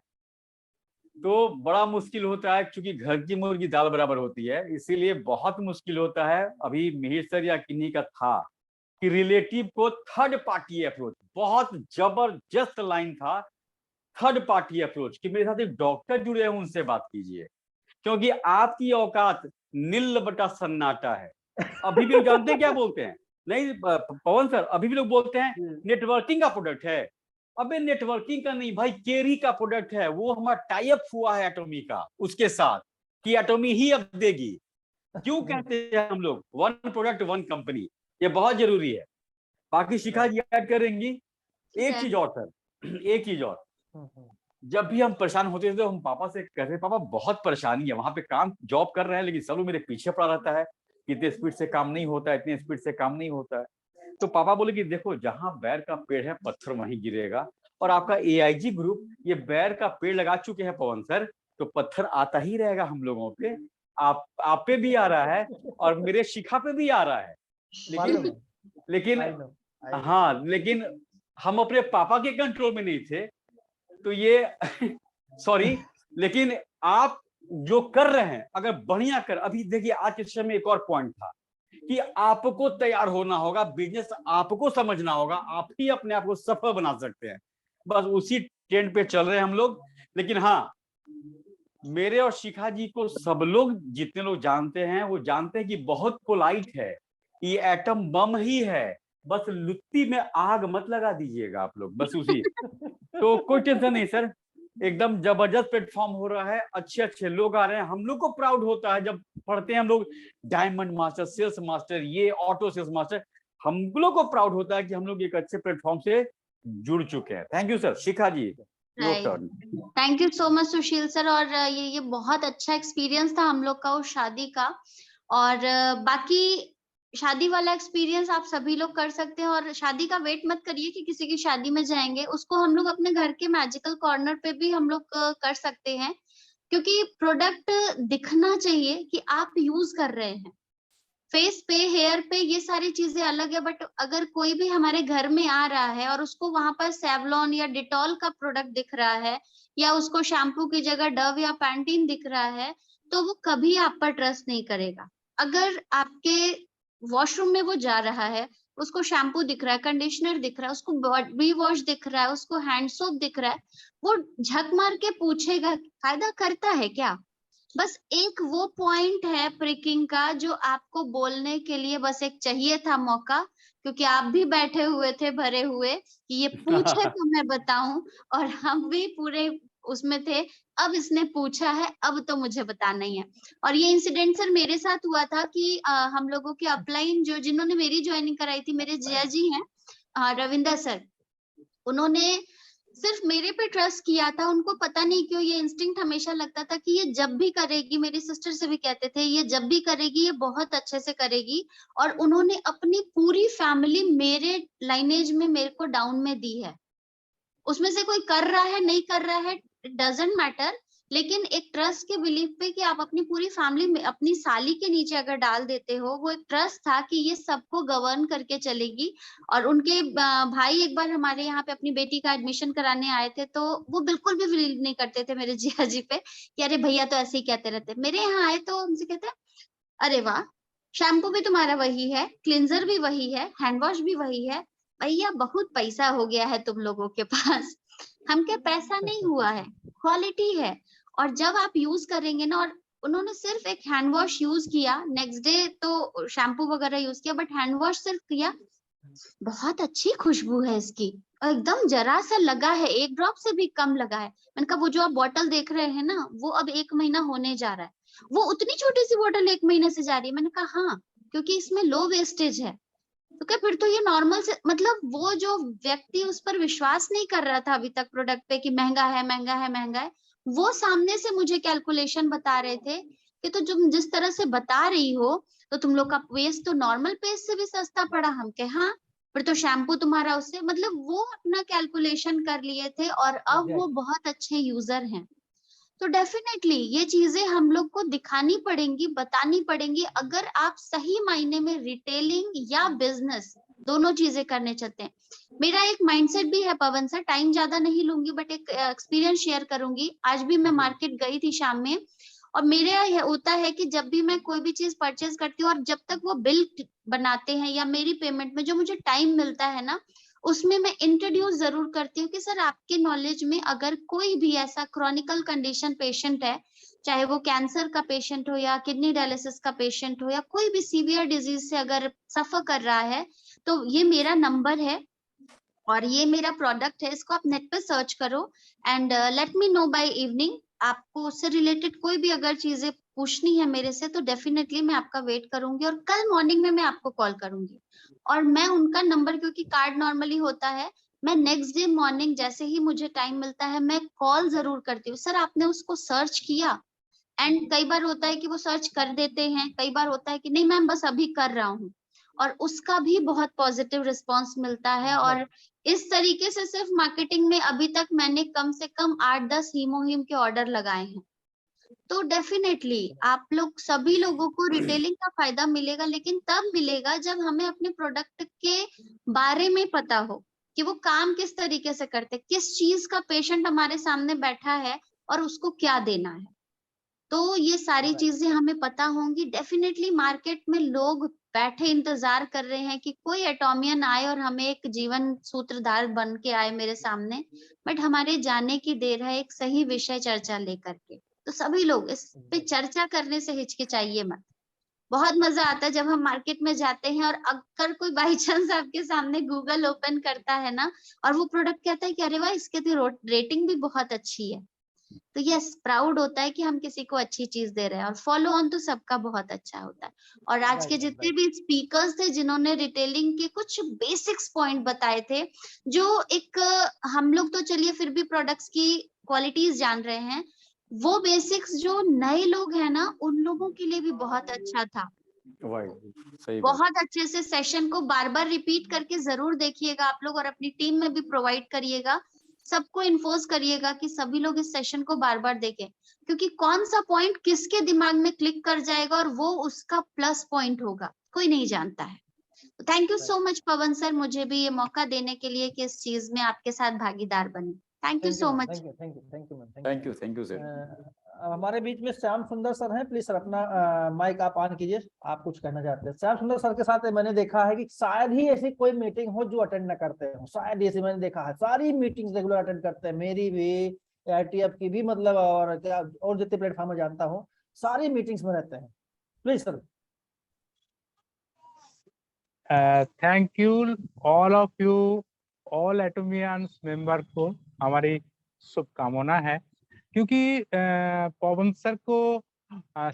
तो बड़ा मुश्किल होता है क्योंकि घर की मुर्गी दाल बराबर होती है, इसीलिए बहुत मुश्किल होता है। अभी मिहिर सर या किन्हीं का था कि रिलेटिव को थर्ड पार्टी अप्रोच, बहुत जबरदस्त लाइन था, थर्ड पार्टी अप्रोच, कि मेरे साथ एक डॉक्टर जुड़े हैं उनसे बात कीजिए, क्योंकि आपकी औकात नील बटा सन्नाटा है। अभी भी लोग जानते हैं क्या बोलते हैं, नहीं पवन सर, अभी भी लोग बोलते हैं नेटवर्किंग का प्रोडक्ट है। अबे नेटवर्किंग का नहीं भाई, केरी का प्रोडक्ट है, वो हमारा टाई अप हुआ है एटॉमी का उसके साथ, कि एटॉमी ही अब देगी। क्यों कहते हैं हम लोग 1 प्रोडक्ट 1 कंपनी, ये बहुत जरूरी है। बाकी शिखा जी ऐड करेंगी। एक चीज और सर, एक चीज और, जब भी हम परेशान होते थे तो हम पापा से कहते, पापा बहुत परेशानी है, वहां पे काम जॉब कर रहे हैं लेकिन सब लोग मेरे पीछे पड़ा रहता है, इतने स्पीड से काम नहीं होता है, इतने स्पीड से काम नहीं होता है। तो पापा बोले कि देखो जहां बैर का पेड़ है पत्थर वहीं गिरेगा, और आपका AIG ग्रुप ये बैर का पेड़ लगा चुके हैं पवन सर, तो पत्थर आता ही रहेगा हम लोगों पे। आप पे भी आ रहा है और मेरे शिखा पे भी आ रहा है, लेकिन हाँ, लेकिन हम अपने पापा के कंट्रोल में नहीं थे, तो ये सॉरी, लेकिन आप जो कर रहे हैं अगर बढ़िया कर, अभी देखिए आज के समय में एक और पॉइंट था कि आपको तैयार होना होगा, बिजनेस आपको समझना होगा, आप ही अपने आप को सफल बना सकते हैं। बस उसी ट्रेंड पे चल रहे हैं हम लोग। लेकिन हाँ, मेरे और शिखा जी को सब लोग, जितने लोग जानते हैं वो जानते हैं कि बहुत पोलाइट है, ये एटम बम ही है, बस लुत्ती में आग मत लगा दीजिएगा आप लोग, बस उसी। तो कोई टेंशन नहीं सर, एकदम जबरदस्त प्लेटफॉर्म हो रहा है, अच्छे अच्छे लोग आ रहे हैं। हम लोग को प्राउड होता है जब पढ़ते हैं हम लोग डायमंड मास्टर, सेल्स मास्टर, ये ऑटो सेल्स मास्टर, हम लोग को प्राउड होता है कि हम लोग एक अच्छे प्लेटफॉर्म से जुड़ चुके हैं। Thank you sir. Shikha ji, your turn. Thank you so much Sushil sir. और ये बहुत अच्छा एक्सपीरियंस था हम लोग का उस शादी का। और बाकी शादी वाला एक्सपीरियंस आप सभी लोग कर सकते हैं। और शादी का वेट मत करिए कि किसी की शादी में जाएंगे, उसको हम लोग अपने घर के मैजिकल कॉर्नर पे भी हम लोग कर सकते हैं, क्योंकि प्रोडक्ट दिखना चाहिए कि आप यूज कर रहे हैं। फेस पे, हेयर पे, ये सारी चीजें अलग है, बट अगर कोई भी हमारे घर में आ रहा है और उसको वहां पर सेवलॉन या डिटॉल का प्रोडक्ट दिख रहा है, या उसको शैम्पू की जगह डव या पैंटीन दिख रहा है, तो वो कभी आप पर ट्रस्ट नहीं करेगा। अगर आपके वॉशरूम में वो जा रहा है, उसको शैम्पू दिख रहा है, कंडीशनर दिख रहा है, उसको बॉडी वॉश दिख रहा है, उसको हैंड सोप दिख रहा है, वो झक मार के पूछेगा फायदा करता है क्या। बस एक वो पॉइंट है प्रिकिंग का जो आपको बोलने के लिए बस एक चाहिए था मौका, क्योंकि आप भी बैठे हुए थे भरे हुए कि ये पूछे तो मैं बताऊं, और हम भी पूरे उसमें थे। अब इसने पूछा है, अब तो मुझे बताना ही है। और ये इंसिडेंट सर मेरे साथ हुआ था कि हम लोगों के अपलाइन जो जिन्होंने मेरी ज्वाइनिंग कराई थी, मेरे जिया जी हैं रविंदर सर, उन्होंने सिर्फ मेरे पे ट्रस्ट किया था। उनको पता नहीं क्यों ये इंस्टिंक्ट हमेशा लगता था कि ये जब भी करेगी, मेरी सिस्टर से भी कहते थे, ये जब भी करेगी ये बहुत अच्छे से करेगी। और उन्होंने अपनी पूरी फैमिली मेरे लाइनेज में मेरे को डाउन में दी है। उसमें से कोई कर रहा है नहीं कर रहा है इट डजंट मैटर, लेकिन एक ट्रस्ट के बिलीफ पे कि आप अपनी पूरी फैमिली में अपनी साली के नीचे अगर डाल देते हो, वो एक ट्रस्ट था कि ये सबको गवर्न करके चलेगी। और उनके भाई एक बार हमारे यहाँ पे अपनी बेटी का एडमिशन कराने आए थे, तो वो बिल्कुल भी बिलीव नहीं करते थे मेरे जिया जी पे कि अरे भैया तो ऐसे ही कहते रहते। मेरे यहाँ आए तो उनसे कहते अरे वाह, शैम्पू भी तुम्हारा वही है, क्लिंजर भी वही है, हैंड वॉश भी वही है, भैया बहुत पैसा हो गया है तुम लोगों के पास। हम क्या, पैसा नहीं हुआ है, क्वालिटी है। और जब आप यूज करेंगे ना, और उन्होंने सिर्फ एक हैंड वॉश यूज किया, नेक्स्ट डे तो शैम्पू वगैरह यूज किया, बट हैंड वॉश सिर्फ किया, बहुत अच्छी खुशबू है इसकी, और एकदम जरा सा लगा है, एक ड्रॉप से भी कम लगा है। मैंने कहा वो जो आप बोतल देख रहे हैं ना, वो अब 1 महीना होने जा रहा है, वो उतनी छोटी सी बोतल 1 महीने से जा रही है। मैंने कहा हाँ, क्योंकि इसमें लो वेस्टेज है। तो क्या फिर तो ये नॉर्मल से, मतलब वो जो व्यक्ति उस पर विश्वास नहीं कर रहा था अभी तक प्रोडक्ट पे कि महंगा है महंगा है महंगा है, वो सामने से मुझे कैलकुलेशन बता रहे थे कि तो तुम जिस तरह से बता रही हो, तो तुम लोग का पेस्ट तो नॉर्मल पेस्ट से भी सस्ता पड़ा। हम के हाँ, फिर तो शैम्पू तुम्हारा उससे, मतलब वो अपना कैलकुलेशन कर लिए थे, और अब वो बहुत अच्छे यूजर हैं। तो डेफिनेटली ये चीजें हम लोग को दिखानी पड़ेंगी, बतानी पड़ेंगी, अगर आप सही मायने में रिटेलिंग या बिजनेस दोनों चीजें करने चाहते हैं। मेरा एक माइंडसेट भी है पवन सर, टाइम ज्यादा नहीं लूंगी, बट एक एक्सपीरियंस शेयर करूंगी। आज भी मैं मार्केट गई थी शाम में, और मेरे होता है कि जब भी मैं कोई भी चीज परचेज करती हूँ, और जब तक वो बिल बनाते हैं या मेरी पेमेंट में जो मुझे टाइम मिलता है ना, उसमें मैं इंट्रोड्यूस जरूर करती हूँ कि सर आपके नॉलेज में अगर कोई भी ऐसा क्रॉनिकल कंडीशन पेशेंट है, चाहे वो कैंसर का पेशेंट हो या किडनी डायलिसिस का पेशेंट हो या कोई भी सीवियर डिजीज से अगर सफर कर रहा है, तो ये मेरा नंबर है और ये मेरा प्रोडक्ट है, इसको आप नेट पे सर्च करो and let me know by evening. आपको उससे रिलेटेड कोई भी अगर चीजें पूछनी है मेरे से, तो डेफिनेटली मैं आपका वेट करूंगी, और कल मॉर्निंग में मैं आपको कॉल करूंगी। और मैं उनका नंबर, क्योंकि कार्ड नॉर्मली होता है, मैं नेक्स्ट डे मॉर्निंग जैसे ही मुझे टाइम मिलता है मैं कॉल जरूर करती हूँ, सर आपने उसको सर्च किया। एंड कई बार होता है कि वो सर्च कर देते हैं, कई बार होता है कि नहीं मैम बस अभी कर रहा हूँ, और उसका भी बहुत पॉजिटिव रिस्पॉन्स मिलता है। और इस तरीके से सिर्फ मार्केटिंग में अभी तक मैंने कम से कम 8-10 हीमोहिम के ऑर्डर लगाए हैं। तो डेफिनेटली आप लोग सभी लोगों को रिटेलिंग का फायदा मिलेगा, लेकिन तब मिलेगा जब हमें अपने प्रोडक्ट के बारे में पता हो कि वो काम किस तरीके से करते, किस चीज का पेशेंट हमारे सामने बैठा है और उसको क्या देना है। तो ये सारी चीजें हमें पता होंगी। डेफिनेटली मार्केट में लोग बैठे इंतजार कर रहे हैं कि कोई एटॉमियन आए और हमें एक जीवन सूत्रधार बन के आए मेरे सामने, बट हमारे जाने की देर है एक सही विषय चर्चा लेकर के। तो सभी लोग इस पे चर्चा करने से हिचकिचाइए मत। बहुत मजा आता है जब हम मार्केट में जाते हैं और अगर कोई बाई चांस आपके सामने गूगल ओपन करता है ना और वो प्रोडक्ट कहता है कि अरे वाह इसके तो रेटिंग भी बहुत अच्छी है, तो यस प्राउड होता है कि हम किसी को अच्छी चीज दे रहे हैं। और फॉलो ऑन तो सबका बहुत अच्छा होता है। और आज के जितने भी स्पीकर्स थे जिन्होंने रिटेलिंग के कुछ बेसिक्स पॉइंट बताए थे, जो एक हम लोग तो चलिए फिर भी प्रोडक्ट्स की क्वालिटीज जान रहे हैं, वो बेसिक्स जो नए लोग हैं ना उन लोगों के लिए भी बहुत अच्छा था। सही बात। बहुत अच्छे से सेशन को बार बार रिपीट करके जरूर देखिएगा आप लोग, और अपनी टीम में भी प्रोवाइड करिएगा, सबको इन्फोर्स करिएगा कि सभी लोग इस सेशन को बार बार देखें, क्योंकि कौन सा पॉइंट किसके दिमाग में क्लिक कर जाएगा और वो उसका प्लस पॉइंट होगा, कोई नहीं जानता है। Thank you so much Pawan sir, मुझे भी ये मौका देने के लिए कि इस चीज में आपके साथ भागीदार बने। Thank you so much. Thank you sir. हमारे बीच में श्याम सुंदर सर हैं, प्लीज सर अपना माइक आप ऑन कीजिए, आप कुछ कहना चाहते हैं। श्याम सुंदर सर के साथ मैंने देखा है कि शायद ही ऐसी कोई मीटिंग हो जो अटेंड न करते हो, शायद ऐसी मैंने देखा है, सारी मीटिंग्स रेगुलर अटेंड करते हैं, मेरी भी, आरटीएफ की भी, मतलब और क्या और जितने प्लेटफॉर्म में जानता हूँ सारी मीटिंग्स में रहते हैं। Please sir. Thank you all of you, all Atomians member को हमारी शुभकामना है, क्योंकि पवन सर को,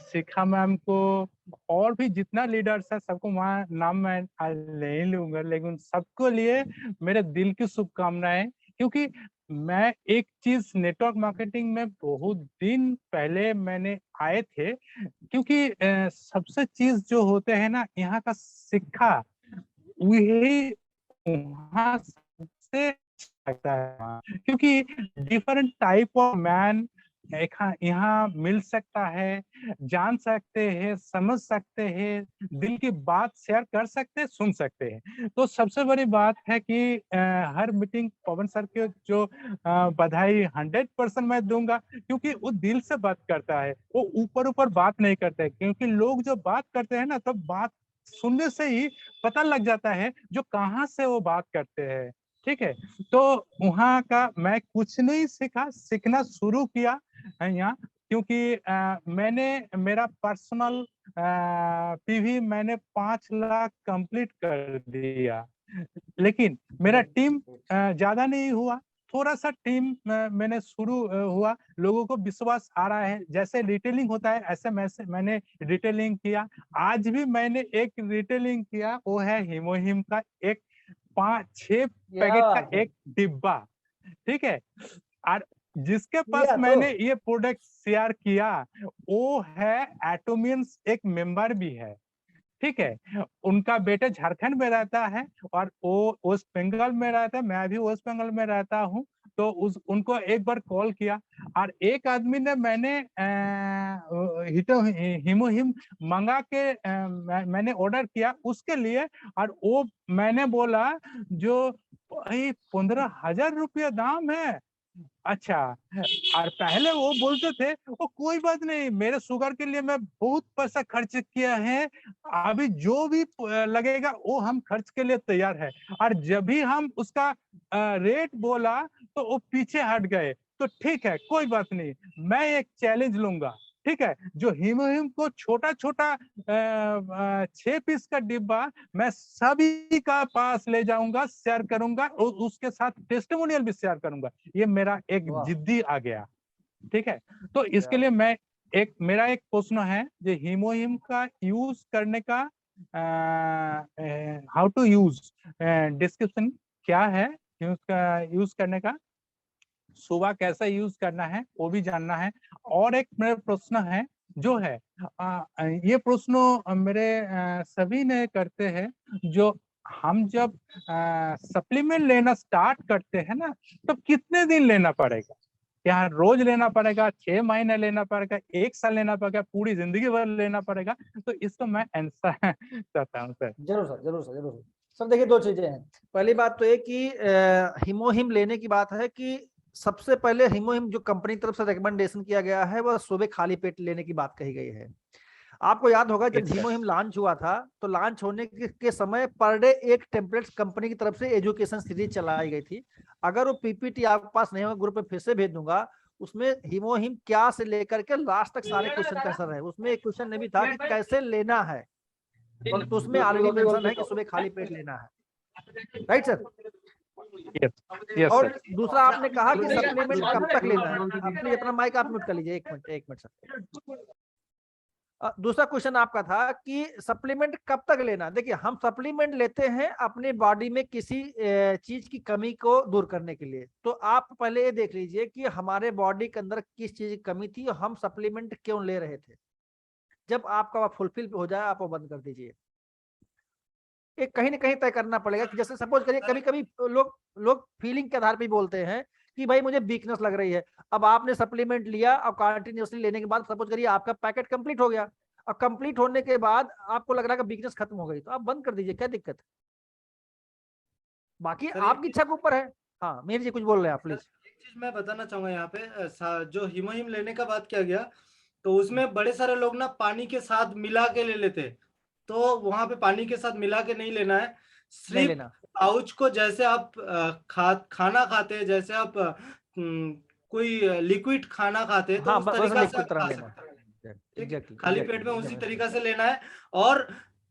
शिखा मैम को और भी जितना लीडर्स है सबको वहाँ नाम मैं नहीं लूंगा, लेकिन सबको लिए मेरे दिल की शुभकामनाएं। क्योंकि मैं एक चीज नेटवर्क मार्केटिंग में बहुत दिन पहले मैंने आए थे, क्योंकि सबसे चीज जो होते हैं ना यहाँ का शिक्षा, वही वहाँ सबसे लगता है, क्योंकि डिफरेंट टाइप ऑफ मैन यहाँ मिल सकता है, जान सकते हैं, समझ सकते हैं, दिल की बात शेयर कर सकते हैं, सुन सकते हैं। तो सबसे बड़ी बात है कि हर मीटिंग पवन सर के जो बधाई 100% मैं दूंगा, क्योंकि वो दिल से बात करता है, वो ऊपर ऊपर बात नहीं करता है। क्योंकि लोग जो बात करते हैं ना, तो बात सुनने से ही पता लग जाता है जो कहाँ से वो बात करते हैं। ठीक है, तो वहाँ का मैं कुछ नहीं सीखा, सीखना शुरू किया यहाँ, क्योंकि मैंने मेरा पर्सनल पीवी मैंने 5 लाख कंप्लीट कर दिया, लेकिन मेरा टीम ज्यादा नहीं हुआ, थोड़ा सा टीम मैंने शुरू हुआ, लोगों को विश्वास आ रहा है, जैसे रिटेलिंग होता है ऐसे मैंने रिटेलिंग किया। आज भी मैंने एक रिटेलिंग किया, वो है हिमोहिम का एक 5-6 पैकेट का एक डिब्बा। ठीक है, और जिसके पास मैंने ये प्रोडक्ट शेयर किया वो है एटोमियंस एक मेंबर भी है। ठीक है, उनका बेटा झारखंड में रहता है और वो वेस्ट बंगाल में रहता है, मैं भी वेस्ट बंगाल में रहता हूँ। तो उनको एक बार कॉल किया और एक आदमी ने मैंने हिमोहिम मंगा के मैंने ऑर्डर किया उसके लिए, और वो मैंने बोला जो 15,000 रुपया दाम है। अच्छा, और पहले वो बोलते थे वो कोई बात नहीं, मेरे शुगर के लिए मैं बहुत पैसा खर्च किया है, अभी जो भी लगेगा वो हम खर्च के लिए तैयार है। और जब भी हम उसका रेट बोला तो वो पीछे हट गए। तो ठीक है, कोई बात नहीं, मैं एक चैलेंज लूंगा। ठीक है, जो हिमोहिम को छोटा छोटा 6 पीस का डिब्बा मैं सभी का पास ले जाऊंगा, शेयर करूंगा और उसके साथ टेस्टिमोनियल भी शेयर करूंगा। ये मेरा एक जिद्दी आ गया। ठीक है, तो इसके लिए मैं मेरा एक प्रश्न है, जो हिमोहिम का यूज करने का हाउ टू यूज, डिस्क्रिप्शन क्या है उसका यूज करने का, सुबह कैसा यूज करना है वो भी जानना है। और एक मेरा प्रश्न है जो है ये प्रश्न मेरे सभी ने करते हैं, जो हम जब सप्लीमेंट लेना स्टार्ट करते हैं ना, तो कितने दिन लेना पड़ेगा? क्या रोज लेना पड़ेगा, 6 महीने लेना पड़ेगा, 1 साल लेना पड़ेगा, पूरी जिंदगी भर लेना पड़ेगा? तो इसको मैं आंसर चाहता हूँ सर। जरूर सर, जरूर सर, जरूर सर। देखिए, 2 चीजें हैं। पहली बात तो ये कि हिमोहिम लेने की बात है कि सबसे पहले हिमोहिम जो कंपनी की तरफ से रिकमेंडेशन किया गया है वह सुबह खाली पेट लेने की बात कही गई है। आपको याद होगा जब हिमोहिम लॉन्च हुआ था तो लॉन्च होने के समय पर डे एक टेम्पलेट कंपनी की तरफ से एजुकेशन सीरीज चलाई गई थी। अगर वो पीपीटी आपके पास नहीं होगा, ग्रुप में फिर से भेज दूंगा, उसमें हीमोहिम क्या से लेकर के लास्ट तक सारे क्वेश्चन का आंसर है। उसमें एक क्वेश्चन ये भी था कि कैसे लेना है, तो उसमें ऑलरेडी मेंशन है कि सुबह खाली पेट लेना है, राइट सर? यस और सर। दूसरा आपने कहा कि सप्लीमेंट कब तक लेना है। आप प्लीज अपना माइक आप म्यूट कर लीजिए, एक मिनट सर। दूसरा क्वेश्चन आपका था कि सप्लीमेंट कब तक लेना। देखिए, हम सप्लीमेंट लेते हैं अपने बॉडी में किसी चीज की कमी को दूर करने के लिए। तो आप पहले ये देख लीजिए कि हमारे बॉडी के अंदर किस चीज की कमी थी और हम सप्लीमेंट क्यों ले रहे थे। जब आपका फुलफिल हो जाए आप वो बंद कर दीजिए। एक कहीं ना कहीं तय करना पड़ेगा कि जैसे सपोज करिए कभी कभी लोग फीलिंग के आधार पर बोलते हैं कि भाई मुझे वीकनेस लग रही है। अब आपने सप्लीमेंट लिया और कंटिन्यूअसली लेने के बाद सपोज करिए आपका पैकेट कंप्लीट हो गया, और कंप्लीट होने के बाद आपको लग रहा है कि वीकनेस खत्म हो गई, तो आप बंद कर दीजिए, क्या दिक्कत है? बाकी आपकी इच्छा के ऊपर है। हाँ मीर जी कुछ बोल रहे हैं आप प्लीज। एक चीज मैं बताना चाहूंगा यहाँ पे, जो हीमोहिम लेने का बात किया गया, तो उसमें बड़े सारे लोग ना पानी के साथ मिला के ले लेते हैं। तो वहां पे पानी के साथ मिला के नहीं लेना है, नहीं सिर्फ लेना। पाउच को जैसे आप खाना खाते हैं, जैसे आप कोई लिक्विड खाना खाते हैं, तो हाँ उस बस तरीका से लिक्विड आप तरह खा लेना सकते हैं। है। ठीक है, एग्जैक्टली खाली पेट में उसी तरीका से लेना है। और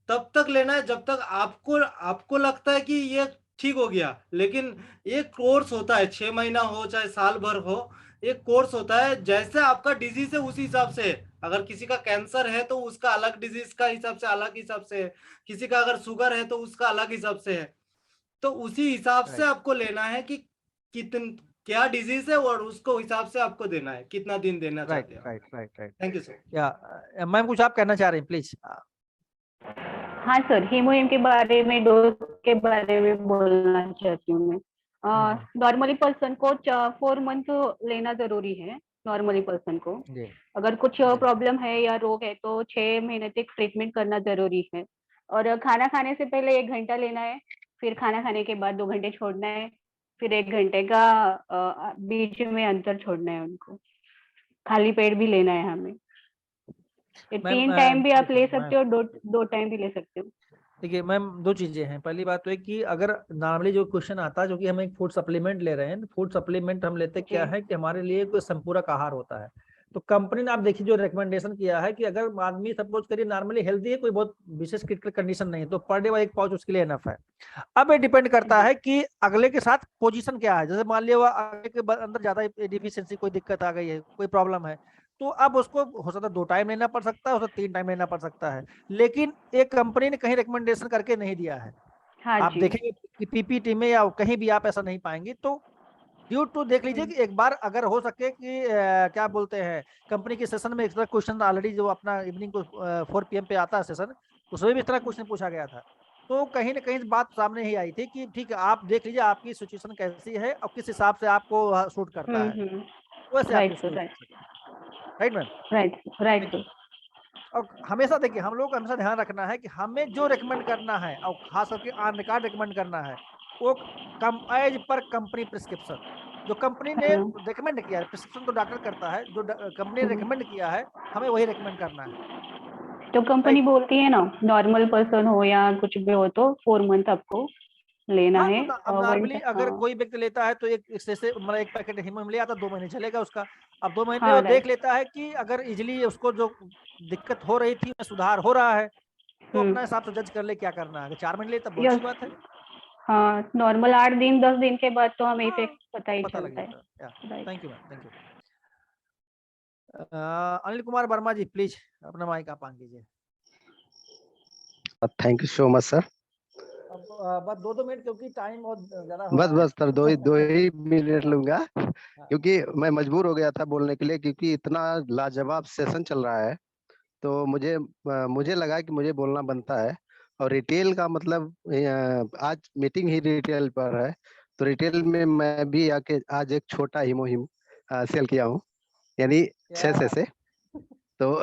तब तक लेना है जब तक आपको लगता है कि ये ठीक हो गया। लेकिन एक कोर्स होता है, 6 महीना हो चाहे साल भर हो, एक कोर्स होता है। जैसे आपका डिजीज है उसी हिसाब से है। अगर किसी का कैंसर है तो उसका अलग डिजीज का हिसाब से अलग हिसाब से है, किसी का अगर शुगर है तो उसका अलग हिसाब से है। तो उसी हिसाब से आपको लेना है कि क्या डिजीज है, और उसको हिसाब से आपको देना है, कितना दिन देना चाहते हैं। राइट। Thank you sir. या मैम कुछ आप कहना चाह रहे हैं प्लीज? हाँ सर, हीमोहिम के बारे में, डोज के बारे में बोलना चाहती हूँ मैं। नॉर्मली पर्सन को 4 मंथ लेना जरूरी है। नॉर्मली पर्सन को अगर कुछ प्रॉब्लम है या रोग है तो 6 महीने तक ट्रीटमेंट करना जरूरी है। और खाना खाने से पहले 1 घंटा लेना है, फिर खाना खाने के बाद 2 घंटे छोड़ना है, फिर 1 घंटे का बीच में अंतर छोड़ना है उनको। खाली पेट भी लेना है हमें। 3 टाइम भी आप ले सकते हो, 2 टाइम भी ले सकते हो। देखिए मैम, 2 चीजें हैं। पहली बात तो है कि अगर नॉर्मली जो क्वेश्चन आता है जो कि हम एक फूड सप्लीमेंट ले रहे हैं, फूड सप्लीमेंट हम लेते क्या है कि हमारे लिए कोई संपूरक आहार होता है। तो कंपनी ने आप देखिए जो रिकमेंडेशन किया है कि अगर आदमी सपोज करिए नॉर्मली हेल्दी है, कोई बहुत विशेष क्रिटिकल कंडीशन नहीं है, तो पर डे 1 पाउच उसके लिए एनफ है। अब ये डिपेंड करता है कि अगले के साथ पोजीशन क्या है। जैसे मान लिया हुआ अगले के अंदर ज्यादा डिफिशियंसी, कोई दिक्कत आ गई है, कोई प्रॉब्लम है, तो अब उसको हो सकता है 2 टाइम लेना पड़ सकता है, उसको 3 टाइम लेना पड़ सकता है। लेकिन एक कंपनी ने कहीं रिकमेंडेशन करके नहीं दिया है। हाँ आप जी। देखेंगे कि पीपीटी में या कहीं भी आप ऐसा नहीं पाएंगे। तो ड्यू टू देख लीजिए कि एक बार अगर हो सके कि क्या बोलते हैं, कंपनी के सेशन में एक्स्ट्रा क्वेश्चन ऑलरेडी जो अपना इवनिंग को 4 PM पे आता है सेशन, उसमें भी इस तरह क्वेश्चन पूछा गया था। तो कहीं ना कहीं बात सामने ही आई थी कि ठीक है, आप देख लीजिए आपकी सिचुएशन कैसी है और किस हिसाब से आपको सूट करता है, वैसे आप यूज राइट मैम। राइट। और हमेशा देखिए, हम लोग को हमेशा ध्यान रखना है कि हमें जो रिकमेंड करना है और खास करके ऑन रिकॉर्ड रिकमेंड करना है, वो कम एज पर कंपनी प्रिस्क्रिप्शन जो कंपनी ने रिकमेंड किया है। प्रिस्क्रिप्शन तो डॉक्टर करता है, जो कंपनी ने रिकमेंड किया है हमें वही रिकमेंड करना है। तो कंपनी बोलती है ना, नॉर्मल पर्सन हो या कुछ भी हो तो 4 मंथ आपको लेना हाँ, है। तो अब नॉर्मली अगर कोई व्यक्ति लेता है तो एक मतलब 1 पैकेट हीमोहिम ले आता, 2 महीने चलेगा उसका। अब 2 महीने वो देख लेता है कि अगर इजिली उसको जो दिक्कत हो रही थी सुधार हो रहा है, तो अपना हिसाब से जज कर ले क्या करना है। अगर 4 महीने ले तब बहुत अच्छी बात है। हाँ, नॉर्मल 8 दिन 10 दिन के बाद तो हमें इफेक्ट पता ही चलता है। Thank you ma'am, thank you. Anil Kumar Verma ji please अपना माइक आप ऑन कीजिए। Thank you so much sir. अब बस 2 मिनट, क्योंकि टाइम बहुत ज्यादा बस सर 2 ही मिनट लूंगा, क्योंकि मैं मजबूर हो गया था बोलने के लिए, क्योंकि इतना लाजवाब सेशन चल रहा है। तो मुझे लगा कि मुझे बोलना बनता है। और रिटेल का मतलब आज मीटिंग ही रिटेल पर है, तो रिटेल में मैं भी आके आज एक छोटा हीमोहिम सेल किया हूँ, यानी 6 से। तो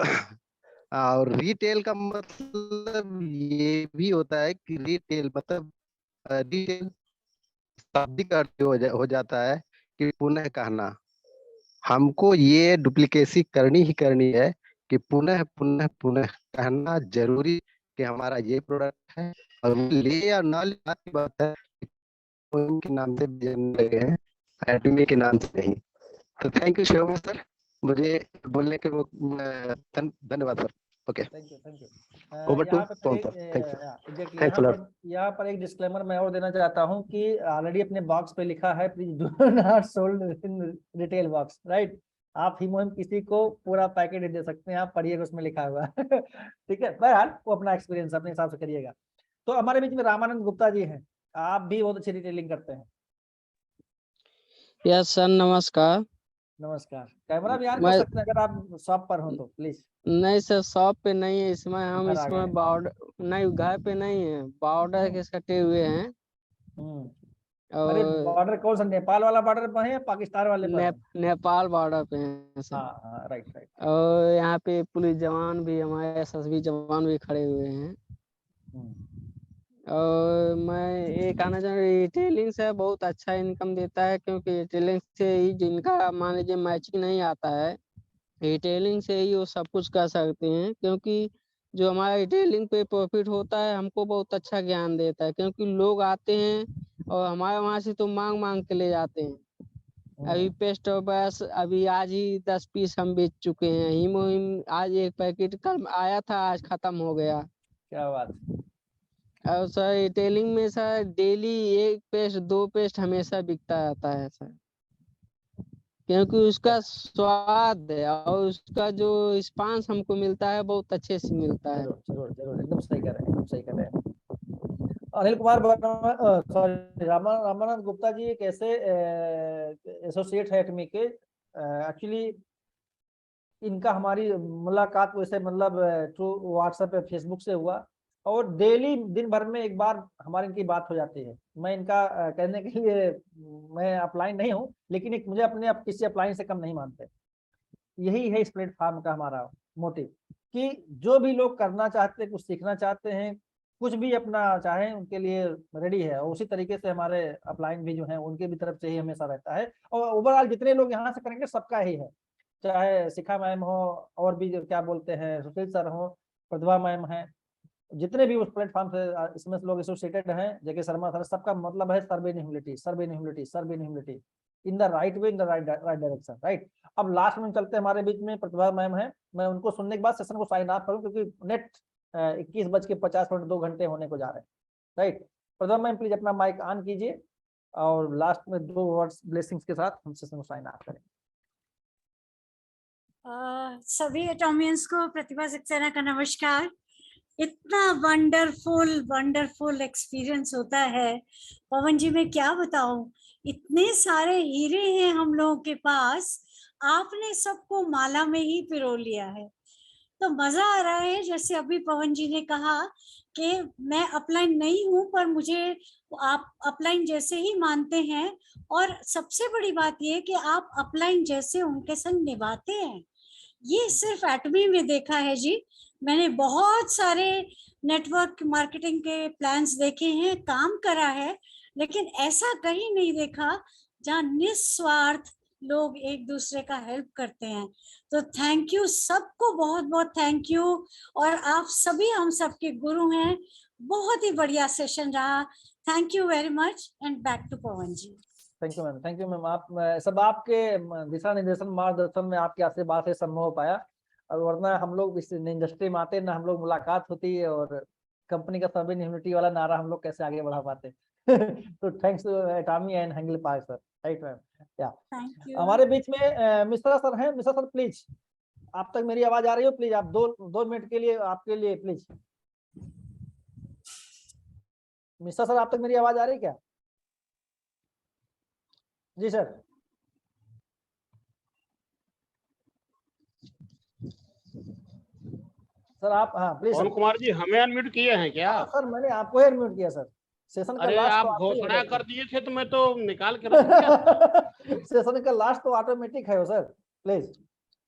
और रिटेल का मतलब ये भी होता है कि रिटेल मतलब रिटेल शाब्दिक अर्थ हो जाता है कि पुनः कहना। हमको ये डुप्लीकेसी करनी ही करनी है कि पुनः पुनः पुनः कहना जरूरी कि हमारा ये प्रोडक्ट है, और ले या ना ले बात की बात है। के नाम से लगे हैं, एटमी के नाम से नहीं। तो थैंक यू शिवम सर, मुझे बोलने के वो धन्यवाद sir. Okay, thank you. Over to यहाँ पे पवन एक सर। थैंक्स एग्जैक्टली थैंक्स यहाँ पर एक डिस्क्लेमर मैं और देना चाहता हूँ कि ऑलरेडी अपने बॉक्स पे लिखा है please do not sold in retail box, right. आप हिमोहिम किसी को पूरा पैकेट दे सकते हैं, आप पढ़िएगा उसमें लिखा हुआ है ठीक है, बहरहाल वो अपना एक्सपीरियंस अपने हिसाब से करिएगा। तो हमारे बीच में रामानंद गुप्ता जी हैं, आप भी बहुत अच्छी रिटेलिंग करते हैं। यस सर, नमस्कार। नमस्कार। कैमरा भी ऑन कर मैं सकते हैं अगर आप शॉप पर हो तो प्लीज। नहीं सर, शॉप पे नहीं है इसमें, हम घर आ गए। इसमें बॉर्डर नहीं, घर पे नहीं है, बॉर्डर के सटे हुए हैं। अरे और बॉर्डर कौन सा, नेपाल वाला बॉर्डर पर है या पाकिस्तान वाले पर है? नेपाल बॉर्डर पे हैं सर। हाँ राइट। और यहाँ पे पुलिस जवान भी, हमारे एसएसबी जवान भी खड़े हुए हैं। और मैं ये कहना चाहूँ, रिटेलिंग से बहुत अच्छा इनकम देता है, क्योंकि रिटेलिंग से ही जिनका मान लीजिए मैचिंग नहीं आता है, रिटेलिंग से ही वो सब कुछ कर सकते हैं। क्योंकि जो हमारा रिटेलिंग पे प्रॉफिट होता है, हमको बहुत अच्छा ज्ञान देता है, क्योंकि लोग आते हैं और हमारे वहाँ से तो मांग के ले जाते हैं। अभी पेस्ट और बस अभी आज ही 10 पीस हम बेच चुके हैं। हिमोहिम आज एक पैकेट कल आया था, आज खत्म हो गया। क्या बात। और सर रिटेलिंग में सर डेली 1 पेस्ट 2 पेस्ट हमेशा बिकता रहता है सर, क्योंकि उसका स्वाद है और उसका जो रिस्पांस हमको मिलता है बहुत अच्छे से मिलता है। जरूर एकदम सही कर रहे हैं, एकदम सही कर रहे हैं। अनिल कुमार सॉरी रामानंद गुप्ता जी एक ऐसे एसोसिएट है एटमी के, एक्चुअली इनका हमारी मुलाकात वैसे मतलब थ्रू व्हाट्सएप या फेसबुक से हुआ, और डेली दिन भर में एक बार हमारी इनकी बात हो जाती है। मैं इनका कहने के लिए मैं अपलाइन नहीं हूँ, लेकिन एक मुझे अपने किसी अपलाइन से कम नहीं मानते। यही है इस प्लेटफॉर्म का हमारा मोटिव, कि जो भी लोग करना चाहते हैं, कुछ सीखना चाहते हैं, कुछ भी अपना चाहें, उनके लिए रेडी है। और उसी तरीके से हमारे अपलाइन भी जो हैं उनके भी तरफ से ही हमेशा रहता है। और ओवरऑल जितने लोग यहाँ से करेंगे सबका ही है, चाहे शिखा मैम हो, और भी जो क्या बोलते हैं सुशील सर हो, प्रतिभा मैम है, जितने भी उस प्लेटफॉर्म से इसमें लोग एसोसिएटेड हैं, जेके शर्मा सर, सबका मतलब है survey in the right way, in the right direction, right. अब लास्ट में चलते हमारे बीच में प्रतिभा मैम है, मैं उनको सुनने के बाद सेशन को साइन ऑफ करूं, क्योंकि नेट 21:50 2 घंटे होने को जा रहे हैं, राइट। प्रतिभा मैम प्लीज अपना माइक ऑन कीजिए और लास्ट में 2 वर्ड्स ब्लेसिंग्स के साथ हम सेशन को साइन ऑफ करें। सभी एटॉमियंस को प्रतिभा सक्सेना का नमस्कार। इतना वंडरफुल एक्सपीरियंस होता है पवन जी, मैं क्या बताऊं, इतने सारे हीरे हैं हम लोगों के पास, आपने सबको माला में ही पिरो लिया है। तो मजा आ रहा है। जैसे अभी पवन जी ने कहा कि मैं अपलाइन नहीं हूं, पर मुझे आप अपलाइन जैसे ही मानते हैं, और सबसे बड़ी बात यह कि आप अपलाइन जैसे उनके संग निभाते हैं। ये सिर्फ एटमी में देखा है जी, मैंने बहुत सारे नेटवर्क मार्केटिंग के प्लान्स देखे हैं, काम करा है, लेकिन ऐसा कहीं नहीं देखा जहाँ निस्वार्थ लोग एक दूसरे का हेल्प करते हैं। तो थैंक यू सबको, बहुत बहुत थैंक यू। और आप सभी हम सबके गुरु हैं। बहुत ही बढ़िया सेशन रहा। Thank you very much and back to Pawan ji. Thank you ma'am, thank you ma'am. आप सब आपके दिशा निर्देशन मार्गदर्शन में आपके आशीर्वाद से संभव हो पाया, और वरना हम लोग इस इंडस्ट्री में आते ना, हम लोग मुलाकात होती है और कंपनी का सर्विस यूनिटी वाला नारा हम लोग कैसे आगे बढ़ा पाते तो thanks to Atomy and Hangil Park sir, right ma'am. या हमारे बीच में मिश्रा सर हैं। मिश्रा सर प्लीज, आप तक मेरी आवाज आ रही हो? प्लीज आप 2 मिनट के लिए, आपके लिए प्लीज। मिश्रा सर आप तक मेरी आवाज आ रही है क्या? जी सर। सर आप, हाँ प्लीज। पवन कुमार जी हमें अनम्यूट किए हैं क्या? सर मैंने आपको ही अनम्यूट किया सर। सेशन का अरे लास्ट आप तो घोषणा कर दिए थे तो मैं तो निकाल के रख दिया। सेशन का लास्ट तो ऑटोमेटिक है सर, प्लीज।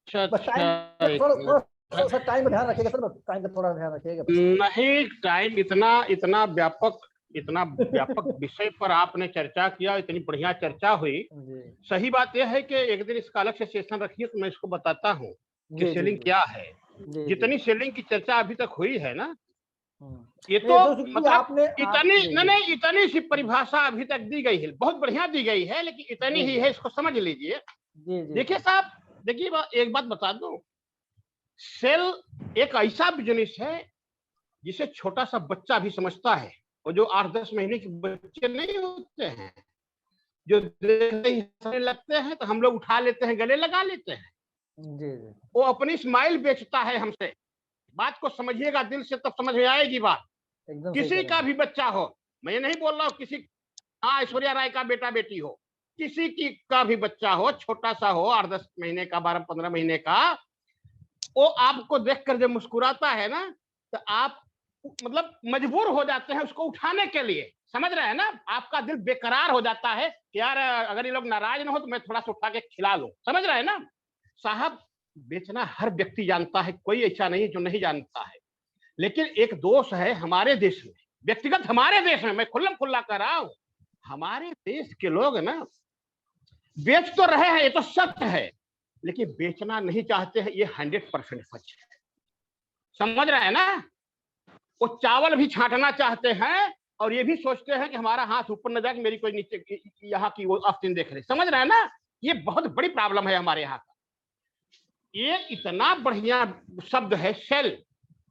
अच्छा, सर टाइम का ध्यान रखिएगा सर, टाइम का थोड़ा ध्यान रखिएगा। नहीं, टाइम इतना व्यापक विषय पर आपने चर्चा किया, इतनी बढ़िया चर्चा हुई। सही बात यह है कि एक दिन इसका अलग से सेशन रखिए तो मैं इसको बताता हूँ कि सेलिंग क्या है। जितनी सेलिंग की चर्चा अभी तक हुई है ना, ये तो मतलब इतनी सी परिभाषा अभी तक दी गई है, बहुत बढ़िया दी गई है, लेकिन इतनी ही है, इसको समझ लीजिए जी जी देखिए साहब, देखिए एक बात बता दूं, सेल एक ऐसा बिजनेस है जिसे छोटा सा बच्चा भी समझता है, और जो 8-10 महीने के बच्चे नहीं होते हैं, जो देखते ही हंसने लगते हैं तो हम लोग उठा लेते हैं, गले लगा लेते हैं। जी जी वो अपनी स्माइल बेचता है हमसे। बात को समझिएगा दिल से, तब समझ में आएगी बात। एकदम सही किसी कह का रहे भी बच्चा हो, मैं ये नहीं बोल रहा हूँ किसी, हाँ ऐश्वर्या राय का बेटा बेटी हो, किसी की का भी बच्चा हो, छोटा सा हो, 8-10 महीने का, 12-15 महीने का, वो आपको देखकर जब मुस्कुराता है ना, तो आप मतलब मजबूर हो जाते हैं उसको उठाने के लिए। समझ रहे हैं ना, आपका दिल बेकरार हो जाता है, यार अगर ये लोग नाराज ना हो तो मैं थोड़ा सा उठा के खिला लूं। समझ रहे हैं ना साहब, बेचना हर व्यक्ति जानता है, कोई ऐसा नहीं जो नहीं जानता है। लेकिन एक दोष है हमारे देश में, व्यक्तिगत हमारे देश में, मैं खुल्लम खुल्ला कर रहा हूं, हमारे देश के लोग ना बेच तो रहे हैं, ये तो सत्य है, लेकिन बेचना नहीं चाहते हैं, ये 100% सच है। समझ रहे हैं ना, वो चावल भी छांटना चाहते हैं और ये भी सोचते हैं कि हमारा हाथ ऊपर न जाए, मेरी कोई नीचे यहाँ की वो आस्तीन देख रहे। समझ रहे हैं ना, ये बहुत बड़ी प्रॉब्लम है हमारे यहाँ का। ये इतना बढ़िया शब्द है सेल,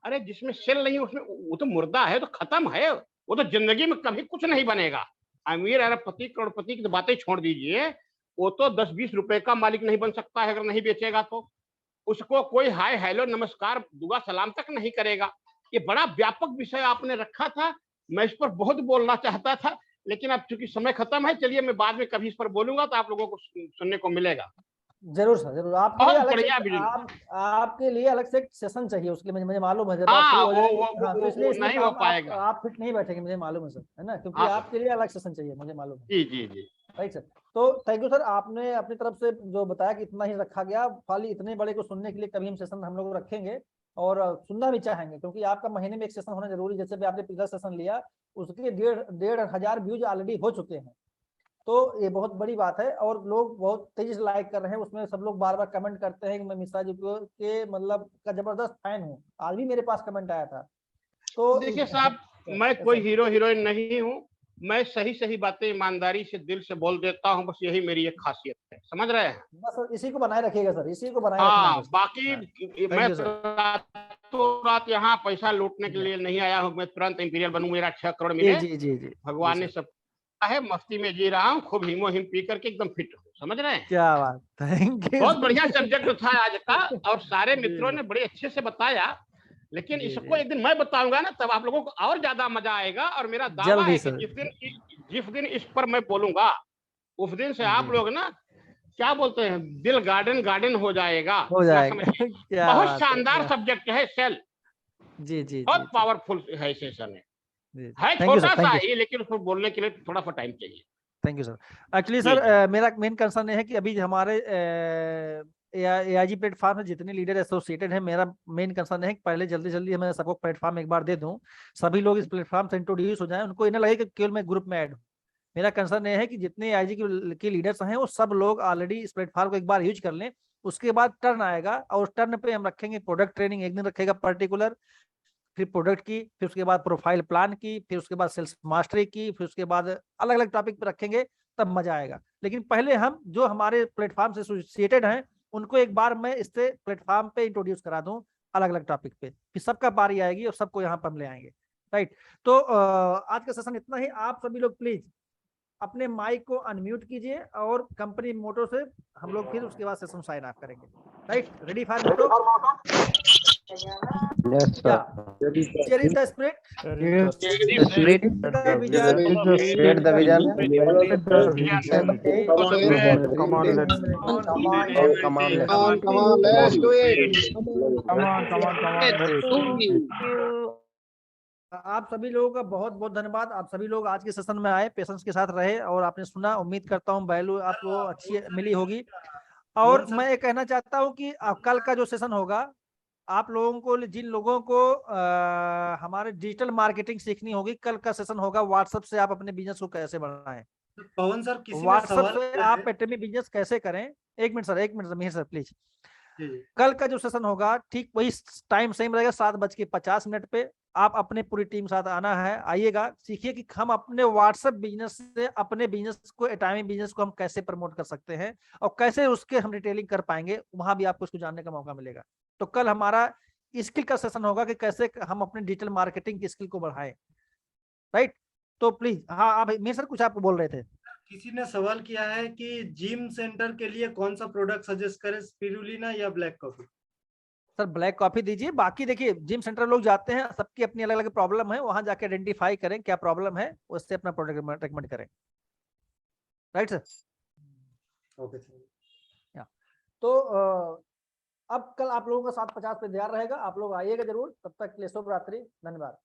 अरे जिसमें सेल नहीं उसमें वो तो मुर्दा है, तो खत्म है, वो तो जिंदगी में कभी कुछ नहीं बनेगा। अमीर अरबपति करोड़पति की तो बातें छोड़ दीजिए, वो तो 10-20 रुपए का मालिक नहीं बन सकता है अगर नहीं बेचेगा तो। उसको कोई हाय हेलो नमस्कार दुआ सलाम तक नहीं करेगा। ये बड़ा व्यापक विषय आपने रखा था, मैं इस पर बहुत बोलना चाहता था, लेकिन अब चूंकि समय खत्म है, चलिए मैं बाद में कभी इस पर बोलूंगा तो आप लोगों को सुनने को मिलेगा। जरूर सर जरूर। आपके लिए अलग से आपके लिए अलग से एक सेशन चाहिए उसके लिए, मुझे मालूम है जब आप फ्री हो जाएंगे। हाँ, तो इसलिए नहीं हो पाएगा, आप फिट नहीं बैठेंगे, मुझे मालूम है सर, है ना, क्योंकि आपके लिए अलग सेशन चाहिए, मुझे मालूम है। जी जी जी राइट सर। तो थैंक यू सर, आपने अपनी तरफ से जो बताया कि इतना ही रखा गया, खाली इतने बड़े को सुनने के लिए कभी हम सेशन हम लोग रखेंगे और सुनना भी चाहेंगे, क्योंकि आपका महीने में एक सेशन होना जरूरी। जैसे भी आपने पिछला सेशन लिया उसके 1,500 व्यूज ऑलरेडी हो चुके हैं, तो ये बहुत बड़ी बात है और लोग बहुत तेजी से लाइक कर रहे हैं। उसमें सब लोग बार बार कमेंट करते हैं कि मैं मिश्रा जी के मतलब का जबरदस्त फैन हूँ। आज भी मेरे पास कमेंट आया था। तो देखिए साहब, मैं कोई हीरो हीरोइन नहीं हूँ, मैं सही सही बातें ईमानदारी से दिल से बोल देता हूँ, बस यही मेरी एक खासियत है। समझ रहे हैं, बस इसी को बनाए रखिएगा सर, इसी को बनाए हाँ, रखना। बाकी मैं रात यहाँ पैसा लूटने के लिए नहीं आया हूँ, मैं तुरंत इंपीरियल बनूं, मेरा 6 करोड़ मिले, जी जी जी भगवान ने सब है, मस्ती में जी रहा हूँ, खूब हिमो हिम पी करके एकदम फिट हूँ। समझ रहे हैं, क्या बात, थैंक यू। बहुत बढ़िया सब्जेक्ट था आज का, और सारे मित्रों ने बड़े अच्छे से बताया, लेकिन इसको एक दिन मैं बताऊंगा ना, तब आप लोगों को और ज्यादा मजा आएगा। और मेरा दावा है कि जिस दिन इस पर मैं बोलूंगा उस दिन से आप लोग ना क्या बोलते हैं, दिल गार्डन हो जाएगा। बहुत शानदार सब्जेक्ट है सेल, जी जी बहुत पावरफुल है सेशन है छोटा सा ही, लेकिन उसको बोलने के लिए थोड़ा सा टाइम चाहिए। Thank you sir. Actually sir मेरा मेन कंसर्न है कि अभी हमारे AIG प्लेटफॉर्म में जितने लीडर एसोसिएटेड हैं, मेरा मेन कंसर्न है कि पहले जल्दी मैं सबको प्लेटफॉर्म एक बार दे दूं, सभी लोग इस प्लेटफॉर्म से इंट्रोड्यूस हो जाएं, उनको इन्हें लगे कि केवल मैं ग्रुप में ऐड हूं। मेरा कंसर्न ये है कि जितने AIG के लीडर्स हैं वो सब लोग ऑलरेडी इस प्लेटफॉर्म को एक बार यूज कर लें। उसके बाद टर्न आएगा और उस टर्न पे हम रखेंगे प्रोडक्ट ट्रेनिंग, एक दिन रखेगा पर्टिकुलर, फिर प्रोडक्ट की, फिर उसके बाद प्रोफाइल प्लान की, फिर उसके बाद सेल्स मास्टरी की, फिर उसके बाद अलग अलग टॉपिक पे रखेंगे, तब मजा आएगा। लेकिन पहले हम जो हमारे प्लेटफॉर्म से एसोसिएटेड हैं उनको एक बार मैं इससे प्लेटफॉर्म पे इंट्रोड्यूस करा दूं अलग अलग टॉपिक पे, फिर सबका बारी आएगी और सबको यहाँ पर हम ले आएंगे। राइट, तो आज का सेशन इतना ही। आप सभी लोग प्लीज अपने माइक को अनम्यूट कीजिए और कंपनी मोटो से हम लोग फिर उसके बाद सेशन साइन ऑफ करेंगे। Right, ready for motto? Yes, sir. Share the spirit. Spirit. Create the vision. Come on, let's do it. आप सभी लोगों का बहुत बहुत धन्यवाद। आप सभी लोग आज के सेशन में आए, पेशेंस के साथ रहे और आपने सुना। उम्मीद करता हूँ वैल्यू आपको अच्छी मिली होगी। और मैं ये कहना चाहता हूँ कि कल का जो सेशन होगा, आप लोगों को, जिन लोगों को हमारे डिजिटल मार्केटिंग सीखनी होगी, कल का सेशन होगा व्हाट्सएप से आप अपने बिजनेस को कैसे बढ़ाएं। पवन सर, किसी व्हाट्सएप से आप एटमी बिजनेस कैसे करें। एक minute sir, Mihir sir please. कल का जो सेशन होगा ठीक वही टाइम सेम रहेगा, 7:50 पे। आप अपने पूरी टीम साथ आना है, आइएगा, सीखिए कि हम अपने व्हाट्सएप बिजनेस से अपने बिजनेस को, एटामी बिजनेस को हम कैसे प्रमोट कर सकते हैं और कैसे उसके हम रिटेलिंग कर पाएंगे, वहां भी आपको उसको जानने का मौका मिलेगा। तो कल हमारा स्किल का सेशन होगा कि कैसे हम अपने डिजिटल मार्केटिंग की स्किल को बढ़ाएं, राइट। तो प्लीज, हाँ आप मेरे सर कुछ आपको बोल रहे थे। किसी ने सवाल किया है कि जिम सेंटर के लिए कौन सा प्रोडक्ट सजेस्ट करें, स्पिरुलिना या black coffee? Sir black coffee दीजिए, बाकी देखिए जिम सेंटर लोग जाते हैं, सबकी अपनी अलग अलग प्रॉब्लम है, वहां जाके आइडेंटिफाई करें क्या प्रॉब्लम है, उससे अपना प्रोडक्ट रेकमेंड करें, राइट सर। Okay sir. तो अब कल आप लोगों का 7:50 पे तैयार रहेगा, आप लोग आइएगा जरूर। तब तक के लिए शुभ रात्रि, धन्यवाद।